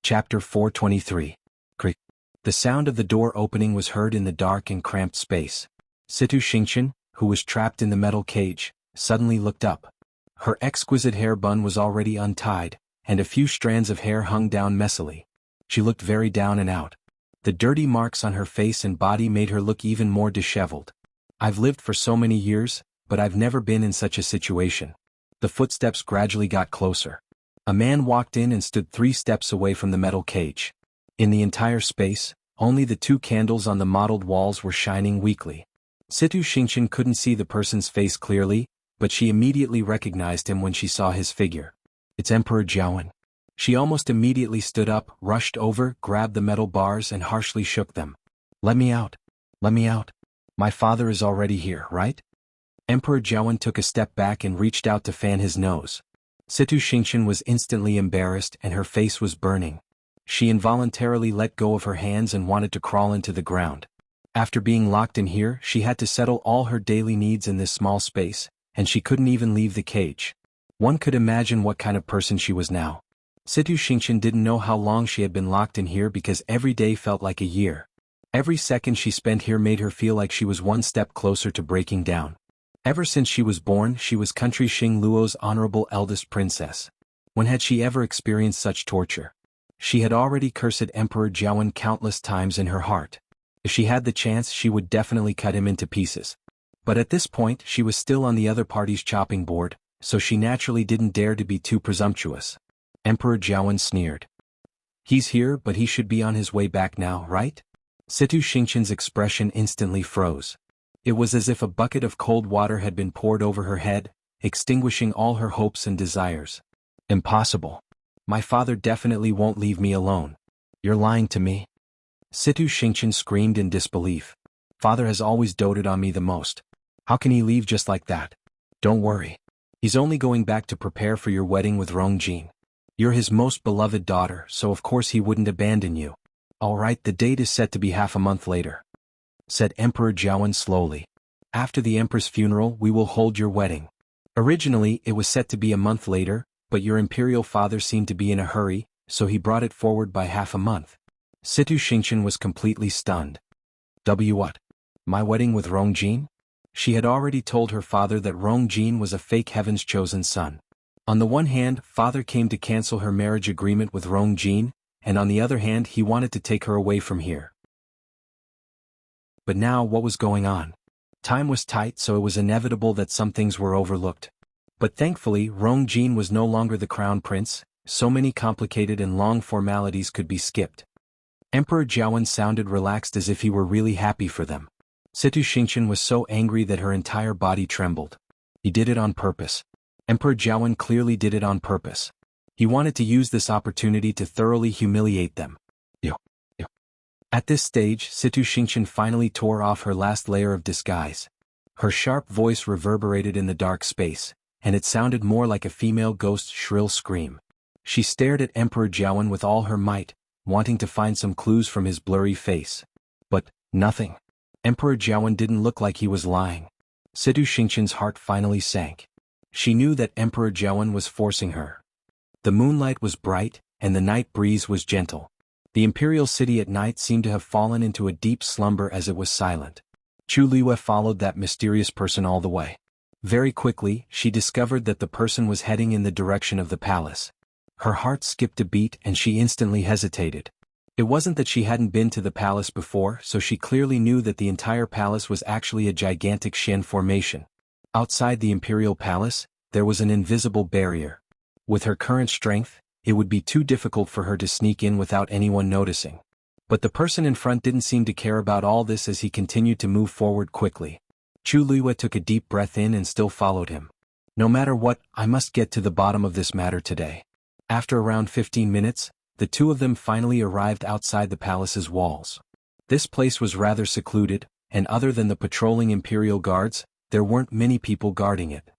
Chapter 423. Creak. The sound of the door opening was heard in the dark and cramped space. Situ Xingchen, who was trapped in the metal cage, suddenly looked up. Her exquisite hair bun was already untied, and a few strands of hair hung down messily. She looked very down and out. The dirty marks on her face and body made her look even more disheveled. I've lived for so many years, but I've never been in such a situation. The footsteps gradually got closer. A man walked in and stood 3 steps away from the metal cage. In the entire space, only the 2 candles on the mottled walls were shining weakly. Situ Xingchen couldn't see the person's face clearly, but she immediately recognized him when she saw his figure. It's Emperor Jiawen. She almost immediately stood up, rushed over, grabbed the metal bars and harshly shook them. Let me out. Let me out. My father is already here, right? Emperor Jiawen took a step back and reached out to fan his nose. Situ Xingchen was instantly embarrassed and her face was burning. She involuntarily let go of her hands and wanted to crawl into the ground. After being locked in here, she had to settle all her daily needs in this small space, and she couldn't even leave the cage. One could imagine what kind of person she was now. Situ Xingchen didn't know how long she had been locked in here because every day felt like a year. Every second she spent here made her feel like she was one step closer to breaking down. Ever since she was born, she was country Xing Luo's honorable eldest princess. When had she ever experienced such torture? She had already cursed Emperor Jiawen countless times in her heart. If she had the chance, she would definitely cut him into pieces. But at this point, she was still on the other party's chopping board, so she naturally didn't dare to be too presumptuous. Emperor Jiawen sneered. He's here, but he should be on his way back now, right? Situ Xingqian's expression instantly froze. It was as if a bucket of cold water had been poured over her head, extinguishing all her hopes and desires. Impossible. My father definitely won't leave me alone. You're lying to me. Situ Xingqian screamed in disbelief. Father has always doted on me the most. How can he leave just like that? Don't worry. He's only going back to prepare for your wedding with Rongjin. You're his most beloved daughter, so of course he wouldn't abandon you. All right, the date is set to be half a month later, said Emperor Jiawen slowly. After the emperor's funeral, we will hold your wedding. Originally, it was set to be a month later, but your imperial father seemed to be in a hurry, so he brought it forward by half a month. Situ Xingqian was completely stunned. What? My wedding with Rongjin? She had already told her father that Rongjin was a fake heaven's chosen son. On the one hand, father came to cancel her marriage agreement with Rongjin, and on the other hand he wanted to take her away from here. But now what was going on? Time was tight, so it was inevitable that some things were overlooked. But thankfully, Rongjin was no longer the crown prince, so many complicated and long formalities could be skipped. Emperor Jiawen sounded relaxed as if he were really happy for them. Situ Xingqian was so angry that her entire body trembled. He did it on purpose. Emperor Jiawen clearly did it on purpose. He wanted to use this opportunity to thoroughly humiliate them. At this stage, Situ Xingqian finally tore off her last layer of disguise. Her sharp voice reverberated in the dark space, and it sounded more like a female ghost's shrill scream. She stared at Emperor Jiawen with all her might, wanting to find some clues from his blurry face. But nothing. Emperor Jiawen didn't look like he was lying. Situ Xingqian's heart finally sank. She knew that Emperor Jiawen was forcing her. The moonlight was bright, and the night breeze was gentle. The imperial city at night seemed to have fallen into a deep slumber as it was silent. Chu Liyue followed that mysterious person all the way. Very quickly, she discovered that the person was heading in the direction of the palace. Her heart skipped a beat and she instantly hesitated. It wasn't that she hadn't been to the palace before, so she clearly knew that the entire palace was actually a gigantic Shen formation. Outside the imperial palace, there was an invisible barrier. With her current strength, it would be too difficult for her to sneak in without anyone noticing. But the person in front didn't seem to care about all this as he continued to move forward quickly. Chu Liyue took a deep breath in and still followed him. No matter what, I must get to the bottom of this matter today. After around 15 minutes, the two of them finally arrived outside the palace's walls. This place was rather secluded, and other than the patrolling imperial guards, there weren't many people guarding it.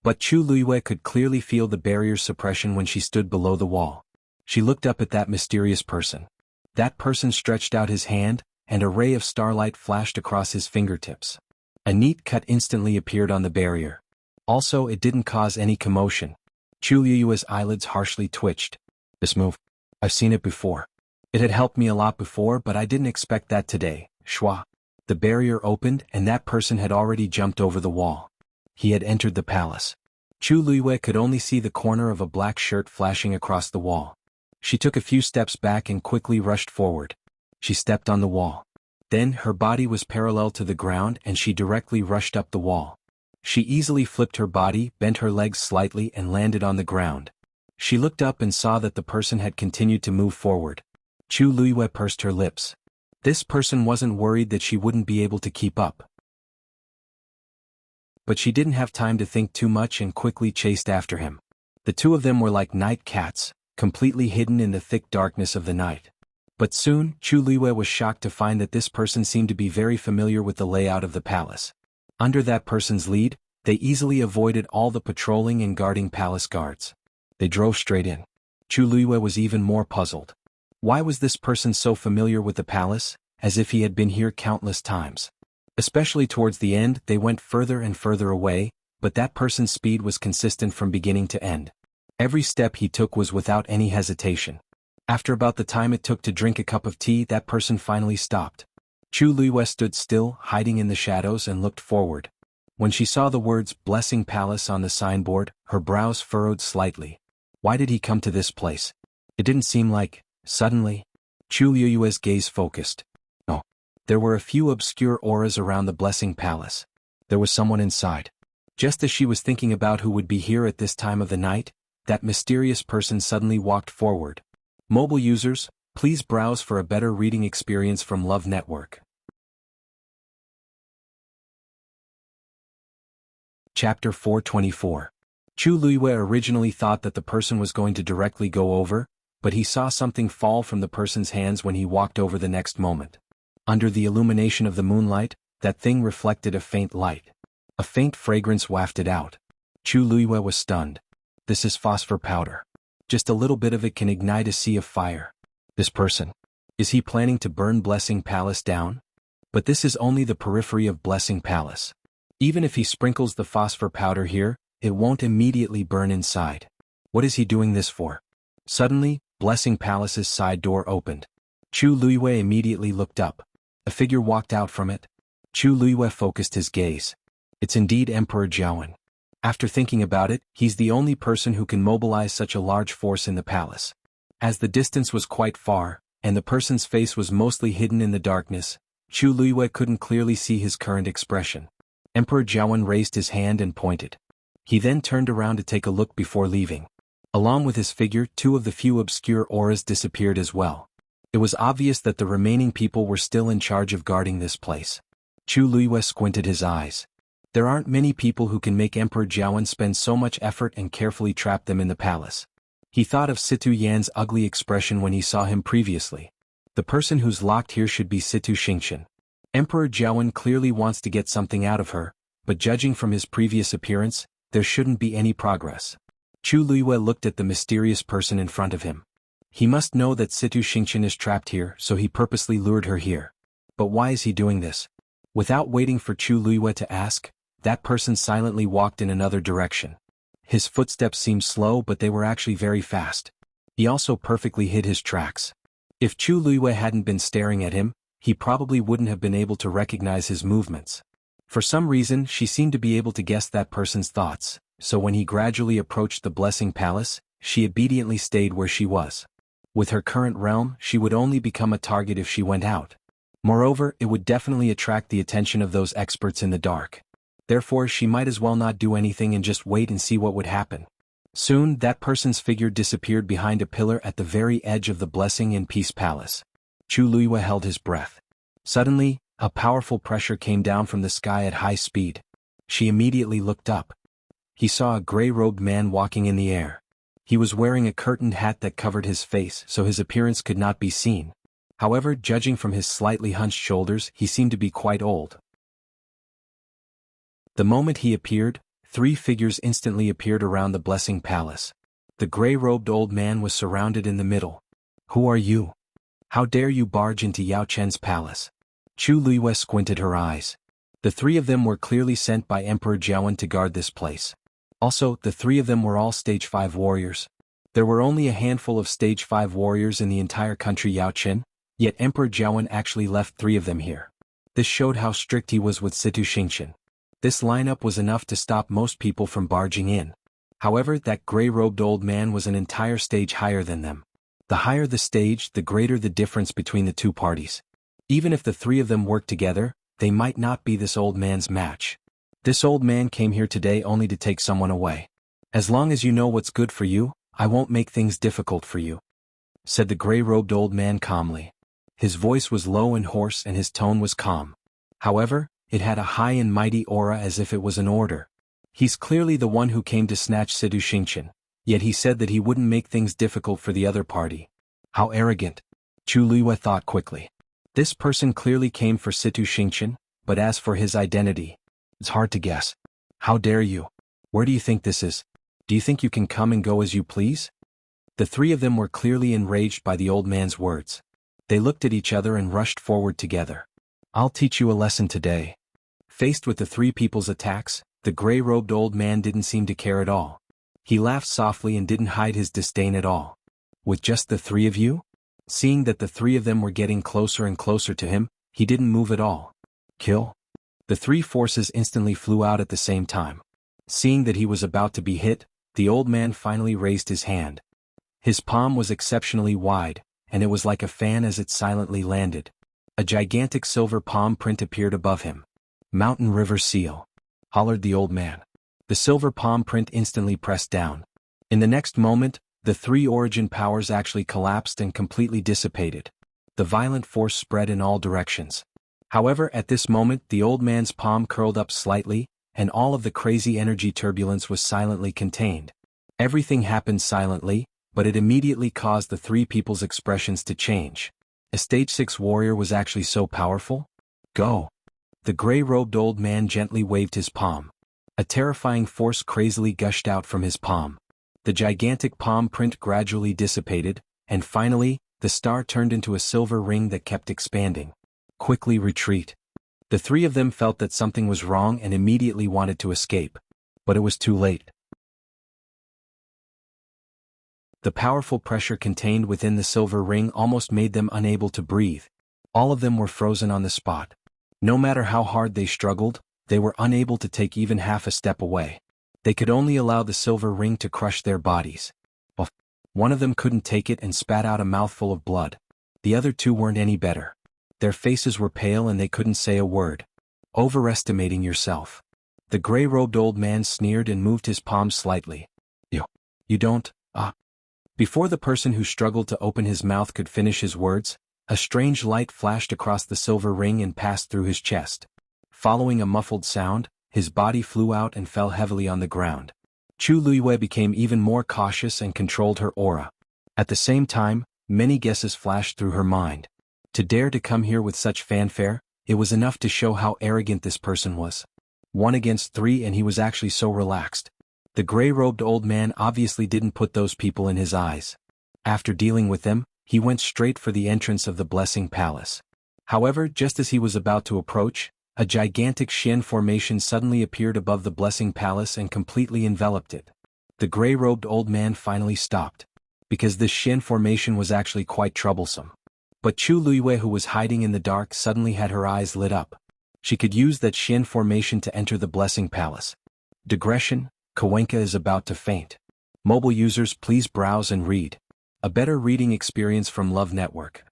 But Chu Liyue could clearly feel the barrier's suppression when she stood below the wall. She looked up at that mysterious person. That person stretched out his hand, and a ray of starlight flashed across his fingertips. A neat cut instantly appeared on the barrier. Also, it didn't cause any commotion. Chu Liyue's eyelids harshly twitched. This move. I've seen it before. It had helped me a lot before, but I didn't expect that today. Shwa. The barrier opened and that person had already jumped over the wall. He had entered the palace. Chu Liyue could only see the corner of a black shirt flashing across the wall. She took a few steps back and quickly rushed forward. She stepped on the wall. Then her body was parallel to the ground and she directly rushed up the wall. She easily flipped her body, bent her legs slightly and landed on the ground. She looked up and saw that the person had continued to move forward. Chu Liyue pursed her lips. This person wasn't worried that she wouldn't be able to keep up. But she didn't have time to think too much and quickly chased after him. The two of them were like night cats, completely hidden in the thick darkness of the night. But soon, Chu Liyue was shocked to find that this person seemed to be very familiar with the layout of the palace. Under that person's lead, they easily avoided all the patrolling and guarding palace guards. They drove straight in. Chu Liyue was even more puzzled. Why was this person so familiar with the palace, as if he had been here countless times? Especially towards the end, they went further and further away, but that person's speed was consistent from beginning to end. Every step he took was without any hesitation. After about the time it took to drink a cup of tea, that person finally stopped. Chu Liyue stood still, hiding in the shadows, and looked forward. When she saw the words "Blessing Palace" on the signboard, her brows furrowed slightly. Why did he come to this place? It didn't seem like, suddenly. Chu Liyue's gaze focused. No. There were a few obscure auras around the Blessing Palace. There was someone inside. Just as she was thinking about who would be here at this time of the night, that mysterious person suddenly walked forward. Mobile users, Please browse for a better reading experience from Love Network. Chapter 424. Chu Luiyue originally thought that the person was going to directly go over, but he saw something fall from the person's hands when he walked over the next moment. Under the illumination of the moonlight, that thing reflected a faint light. A faint fragrance wafted out. Chu Luiyue was stunned. This is phosphor powder. Just a little bit of it can ignite a sea of fire. This person. Is he planning to burn Blessing Palace down? But this is only the periphery of Blessing Palace. Even if he sprinkles the phosphor powder here, it won't immediately burn inside. What is he doing this for? Suddenly, Blessing Palace's side door opened. Chu Luiyue immediately looked up. A figure walked out from it. Chu Luiyue focused his gaze. It's indeed Emperor Jiawen. After thinking about it, he's the only person who can mobilize such a large force in the palace. As the distance was quite far, and the person's face was mostly hidden in the darkness, Chu Luiyue couldn't clearly see his current expression. Emperor Jiawen raised his hand and pointed. He then turned around to take a look before leaving. Along with his figure, two of the few obscure auras disappeared as well. It was obvious that the remaining people were still in charge of guarding this place. Chu Luiyue squinted his eyes. There aren't many people who can make Emperor Jiawen spend so much effort and carefully trap them in the palace. He thought of Situ Yan's ugly expression when he saw him previously. The person who's locked here should be Situ Xingqian. Emperor Jiawen clearly wants to get something out of her, but judging from his previous appearance, there shouldn't be any progress. Chu Luiyue looked at the mysterious person in front of him. He must know that Situ Xingqian is trapped here, so he purposely lured her here. But why is he doing this? Without waiting for Chu Luiyue to ask, that person silently walked in another direction. His footsteps seemed slow, but they were actually very fast. He also perfectly hid his tracks. If Chu Luiyue hadn't been staring at him, he probably wouldn't have been able to recognize his movements. For some reason, she seemed to be able to guess that person's thoughts, so when he gradually approached the Blessing Palace, she obediently stayed where she was. With her current realm, she would only become a target if she went out. Moreover, it would definitely attract the attention of those experts in the dark. Therefore, she might as well not do anything and just wait and see what would happen. Soon, that person's figure disappeared behind a pillar at the very edge of the Blessing and Peace Palace. Chu Luiyue held his breath. Suddenly, a powerful pressure came down from the sky at high speed. She immediately looked up. He saw a gray-robed man walking in the air. He was wearing a curtained hat that covered his face, so his appearance could not be seen. However, judging from his slightly hunched shoulders, he seemed to be quite old. The moment he appeared, three figures instantly appeared around the Blessing Palace. The gray-robed old man was surrounded in the middle. Who are you? How dare you barge into Yao Chen's palace? Chu Luiyue squinted her eyes. The three of them were clearly sent by Emperor Jiawen to guard this place. Also, the three of them were all Stage 5 warriors. There were only a handful of Stage 5 warriors in the entire country Yao Chen, yet Emperor Jiawen actually left three of them here. This showed how strict he was with Situ Xingqian. This lineup was enough to stop most people from barging in. However, that gray-robed old man was an entire stage higher than them. The higher the stage, the greater the difference between the two parties. Even if the three of them worked together, they might not be this old man's match. This old man came here today only to take someone away. As long as you know what's good for you, I won't make things difficult for you," said the gray-robed old man calmly. His voice was low and hoarse and his tone was calm. However, it had a high and mighty aura as if it was an order. He's clearly the one who came to snatch Situ Xingqian, yet he said that he wouldn't make things difficult for the other party. How arrogant, Chu Luiyue thought quickly. This person clearly came for Situ Xingqian, but as for his identity, it's hard to guess. How dare you? Where do you think this is? Do you think you can come and go as you please? The three of them were clearly enraged by the old man's words. They looked at each other and rushed forward together. I'll teach you a lesson today. Faced with the three people's attacks, the gray-robed old man didn't seem to care at all. He laughed softly and didn't hide his disdain at all. With just the three of you? Seeing that the three of them were getting closer and closer to him, he didn't move at all. Kill? The three forces instantly flew out at the same time. Seeing that he was about to be hit, the old man finally raised his hand. His palm was exceptionally wide, and it was like a fan as it silently landed. A gigantic silver palm print appeared above him. Mountain River Seal, hollered the old man. The silver palm print instantly pressed down. In the next moment, The three origin powers actually collapsed and completely dissipated. The violent force spread in all directions. However, at this moment the old man's palm curled up slightly, and all of the crazy energy turbulence was silently contained. Everything happened silently, but it immediately caused the three people's expressions to change. A stage 6 warrior was actually so powerful? Go! The gray-robed old man gently waved his palm. A terrifying force crazily gushed out from his palm. The gigantic palm print gradually dissipated, and finally, the star turned into a silver ring that kept expanding. Quickly retreat. The three of them felt that something was wrong and immediately wanted to escape. But it was too late. The powerful pressure contained within the silver ring almost made them unable to breathe. All of them were frozen on the spot. No matter how hard they struggled, they were unable to take even half a step away. They could only allow the silver ring to crush their bodies. One of them couldn't take it and spat out a mouthful of blood. The other two weren't any better. Their faces were pale and they couldn't say a word. Overestimating yourself. The gray-robed old man sneered and moved his palm slightly. You don't, Before the person who struggled to open his mouth could finish his words, a strange light flashed across the silver ring and passed through his chest. Following a muffled sound, his body flew out and fell heavily on the ground. Chu Luiyue became even more cautious and controlled her aura. At the same time, many guesses flashed through her mind. To dare to come here with such fanfare, it was enough to show how arrogant this person was. 1 against 3 and he was actually so relaxed. The gray-robed old man obviously didn't put those people in his eyes. After dealing with them, he went straight for the entrance of the Blessing Palace. However, just as he was about to approach, a gigantic Xian formation suddenly appeared above the Blessing Palace and completely enveloped it. The gray-robed old man finally stopped. Because this Xian formation was actually quite troublesome. But Chu Luiyue, who was hiding in the dark, suddenly had her eyes lit up. She could use that Xian formation to enter the Blessing Palace. Digression, Kawenka is about to faint. Mobile users, please browse and read. A better reading experience from Love Network.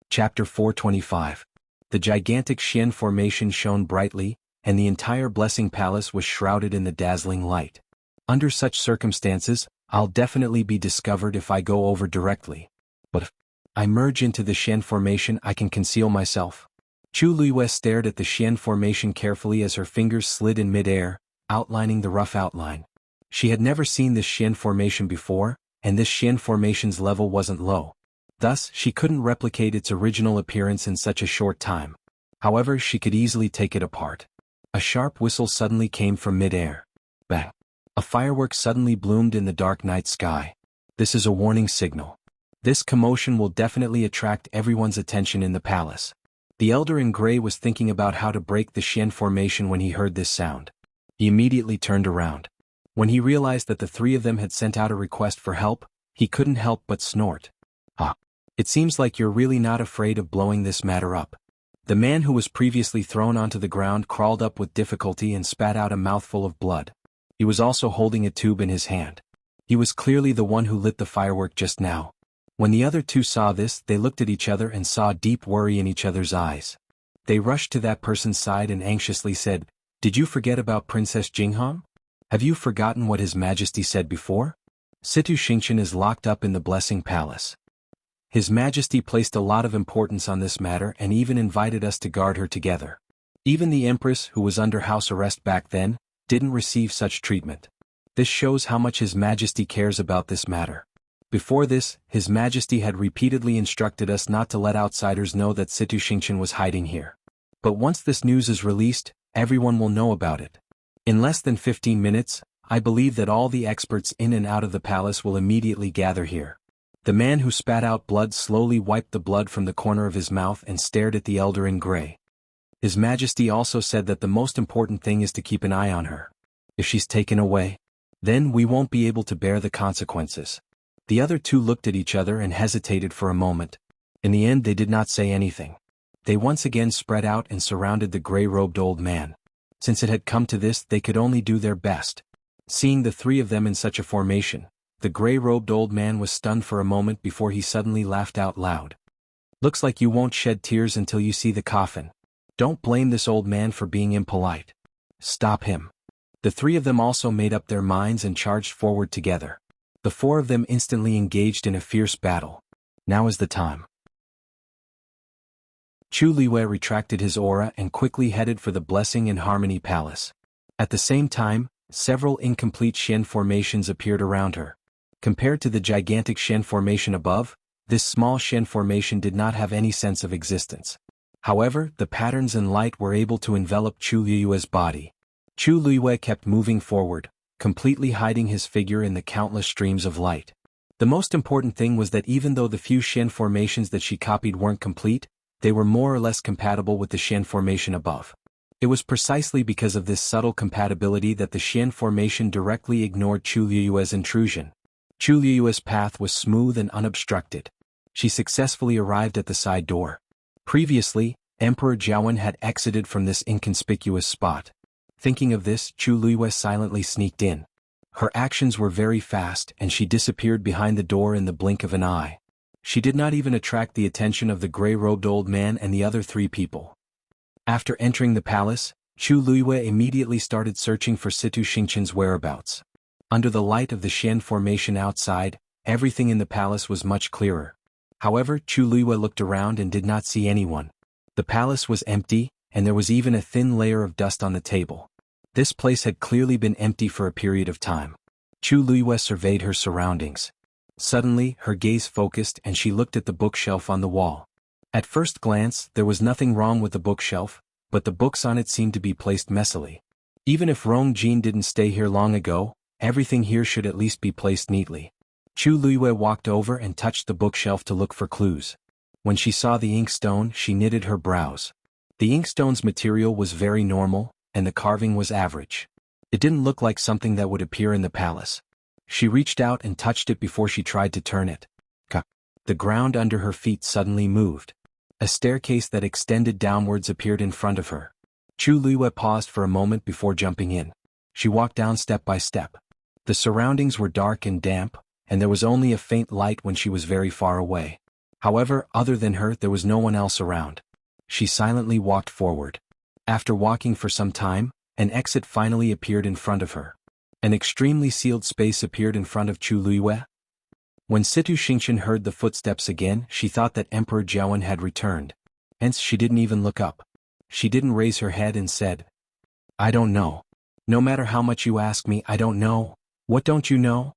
Chapter 425. The gigantic Xian formation shone brightly, and the entire Blessing Palace was shrouded in the dazzling light. Under such circumstances, I'll definitely be discovered if I go over directly. But if I merge into the Xian formation, I can conceal myself. Chu Luiyue stared at the Xian formation carefully as her fingers slid in mid-air, outlining the rough outline. She had never seen this Xian formation before, and this Xian formation's level wasn't low. Thus, she couldn't replicate its original appearance in such a short time. However, she could easily take it apart. A sharp whistle suddenly came from mid-air. Bang! A firework suddenly bloomed in the dark night sky. This is a warning signal. This commotion will definitely attract everyone's attention in the palace. The elder in gray was thinking about how to break the Xian formation when he heard this sound. He immediately turned around. When he realized that the three of them had sent out a request for help, he couldn't help but snort. It seems like you're really not afraid of blowing this matter up. The man who was previously thrown onto the ground crawled up with difficulty and spat out a mouthful of blood. He was also holding a tube in his hand. He was clearly the one who lit the firework just now. When the other two saw this, they looked at each other and saw deep worry in each other's eyes. They rushed to that person's side and anxiously said, "Did you forget about Princess Jinghong? Have you forgotten what His Majesty said before? Situ Xingqian is locked up in the Blessing Palace. His Majesty placed a lot of importance on this matter and even invited us to guard her together. Even the Empress, who was under house arrest back then, didn't receive such treatment. This shows how much His Majesty cares about this matter. Before this, His Majesty had repeatedly instructed us not to let outsiders know that Situ Xingqian was hiding here. But once this news is released, everyone will know about it. In less than 15 minutes, I believe that all the experts in and out of the palace will immediately gather here." The man who spat out blood slowly wiped the blood from the corner of his mouth and stared at the elder in gray. His Majesty also said that the most important thing is to keep an eye on her. If she's taken away, then we won't be able to bear the consequences. The other two looked at each other and hesitated for a moment. In the end, they did not say anything. They once again spread out and surrounded the gray-robed old man. Since it had come to this, they could only do their best. Seeing the three of them in such a formation, the gray-robed old man was stunned for a moment before he suddenly laughed out loud. "Looks like you won't shed tears until you see the coffin. Don't blame this old man for being impolite. Stop him." The three of them also made up their minds and charged forward together. The four of them instantly engaged in a fierce battle. Now is the time. Chu Liwei retracted his aura and quickly headed for the Blessing and Harmony Palace. At the same time, several incomplete Shen formations appeared around her. Compared to the gigantic Shen formation above, this small Shen formation did not have any sense of existence. However, the patterns and light were able to envelop Chu Liue's body. Chu Liue kept moving forward, completely hiding his figure in the countless streams of light. The most important thing was that even though the few Shen formations that she copied weren't complete, they were more or less compatible with the Shen formation above. It was precisely because of this subtle compatibility that the Shen formation directly ignored Chu Liue's intrusion. Chu Liue's path was smooth and unobstructed. She successfully arrived at the side door. Previously, Emperor Jiawen had exited from this inconspicuous spot. Thinking of this, Chu Liue silently sneaked in. Her actions were very fast and she disappeared behind the door in the blink of an eye. She did not even attract the attention of the gray-robed old man and the other three people. After entering the palace, Chu Liue immediately started searching for Situ Xingqian's whereabouts. Under the light of the Shen formation outside, everything in the palace was much clearer. However, Chu Liue looked around and did not see anyone. The palace was empty, and there was even a thin layer of dust on the table. This place had clearly been empty for a period of time. Chu Liue surveyed her surroundings. Suddenly, her gaze focused and she looked at the bookshelf on the wall. At first glance, there was nothing wrong with the bookshelf, but the books on it seemed to be placed messily. Even if Rong Jin didn't stay here long ago, everything here should at least be placed neatly. Chu Liue walked over and touched the bookshelf to look for clues. When she saw the inkstone, she knitted her brows. The inkstone's material was very normal, and the carving was average. It didn't look like something that would appear in the palace. She reached out and touched it before she tried to turn it. The ground under her feet suddenly moved. A staircase that extended downwards appeared in front of her. Chu Liue paused for a moment before jumping in. She walked down step by step. The surroundings were dark and damp, and there was only a faint light when she was very far away. However, other than her, there was no one else around. She silently walked forward. After walking for some time, an exit finally appeared in front of her. An extremely sealed space appeared in front of Chu Liue. When Situ Xingqian heard the footsteps again, she thought that Emperor Jiawen had returned. Hence she didn't even look up. She didn't raise her head and said, "I don't know. No matter how much you ask me, I don't know. What don't you know?"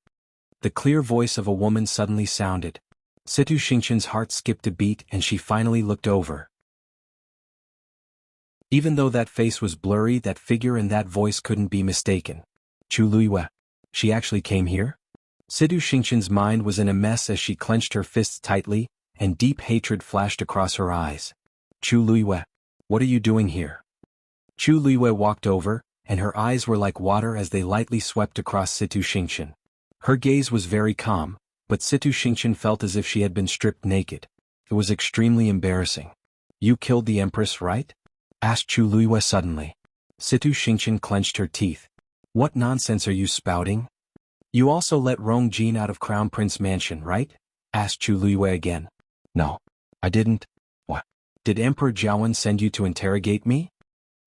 The clear voice of a woman suddenly sounded. Situ Xingqian's heart skipped a beat and she finally looked over. Even though that face was blurry, that figure and that voice couldn't be mistaken. Chu Liue. She actually came here? Situ Xingqian's mind was in a mess as she clenched her fists tightly, and deep hatred flashed across her eyes. Chu Liue. What are you doing here? Chu Liue walked over, and her eyes were like water as they lightly swept across Situ Xingqian. Her gaze was very calm, but Situ Xingqian felt as if she had been stripped naked. It was extremely embarrassing. You killed the Empress, right? Asked Chu Liue suddenly. Situ Xingqian clenched her teeth. What nonsense are you spouting? You also let Rong Jin out of Crown Prince Mansion, right? Asked Chu Liue again. No, I didn't. What? Did Emperor Jiawen send you to interrogate me?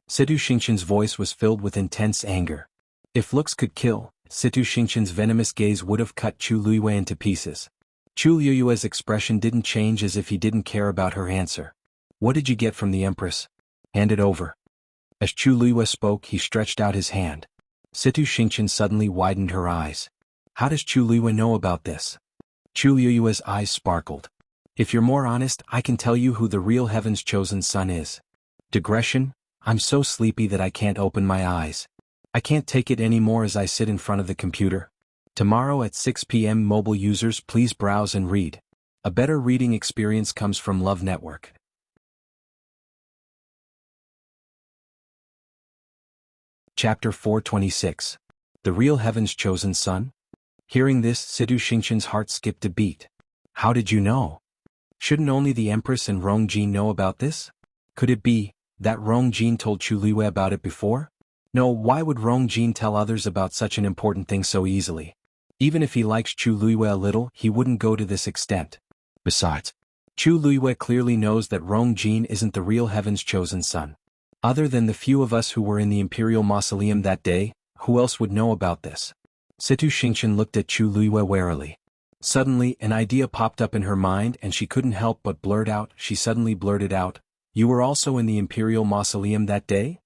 Situ Xingqian's voice was filled with intense anger. If looks could kill, Situ Xingqian's venomous gaze would have cut Chu Liue into pieces. Chu Liue's expression didn't change, as if he didn't care about her answer. What did you get from the Empress? Hand it over. As Chu Liue spoke, he stretched out his hand. Situ Xingqian suddenly widened her eyes. How does Chu Liue know about this? Chu Liue's eyes sparkled. If you're more honest, I can tell you who the real Heaven's chosen son is. Digression, I'm so sleepy that I can't open my eyes. I can't take it anymore as I sit in front of the computer. Tomorrow at 6 p.m. mobile users, please browse and read. A better reading experience comes from Love Network. Chapter 426. The Real Heaven's Chosen Son? Hearing this, Situ Xingqian's heart skipped a beat. How did you know? Shouldn't only the Empress and Rong Jin know about this? Could it be that Rong Jin told Chu Liue about it before? No, why would Rong Jin tell others about such an important thing so easily? Even if he likes Chu Liue a little, he wouldn't go to this extent. Besides, Chu Liue clearly knows that Rong Jin isn't the real Heaven's chosen son. Other than the few of us who were in the Imperial Mausoleum that day, Who else would know about this? Situ Xingqian looked at Chu Luiyue warily. Suddenly, an idea popped up in her mind and she couldn't help but suddenly blurted out, "You were also in the Imperial Mausoleum that day?"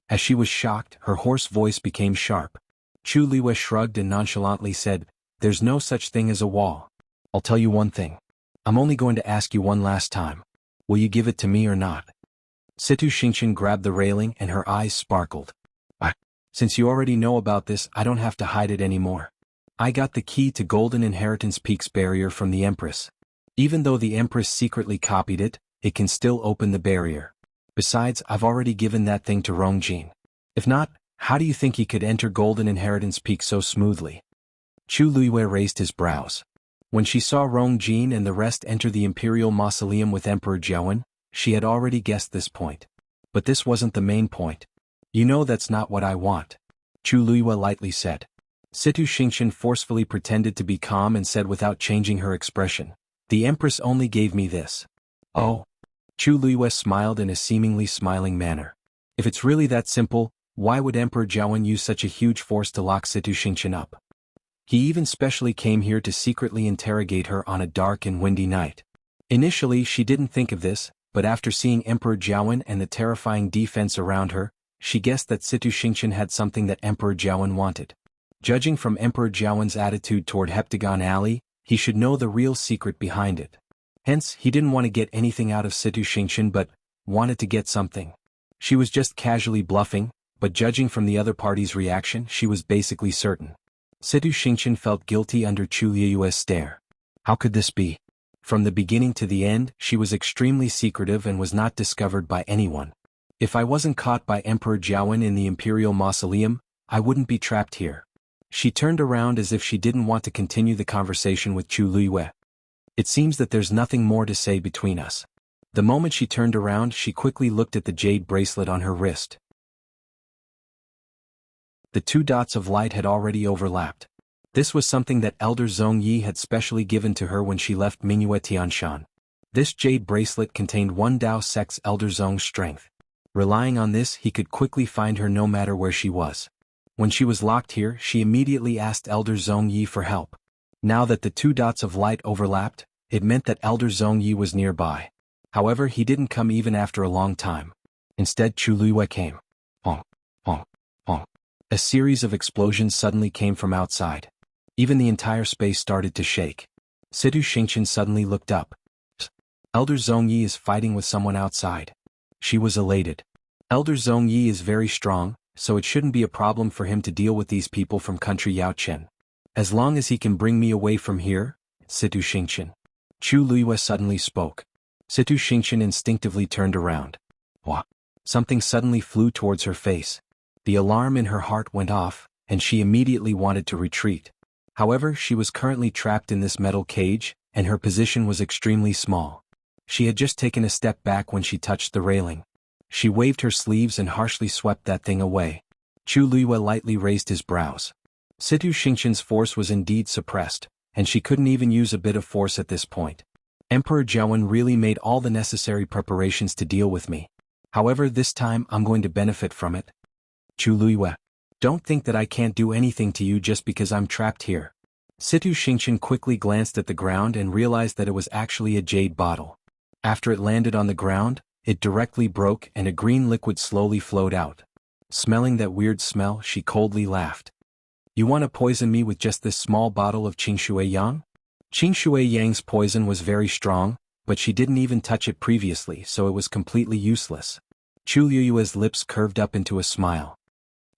As she was shocked, her hoarse voice became sharp. Chu Luiyue shrugged and nonchalantly said, "There's no such thing as a wall. I'll tell you one thing. I'm only going to ask you one last time. Will you give it to me or not?" Situ Xingqian grabbed the railing and her eyes sparkled. Since you already know about this, I don't have to hide it anymore. I got the key to Golden Inheritance Peak's barrier from the Empress. Even though the Empress secretly copied it, it can still open the barrier. Besides, I've already given that thing to Rongjin. If not, how do you think he could enter Golden Inheritance Peak so smoothly? Chu Luiyue raised his brows. When she saw Rongjin and the rest enter the Imperial Mausoleum with Emperor Jiawen, she had already guessed this point. But this wasn't the main point. "You know that's not what I want," Chu Luiyue lightly said. Situ Xingqian forcefully pretended to be calm and said without changing her expression, "The Empress only gave me this." "Oh." Chu Luiyue smiled in a seemingly smiling manner. If it's really that simple, why would Emperor Jiawen use such a huge force to lock Situ Xingqian up? He even specially came here to secretly interrogate her on a dark and windy night. Initially she didn't think of this, but after seeing Emperor Jiawen and the terrifying defense around her, she guessed that Situ Xingqian had something that Emperor Jiawen wanted. Judging from Emperor Jiawen's attitude toward Heptagon Alley, he should know the real secret behind it. Hence, he didn't want to get anything out of Situ Xingqian but wanted to get something. She was just casually bluffing, but judging from the other party's reaction, she was basically certain. Situ Xingqian felt guilty under Chu Luiyue's stare. How could this be? From the beginning to the end, she was extremely secretive and was not discovered by anyone. If I wasn't caught by Emperor Jiawen in the Imperial Mausoleum, I wouldn't be trapped here. She turned around as if she didn't want to continue the conversation with Chu Luiyue. It seems that there's nothing more to say between us. The moment she turned around, she quickly looked at the jade bracelet on her wrist. The two dots of light had already overlapped. This was something that Elder Zhong Yi had specially given to her when she left Mingyue Tianshan. This jade bracelet contained one Dao Sect's Elder Zhong's strength. Relying on this, he could quickly find her no matter where she was. When she was locked here, she immediately asked Elder Zhong Yi for help. Now that the two dots of light overlapped, it meant that Elder Zhong Yi was nearby. However, he didn't come even after a long time. Instead, Chu Luiyue came. Honk, honk, honk. A series of explosions suddenly came from outside. Even the entire space started to shake. Situ Xingqian suddenly looked up. Elder Zhong Yi is fighting with someone outside. She was elated. Elder Zhong Yi is very strong, so it shouldn't be a problem for him to deal with these people from country Yaochen. As long as he can bring me away from here, Situ Xingqian. Chu Luiyue suddenly spoke. Situ Xingqian instinctively turned around. What? Something suddenly flew towards her face. The alarm in her heart went off, and she immediately wanted to retreat. However, she was currently trapped in this metal cage, and her position was extremely small. She had just taken a step back when she touched the railing. She waved her sleeves and harshly swept that thing away. Chu Luiyue lightly raised his brows. Situ Xingqian's force was indeed suppressed, and she couldn't even use a bit of force at this point. Emperor Jiawen really made all the necessary preparations to deal with me. However, this time I'm going to benefit from it. Chu Luiyue. Don't think that I can't do anything to you just because I'm trapped here. Situ Xingqian quickly glanced at the ground and realized that it was actually a jade bottle. After it landed on the ground, it directly broke and a green liquid slowly flowed out. Smelling that weird smell, she coldly laughed. You want to poison me with just this small bottle of Qingshui Yang? Qingshui Yang's poison was very strong, but she didn't even touch it previously, so it was completely useless. Chu Luiyue's lips curved up into a smile.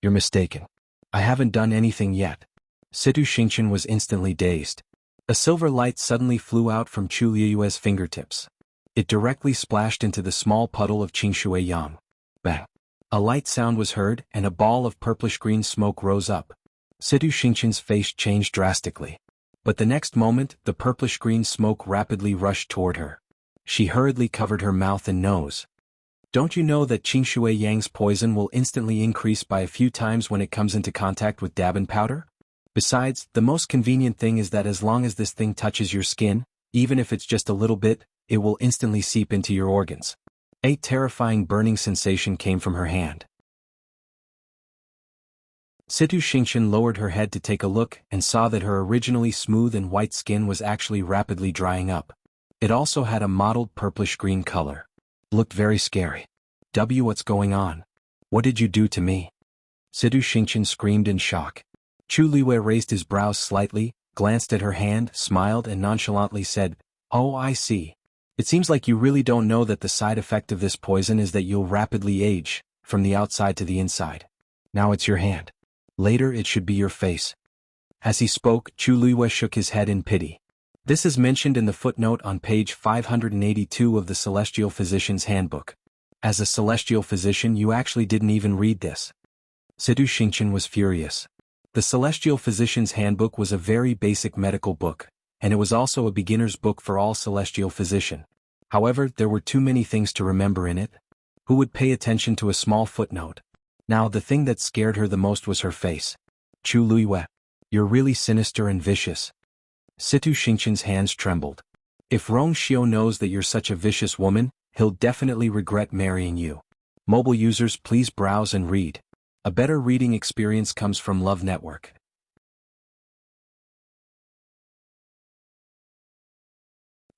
You're mistaken. I haven't done anything yet. Situ Xingqian was instantly dazed. A silver light suddenly flew out from Chu Luiyue's fingertips. It directly splashed into the small puddle of Qingshui Yang. Bang! A light sound was heard, and a ball of purplish-green smoke rose up. Situ Xingqian's face changed drastically. But the next moment, the purplish-green smoke rapidly rushed toward her. She hurriedly covered her mouth and nose. Don't you know that Qingshui Yang's poison will instantly increase by a few times when it comes into contact with Dabin powder? Besides, the most convenient thing is that as long as this thing touches your skin, even if it's just a little bit, it will instantly seep into your organs. A terrifying burning sensation came from her hand. Situ Xingqian lowered her head to take a look and saw that her originally smooth and white skin was actually rapidly drying up. It also had a mottled purplish-green color. Looked very scary. What's going on? What did you do to me? Situ Xingqian screamed in shock. Chu Liwei raised his brows slightly, glanced at her hand, smiled and nonchalantly said, "Oh, I see. It seems like you really don't know that the side effect of this poison is that you'll rapidly age, from the outside to the inside. Now it's your hand. Later it should be your face." As he spoke, Chu Liwei shook his head in pity. This is mentioned in the footnote on page 582 of the Celestial Physician's Handbook. As a celestial physician, you actually didn't even read this. Situ Xingqian was furious. The Celestial Physician's Handbook was a very basic medical book, and it was also a beginner's book for all celestial physician. However, there were too many things to remember in it. Who would pay attention to a small footnote? Now the thing that scared her the most was her face. Chu Liwei, you're really sinister and vicious. Situ Xingqian's hands trembled. If Rong Xiu knows that you're such a vicious woman, he'll definitely regret marrying you. Mobile users, please browse and read. A better reading experience comes from Love Network.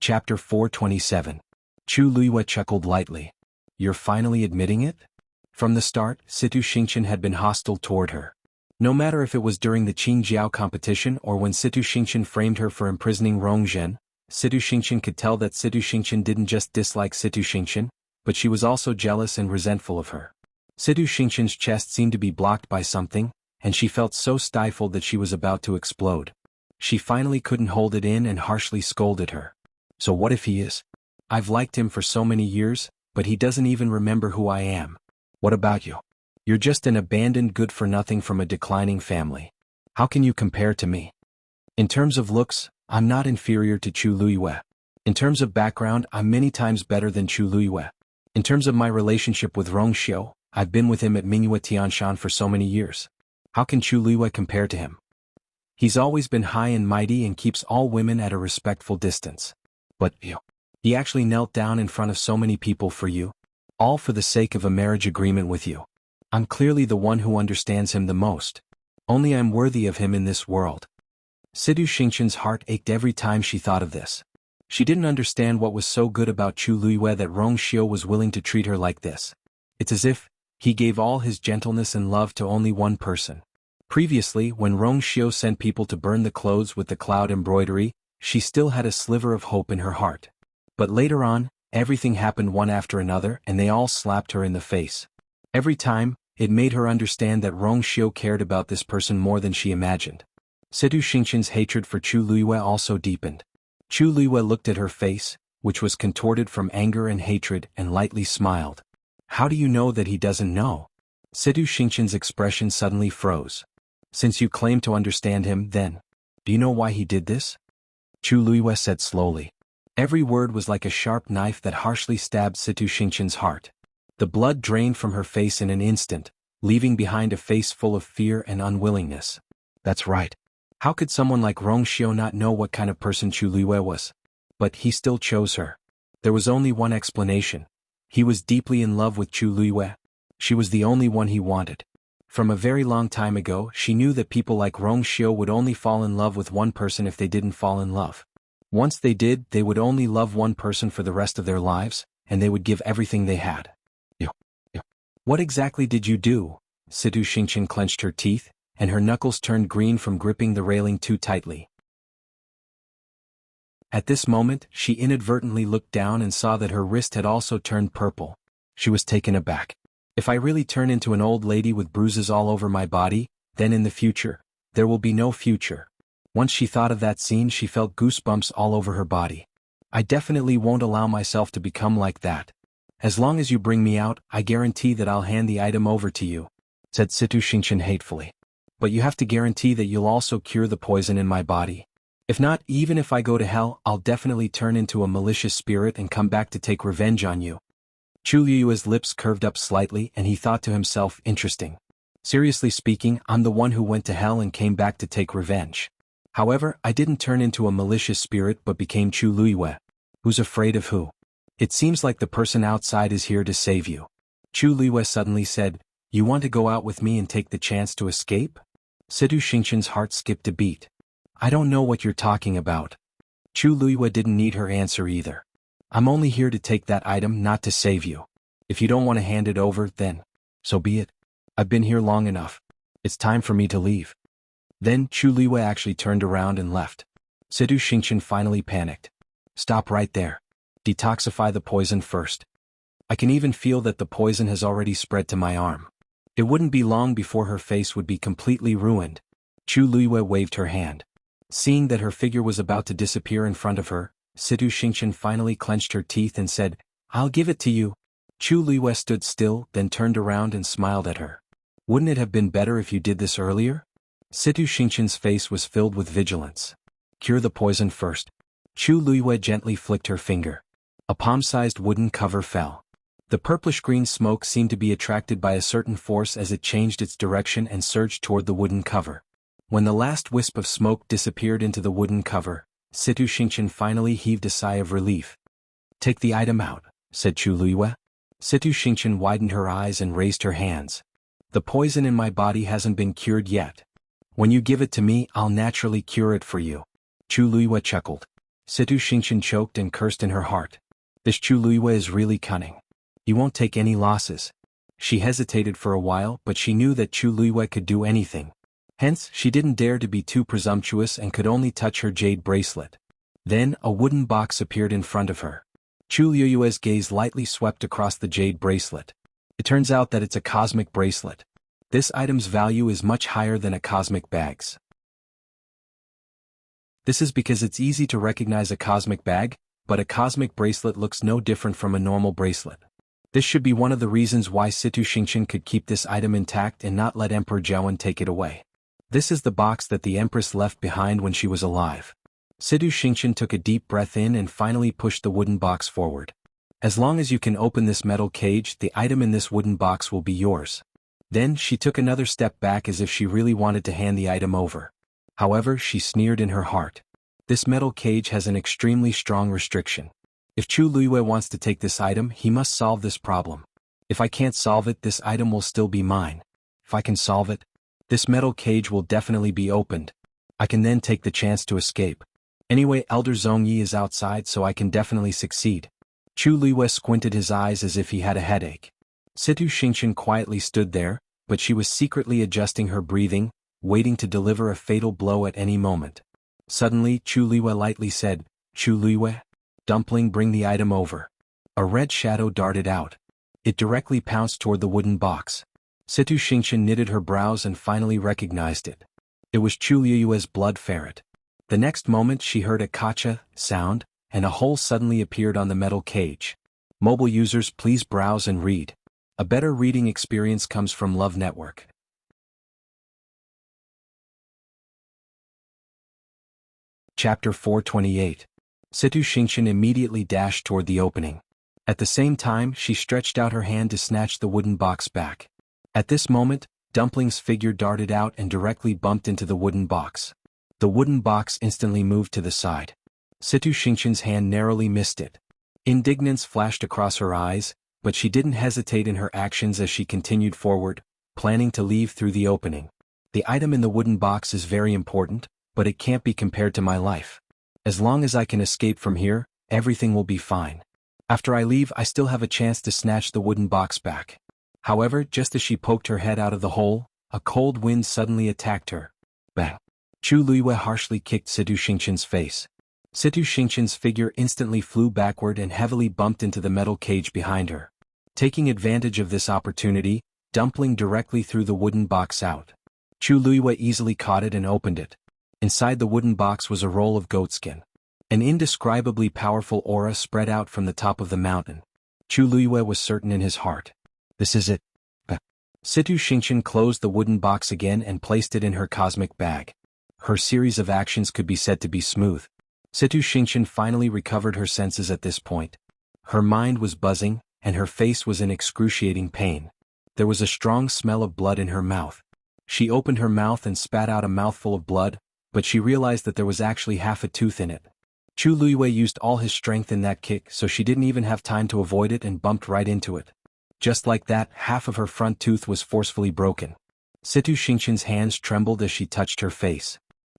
Chapter 427. Chu Liwei chuckled lightly. You're finally admitting it? From the start, Situ Xingqian had been hostile toward her. No matter if it was during the Qingjiao competition or when Situ Xingqian framed her for imprisoning Rong Zhen, Situ Xingqian could tell that Situ Xingqian didn't just dislike Situ Xingqian, but she was also jealous and resentful of her. Situ Xingqian's chest seemed to be blocked by something, and she felt so stifled that she was about to explode. She finally couldn't hold it in and harshly scolded her. So what if he is? I've liked him for so many years, but he doesn't even remember who I am. What about you? You're just an abandoned good-for-nothing from a declining family. How can you compare to me? In terms of looks, I'm not inferior to Chu Liwei. In terms of background, I'm many times better than Chu Liwei. In terms of my relationship with Rong Xiu, I've been with him at Mingyue Tianshan for so many years. How can Chu Liwei compare to him? He's always been high and mighty and keeps all women at a respectful distance. But he actually knelt down in front of so many people for you. All for the sake of a marriage agreement with you. I'm clearly the one who understands him the most. Only I'm worthy of him in this world. Situ Xingqian's heart ached every time she thought of this. She didn't understand what was so good about Chu Liwei that Rong Xiu was willing to treat her like this. It's as if he gave all his gentleness and love to only one person. Previously, when Rong Xiu sent people to burn the clothes with the cloud embroidery, she still had a sliver of hope in her heart. But later on, everything happened one after another and they all slapped her in the face. Every time, it made her understand that Rong Xiu cared about this person more than she imagined. Situ Xingqian's hatred for Chu Liwei also deepened. Chu Liwei looked at her face, which was contorted from anger and hatred, and lightly smiled. How do you know that he doesn't know? Situ Xingqian's expression suddenly froze. Since you claim to understand him, then, do you know why he did this? Chu Liwei said slowly. Every word was like a sharp knife that harshly stabbed Situ Xingqian's heart. The blood drained from her face in an instant, leaving behind a face full of fear and unwillingness. That's right. How could someone like Rong Xiu not know what kind of person Chu Liwei was? But he still chose her. There was only one explanation. He was deeply in love with Chu Liwei. She was the only one he wanted. From a very long time ago, she knew that people like Rong Xiu would only fall in love with one person if they didn't fall in love. Once they did, they would only love one person for the rest of their lives, and they would give everything they had. What exactly did you do? Situ Xingqian clenched her teeth, and her knuckles turned green from gripping the railing too tightly. At this moment, she inadvertently looked down and saw that her wrist had also turned purple. She was taken aback. If I really turn into an old lady with bruises all over my body, then in the future, there will be no future. Once she thought of that scene, she felt goosebumps all over her body. I definitely won't allow myself to become like that. As long as you bring me out, I guarantee that I'll hand the item over to you, said Situ Xingqian hatefully. But you have to guarantee that you'll also cure the poison in my body. If not, even if I go to hell, I'll definitely turn into a malicious spirit and come back to take revenge on you. Chu Liu's lips curved up slightly and he thought to himself, interesting. Seriously speaking, I'm the one who went to hell and came back to take revenge. However, I didn't turn into a malicious spirit but became Chu Liwei. Who's afraid of who? It seems like the person outside is here to save you. Chu Liwei suddenly said, You want to go out with me and take the chance to escape? Situ Xingqian's heart skipped a beat. I don't know what you're talking about. Chu Luiyue didn't need her answer either. I'm only here to take that item, not to save you. If you don't want to hand it over, then so be it. I've been here long enough. It's time for me to leave. Then Chu Luiyue actually turned around and left. Situ Xingqian finally panicked. Stop right there. Detoxify the poison first. I can even feel that the poison has already spread to my arm. It wouldn't be long before her face would be completely ruined. Chu Luiyue waved her hand. Seeing that her figure was about to disappear in front of her, Situ Xingqian finally clenched her teeth and said, I'll give it to you. Chu Luiyue stood still, then turned around and smiled at her. Wouldn't it have been better if you did this earlier? Situ Xingqian's face was filled with vigilance. Cure the poison first. Chu Luiyue gently flicked her finger. A palm-sized wooden cover fell. The purplish-green smoke seemed to be attracted by a certain force as it changed its direction and surged toward the wooden cover. When the last wisp of smoke disappeared into the wooden cover, Situ Xingqian finally heaved a sigh of relief. Take the item out, said Chu Luiyue. Situ Xingqian widened her eyes and raised her hands. The poison in my body hasn't been cured yet. When you give it to me, I'll naturally cure it for you. Chu Luiyue chuckled. Situ Xingqian choked and cursed in her heart. This Chu Luiyue is really cunning. He won't take any losses. She hesitated for a while, but she knew that Chu Luiyue could do anything. Hence, she didn't dare to be too presumptuous and could only touch her jade bracelet. Then, a wooden box appeared in front of her. Chu Luiyue's gaze lightly swept across the jade bracelet. It turns out that it's a cosmic bracelet. This item's value is much higher than a cosmic bag's. This is because it's easy to recognize a cosmic bag, but a cosmic bracelet looks no different from a normal bracelet. This should be one of the reasons why Situ Xingqian could keep this item intact and not let Emperor Jiawen take it away. This is the box that the Empress left behind when she was alive. Situ Xingqian took a deep breath in and finally pushed the wooden box forward. As long as you can open this metal cage, the item in this wooden box will be yours. Then she took another step back as if she really wanted to hand the item over. However, she sneered in her heart. This metal cage has an extremely strong restriction. If Chu Luiyue wants to take this item, he must solve this problem. If I can't solve it, this item will still be mine. If I can solve it, this metal cage will definitely be opened. I can then take the chance to escape. Anyway, Elder Zhongyi is outside, so I can definitely succeed. Chu Luiyue squinted his eyes as if he had a headache. Situ Xingqian quietly stood there, but she was secretly adjusting her breathing, waiting to deliver a fatal blow at any moment. Suddenly, Chu Luiyue lightly said, Chu Luiyue, Dumpling, bring the item over. A red shadow darted out. It directly pounced toward the wooden box. Situ Xingqian knitted her brows and finally recognized it. It was Chu Luiyue's blood ferret. The next moment she heard a kacha sound, and a hole suddenly appeared on the metal cage. Mobile users, please browse and read. A better reading experience comes from Love Network. Chapter 428. Situ Xingqian immediately dashed toward the opening. At the same time, she stretched out her hand to snatch the wooden box back. At this moment, Dumpling's figure darted out and directly bumped into the wooden box. The wooden box instantly moved to the side. Situ Xingqian's hand narrowly missed it. Indignance flashed across her eyes, but she didn't hesitate in her actions as she continued forward, planning to leave through the opening. The item in the wooden box is very important, but it can't be compared to my life. As long as I can escape from here, everything will be fine. After I leave, I still have a chance to snatch the wooden box back. However, just as she poked her head out of the hole, a cold wind suddenly attacked her. Bang! Chu Luiyue harshly kicked Situ Xingqian's face. Situ Xingqian's figure instantly flew backward and heavily bumped into the metal cage behind her. Taking advantage of this opportunity, Dumpling directly threw the wooden box out. Chu Luiyue easily caught it and opened it. Inside the wooden box was a roll of goatskin. An indescribably powerful aura spread out from the top of the mountain. Chu Luiyue was certain in his heart. This is it. Situ Xingqian closed the wooden box again and placed it in her cosmic bag. Her series of actions could be said to be smooth. Situ Xingqian finally recovered her senses at this point. Her mind was buzzing, and her face was in excruciating pain. There was a strong smell of blood in her mouth. She opened her mouth and spat out a mouthful of blood, but she realized that there was actually half a tooth in it. Chu Luiyue used all his strength in that kick, so she didn't even have time to avoid it and bumped right into it. Just like that, half of her front tooth was forcefully broken. Situ Xingqian's hands trembled as she touched her face.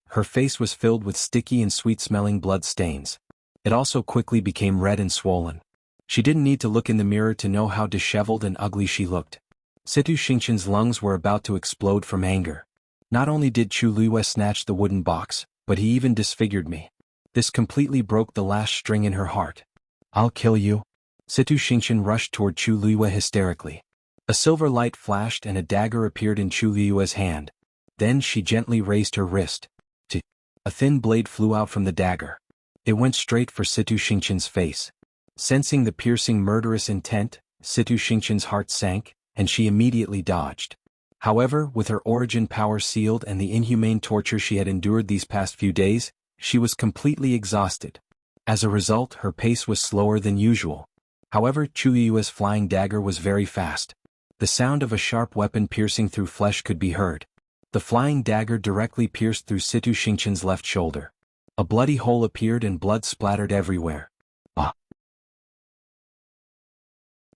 Her face was filled with sticky and sweet-smelling blood stains. It also quickly became red and swollen. She didn't need to look in the mirror to know how disheveled and ugly she looked. Situ Xingqian's lungs were about to explode from anger. Not only did Chu Luiyue snatch the wooden box, but he even disfigured me. This completely broke the last string in her heart. I'll kill you. Situ Xingqian rushed toward Chu Luiyue hysterically. A silver light flashed and a dagger appeared in Chu Luiyue's hand. Then she gently raised her wrist. A thin blade flew out from the dagger. It went straight for Situ Xingqian's face. Sensing the piercing murderous intent, Situ Xingqian's heart sank, and she immediately dodged. However, with her origin power sealed and the inhumane torture she had endured these past few days, she was completely exhausted. As a result, her pace was slower than usual. However, Chu Yue's flying dagger was very fast. The sound of a sharp weapon piercing through flesh could be heard. The flying dagger directly pierced through Situ Xingqian's left shoulder. A bloody hole appeared and blood splattered everywhere. Ah!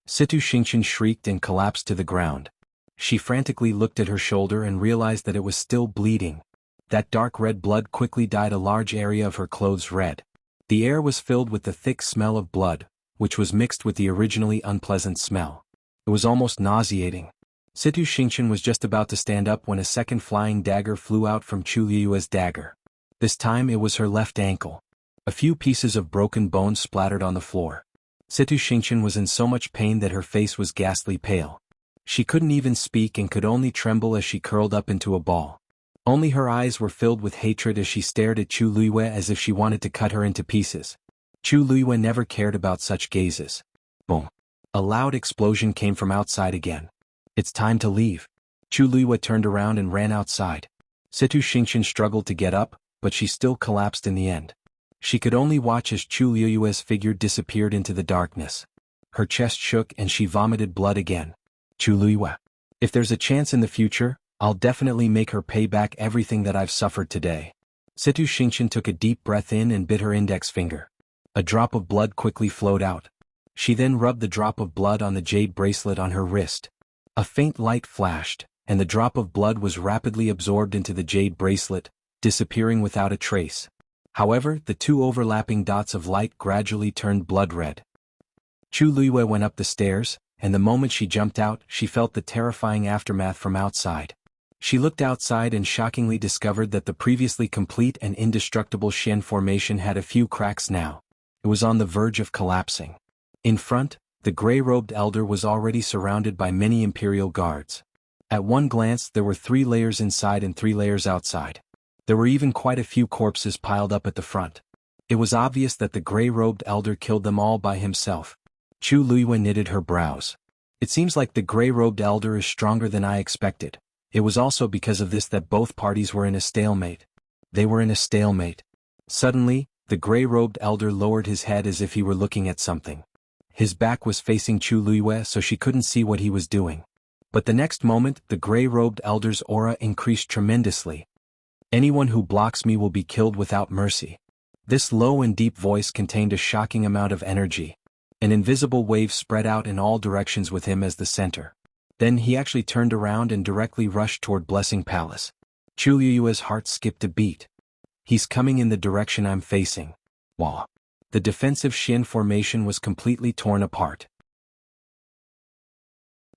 Situ Xingqian shrieked and collapsed to the ground. She frantically looked at her shoulder and realized that it was still bleeding. That dark red blood quickly dyed a large area of her clothes red. The air was filled with the thick smell of blood, which was mixed with the originally unpleasant smell. It was almost nauseating. Situ Xingqian was just about to stand up when a second flying dagger flew out from Chu Yue's dagger. This time it was her left ankle. A few pieces of broken bone splattered on the floor. Situ Xingqian was in so much pain that her face was ghastly pale. She couldn't even speak and could only tremble as she curled up into a ball. Only her eyes were filled with hatred as she stared at Chu Luiyue as if she wanted to cut her into pieces. Chu Luiyue never cared about such gazes. Boom! A loud explosion came from outside again. It's time to leave. Chu Luiyue turned around and ran outside. Situ Xingqian struggled to get up, but she still collapsed in the end. She could only watch as Chu Luiyue's figure disappeared into the darkness. Her chest shook and she vomited blood again. Chu Luiyue. If there's a chance in the future, I'll definitely make her pay back everything that I've suffered today. Situ Xingqian took a deep breath in and bit her index finger. A drop of blood quickly flowed out. She then rubbed the drop of blood on the jade bracelet on her wrist. A faint light flashed, and the drop of blood was rapidly absorbed into the jade bracelet, disappearing without a trace. However, the two overlapping dots of light gradually turned blood red. Chu Luiyue went up the stairs, and the moment she jumped out, she felt the terrifying aftermath from outside. She looked outside and shockingly discovered that the previously complete and indestructible Xian formation had a few cracks now. It was on the verge of collapsing. In front, the gray-robed elder was already surrounded by many imperial guards. At one glance there were 3 layers inside and 3 layers outside. There were even quite a few corpses piled up at the front. It was obvious that the gray-robed elder killed them all by himself. Chu Luiyue knitted her brows. It seems like the gray-robed elder is stronger than I expected. It was also because of this that both parties were in a stalemate. They were in a stalemate. Suddenly, the gray-robed elder lowered his head as if he were looking at something. His back was facing Chu Luiyue so she couldn't see what he was doing. But the next moment, the gray-robed elder's aura increased tremendously. Anyone who blocks me will be killed without mercy. This low and deep voice contained a shocking amount of energy. An invisible wave spread out in all directions with him as the center. Then he actually turned around and directly rushed toward Blessing Palace. Chu Yue's heart skipped a beat. He's coming in the direction I'm facing. Wah! The defensive Xian formation was completely torn apart.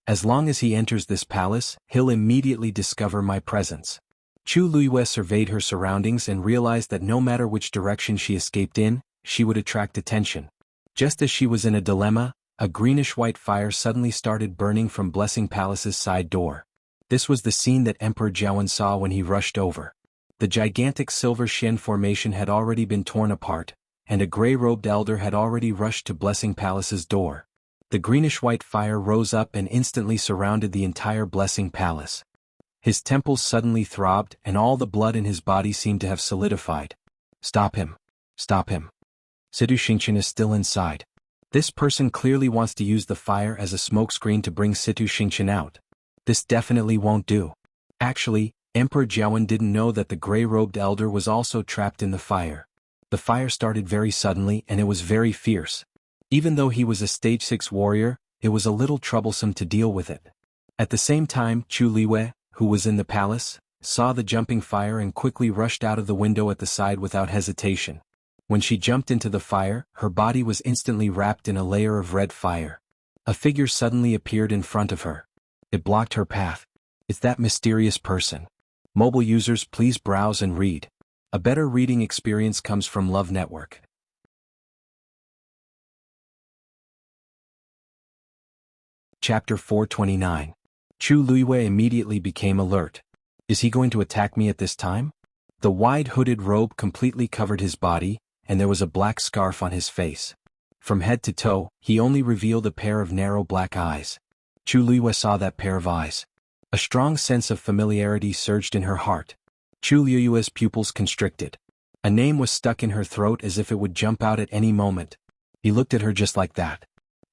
As long as he enters this palace, he'll immediately discover my presence. Chu Luiyue surveyed her surroundings and realized that no matter which direction she escaped in, she would attract attention. Just as she was in a dilemma, a greenish-white fire suddenly started burning from Blessing Palace's side door. This was the scene that Emperor Jiawen saw when he rushed over. The gigantic silver Xian formation had already been torn apart, and a gray-robed elder had already rushed to Blessing Palace's door. The greenish-white fire rose up and instantly surrounded the entire Blessing Palace. His temples suddenly throbbed and all the blood in his body seemed to have solidified. Stop him. Stop him. Situ Xingqian is still inside. This person clearly wants to use the fire as a smokescreen to bring Situ Xingqian out. This definitely won't do. Actually, Emperor Jiawen didn't know that the gray-robed elder was also trapped in the fire. The fire started very suddenly and it was very fierce. Even though he was a stage 6 warrior, it was a little troublesome to deal with it. At the same time, Chu Liwei, who was in the palace, saw the jumping fire and quickly rushed out of the window at the side without hesitation. When she jumped into the fire, her body was instantly wrapped in a layer of red fire. A figure suddenly appeared in front of her. It blocked her path. It's that mysterious person. Mobile users, please browse and read. A better reading experience comes from Love Network. Chapter 429. Chu Liwei immediately became alert. Is he going to attack me at this time? The wide hooded robe completely covered his body, and there was a black scarf on his face. From head to toe, he only revealed a pair of narrow black eyes. Chu Liwei saw that pair of eyes. A strong sense of familiarity surged in her heart. Chu Liwei's pupils constricted. A name was stuck in her throat as if it would jump out at any moment. He looked at her just like that.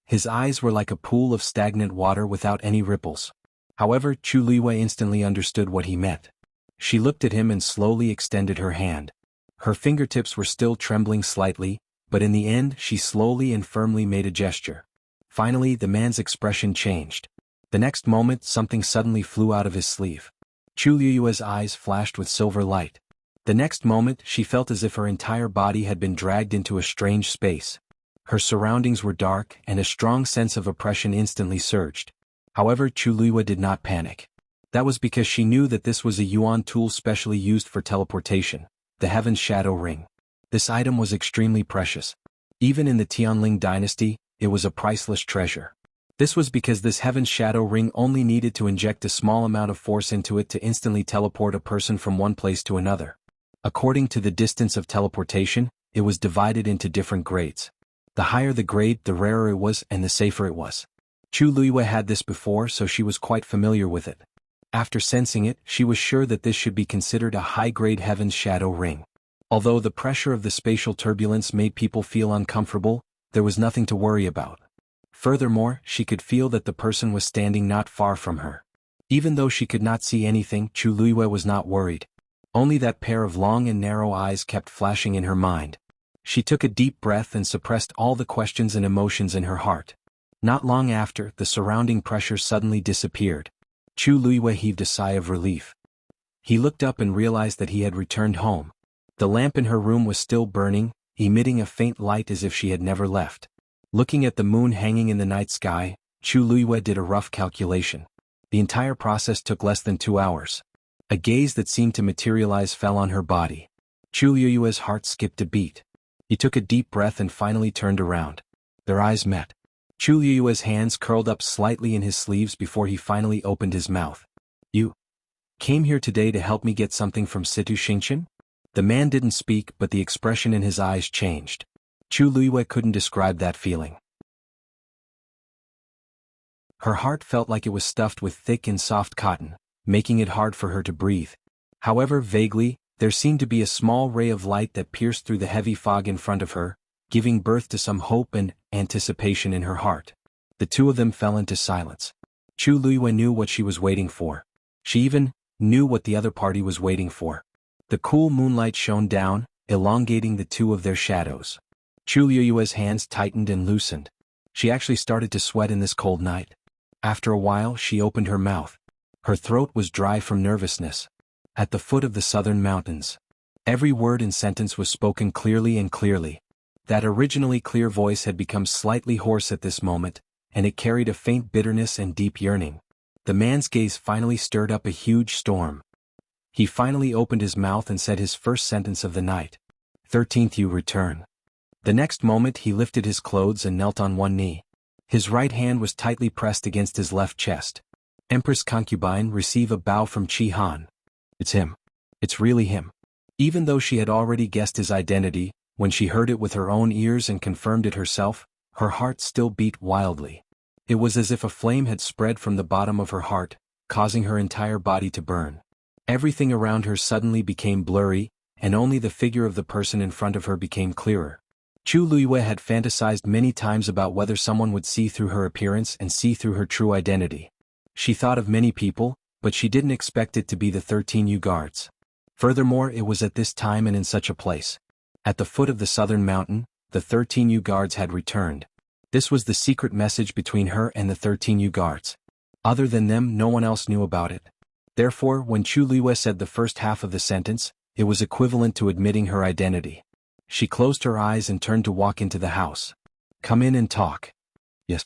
His eyes were like a pool of stagnant water without any ripples. However, Chu Liwei instantly understood what he meant. She looked at him and slowly extended her hand. Her fingertips were still trembling slightly, but in the end she slowly and firmly made a gesture. Finally, the man's expression changed. The next moment something suddenly flew out of his sleeve. Chu Liwei's eyes flashed with silver light. The next moment she felt as if her entire body had been dragged into a strange space. Her surroundings were dark and a strong sense of oppression instantly surged. However, Chu Liwei did not panic. That was because she knew that this was a yuan tool specially used for teleportation, the Heaven's Shadow Ring. This item was extremely precious. Even in the Tianling dynasty, it was a priceless treasure. This was because this Heaven's Shadow Ring only needed to inject a small amount of force into it to instantly teleport a person from one place to another. According to the distance of teleportation, it was divided into different grades. The higher the grade, the rarer it was and the safer it was. Chu Liwei had this before, so she was quite familiar with it. After sensing it, she was sure that this should be considered a high-grade Heaven's Shadow Ring. Although the pressure of the spatial turbulence made people feel uncomfortable, there was nothing to worry about. Furthermore, she could feel that the person was standing not far from her. Even though she could not see anything, Chu Liwei was not worried. Only that pair of long and narrow eyes kept flashing in her mind. She took a deep breath and suppressed all the questions and emotions in her heart. Not long after, the surrounding pressure suddenly disappeared. Chu Liwei heaved a sigh of relief. He looked up and realized that he had returned home. The lamp in her room was still burning, emitting a faint light as if she had never left. Looking at the moon hanging in the night sky, Chu Liwei did a rough calculation. The entire process took less than 2 hours. A gaze that seemed to materialize fell on her body. Chu Liwei's heart skipped a beat. He took a deep breath and finally turned around. Their eyes met. Chu Liwei's hands curled up slightly in his sleeves before he finally opened his mouth. You came here today to help me get something from Situ Xingqian? The man didn't speak, but the expression in his eyes changed. Chu Liwei couldn't describe that feeling. Her heart felt like it was stuffed with thick and soft cotton, making it hard for her to breathe. However, vaguely, there seemed to be a small ray of light that pierced through the heavy fog in front of her, giving birth to some hope and anticipation in her heart. The two of them fell into silence. Chu Liwei knew what she was waiting for. She even knew what the other party was waiting for. The cool moonlight shone down, elongating the two of their shadows. Chu Liwei's hands tightened and loosened. She actually started to sweat in this cold night. After a while, she opened her mouth. Her throat was dry from nervousness. At the foot of the southern mountains. Every word and sentence was spoken clearly and clearly. That originally clear voice had become slightly hoarse at this moment, and it carried a faint bitterness and deep yearning. The man's gaze finally stirred up a huge storm. He finally opened his mouth and said his first sentence of the night. 13th, you return. The next moment he lifted his clothes and knelt on one knee. His right hand was tightly pressed against his left chest. Empress concubine, receive a bow from Chi Han. It's him. It's really him. Even though she had already guessed his identity, when she heard it with her own ears and confirmed it herself, her heart still beat wildly. It was as if a flame had spread from the bottom of her heart, causing her entire body to burn. Everything around her suddenly became blurry, and only the figure of the person in front of her became clearer. Chu Liwei had fantasized many times about whether someone would see through her appearance and see through her true identity. She thought of many people, but she didn't expect it to be the 13 Yu guards. Furthermore, it was at this time and in such a place. At the foot of the southern mountain, the 13 Yu guards had returned. This was the secret message between her and the 13 Yu guards. Other than them, no one else knew about it. Therefore, when Chu Liwei said the first half of the sentence, it was equivalent to admitting her identity. She closed her eyes and turned to walk into the house. Come in and talk. Yes.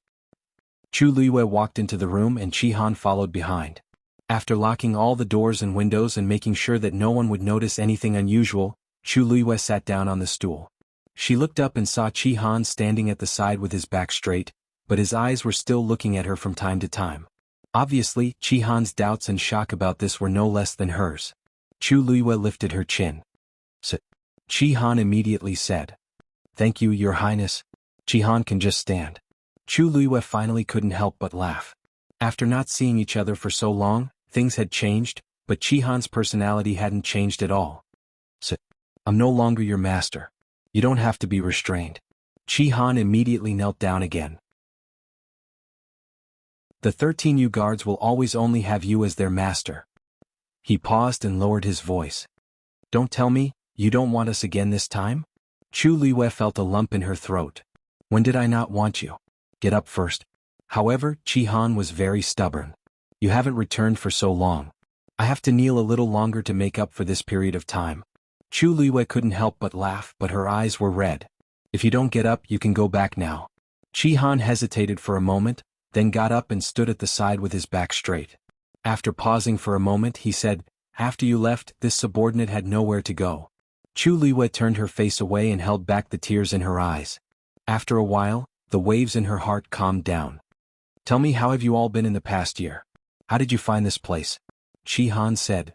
Chu Liwei walked into the room and Chi Han followed behind. After locking all the doors and windows and making sure that no one would notice anything unusual, Chu Liwei sat down on the stool. She looked up and saw Chi Han standing at the side with his back straight, but his eyes were still looking at her from time to time. Obviously, Chi Han's doubts and shock about this were no less than hers. Chu Liwei lifted her chin. Sit. Chi Han immediately said. Thank you, Your Highness. Chi Han can just stand. Chu Liwei finally couldn't help but laugh. After not seeing each other for so long, things had changed, but Chi Han's personality hadn't changed at all. Sit. I'm no longer your master. You don't have to be restrained. Chi Han immediately knelt down again. The 13 Yu guards will always only have you as their master. He paused and lowered his voice. Don't tell me, you don't want us again this time? Chu Liwei felt a lump in her throat. When did I not want you? Get up first. However, Chi Han was very stubborn. You haven't returned for so long. I have to kneel a little longer to make up for this period of time. Chu Liwei couldn't help but laugh, but her eyes were red. If you don't get up, you can go back now. Chi Han hesitated for a moment, then got up and stood at the side with his back straight. After pausing for a moment, he said, After you left, this subordinate had nowhere to go. Chu Liwei turned her face away and held back the tears in her eyes. After a while, the waves in her heart calmed down. Tell me, how have you all been in the past year? How did you find this place? Chi Han said.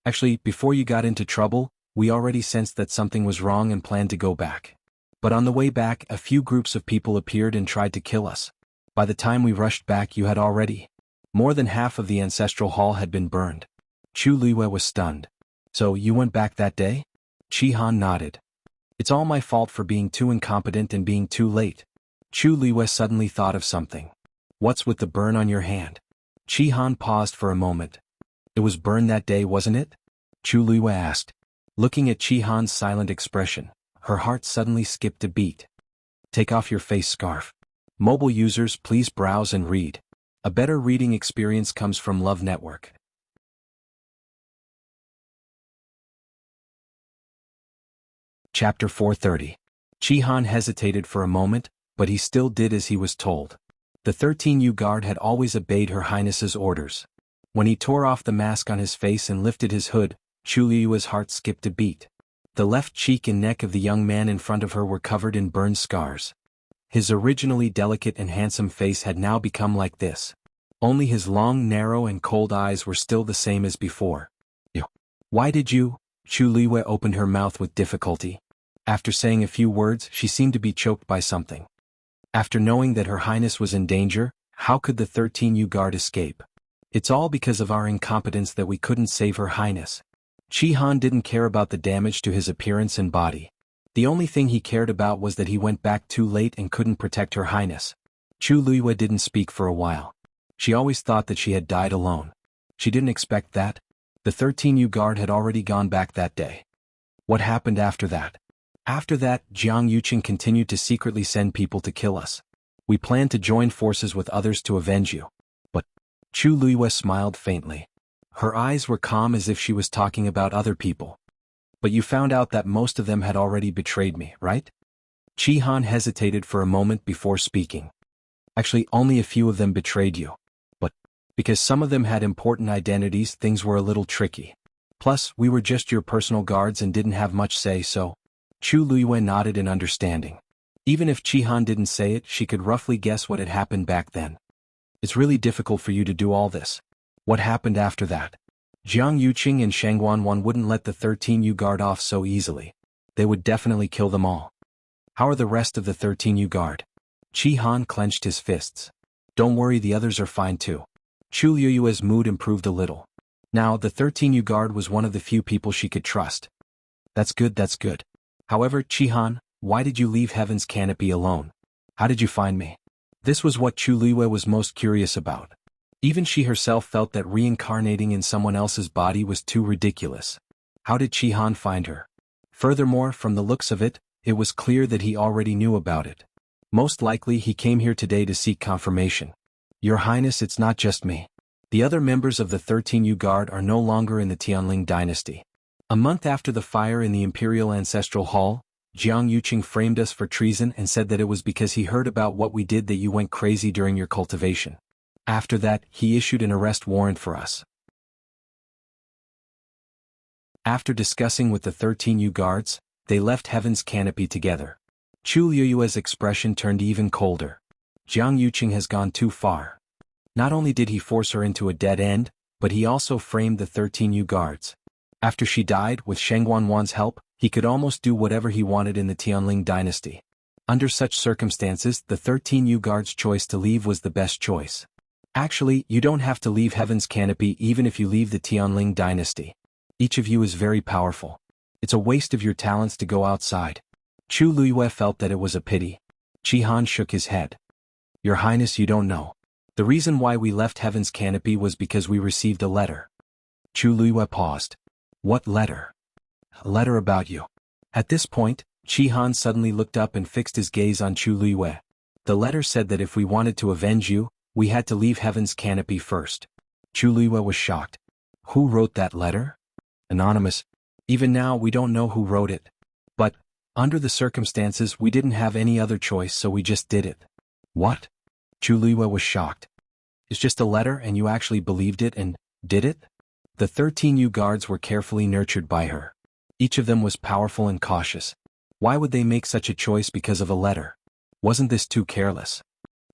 Actually, before you got into trouble, we already sensed that something was wrong and planned to go back. But on the way back, a few groups of people appeared and tried to kill us. By the time we rushed back, you had already. More than half of the ancestral hall had been burned. Chu Liwei was stunned. So, you went back that day? Chi Han nodded. It's all my fault for being too incompetent and being too late. Chu Liwei suddenly thought of something. What's with the burn on your hand? Chi Han paused for a moment. It was burned that day, wasn't it? Chu Liwei asked. Looking at Chi Han's silent expression, her heart suddenly skipped a beat. Take off your face scarf. Mobile users, please browse and read. A better reading experience comes from Love Network. Chapter 430. Chi Han hesitated for a moment, but he still did as he was told. The 13 Yu guard had always obeyed Her Highness's orders. When he tore off the mask on his face and lifted his hood, Chu Liue's heart skipped a beat. The left cheek and neck of the young man in front of her were covered in burned scars. His originally delicate and handsome face had now become like this. Only his long, narrow and cold eyes were still the same as before. Why did you? Chu Liwei opened her mouth with difficulty. After saying a few words, she seemed to be choked by something. After knowing that Her Highness was in danger, how could the 13 Yu guard escape? It's all because of our incompetence that we couldn't save Her Highness. Chi Han didn't care about the damage to his appearance and body. The only thing he cared about was that he went back too late and couldn't protect Her Highness. Chu Liwei didn't speak for a while. She always thought that she had died alone. She didn't expect that. The 13 Yu guard had already gone back that day. What happened after that? After that, Jiang Yuqing continued to secretly send people to kill us. We planned to join forces with others to avenge you. But Chu Liwei smiled faintly. Her eyes were calm as if she was talking about other people. But you found out that most of them had already betrayed me, right? Chi Han hesitated for a moment before speaking. Actually, only a few of them betrayed you. But because some of them had important identities, things were a little tricky. Plus, we were just your personal guards and didn't have much say, so. Chu Liwei nodded in understanding. Even if Chi Han didn't say it, she could roughly guess what had happened back then. It's really difficult for you to do all this. What happened after that? Jiang Yuqing and Shangguan wouldn't let the 13 Yu guard off so easily. They would definitely kill them all. How are the rest of the 13 Yu guard? Chi Han clenched his fists. Don't worry, the others are fine too. Chu Liue's mood improved a little. Now, the 13 Yu guard was one of the few people she could trust. That's good, that's good. However, Chi Han, why did you leave Heaven's Canopy alone? How did you find me? This was what Chu Liwei was most curious about. Even she herself felt that reincarnating in someone else's body was too ridiculous. How did Chi Han find her? Furthermore, from the looks of it, it was clear that he already knew about it. Most likely he came here today to seek confirmation. Your Highness, it's not just me. The other members of the 13U Guard are no longer in the Tianling dynasty. A month after the fire in the Imperial Ancestral Hall, Jiang Yuqing framed us for treason and said that it was because he heard about what we did that you went crazy during your cultivation. After that, he issued an arrest warrant for us. After discussing with the 13U Guards, they left Heaven's Canopy together. Chu Liyue's expression turned even colder. Jiang Yuqing has gone too far. Not only did he force her into a dead end, but he also framed the 13U Guards. After she died, with Sheng Wanwan's help, he could almost do whatever he wanted in the Tianling dynasty. Under such circumstances, the 13U Guards' choice to leave was the best choice. Actually, you don't have to leave Heaven's Canopy even if you leave the Tianling dynasty. Each of you is very powerful. It's a waste of your talents to go outside. Chu Liyue felt that it was a pity. Qi Han shook his head. Your Highness, you don't know. The reason why we left Heaven's Canopy was because we received a letter. Chu Liyue paused. What letter? A letter about you. At this point, Qi Han suddenly looked up and fixed his gaze on Chu Liyue. The letter said that if we wanted to avenge you, we had to leave Heaven's Canopy first. Chu Liyue was shocked. Who wrote that letter? Anonymous. Even now we don't know who wrote it. But, under the circumstances, we didn't have any other choice, so we just did it. What? Chu Liyue was shocked. It's just a letter and you actually believed it and did it? The 13U Guards were carefully nurtured by her. Each of them was powerful and cautious. Why would they make such a choice because of a letter? Wasn't this too careless?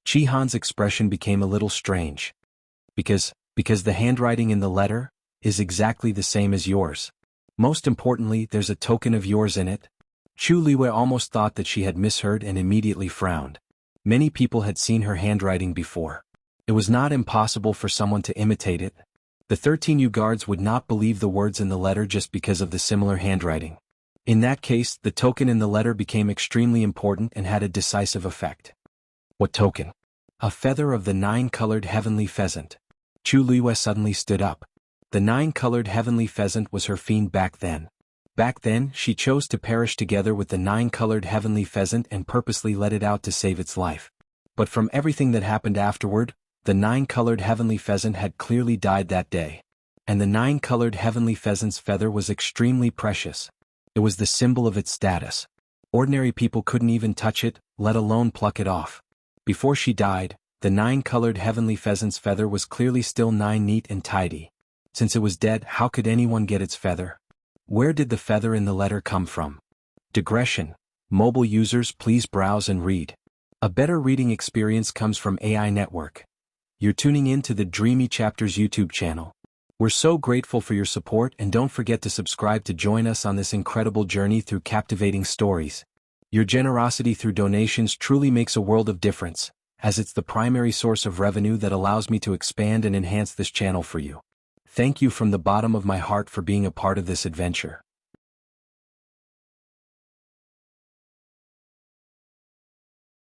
Qi Han's expression became a little strange. Because the handwriting in the letter is exactly the same as yours. Most importantly, there's a token of yours in it. Chu Liyue almost thought that she had misheard and immediately frowned. Many people had seen her handwriting before. It was not impossible for someone to imitate it. The 13U Guards would not believe the words in the letter just because of the similar handwriting. In that case, the token in the letter became extremely important and had a decisive effect. What token? A feather of the 9-colored heavenly pheasant. Chu Liyue suddenly stood up. The 9-colored heavenly pheasant was her fiend back then. Back then, she chose to perish together with the 9-colored heavenly pheasant and purposely let it out to save its life. But from everything that happened afterward, the 9-colored heavenly pheasant had clearly died that day. And the 9-colored heavenly pheasant's feather was extremely precious. It was the symbol of its status. Ordinary people couldn't even touch it, let alone pluck it off. Before she died, the 9-colored heavenly pheasant's feather was clearly still 9 neat and tidy. Since it was dead, how could anyone get its feather? Where did the feather in the letter come from? Digression. Mobile users, please browse and read. A better reading experience comes from AI Network. You're tuning in to the Dreamy Chapters YouTube channel. We're so grateful for your support, and don't forget to subscribe to join us on this incredible journey through captivating stories. Your generosity through donations truly makes a world of difference, as it's the primary source of revenue that allows me to expand and enhance this channel for you. Thank you from the bottom of my heart for being a part of this adventure.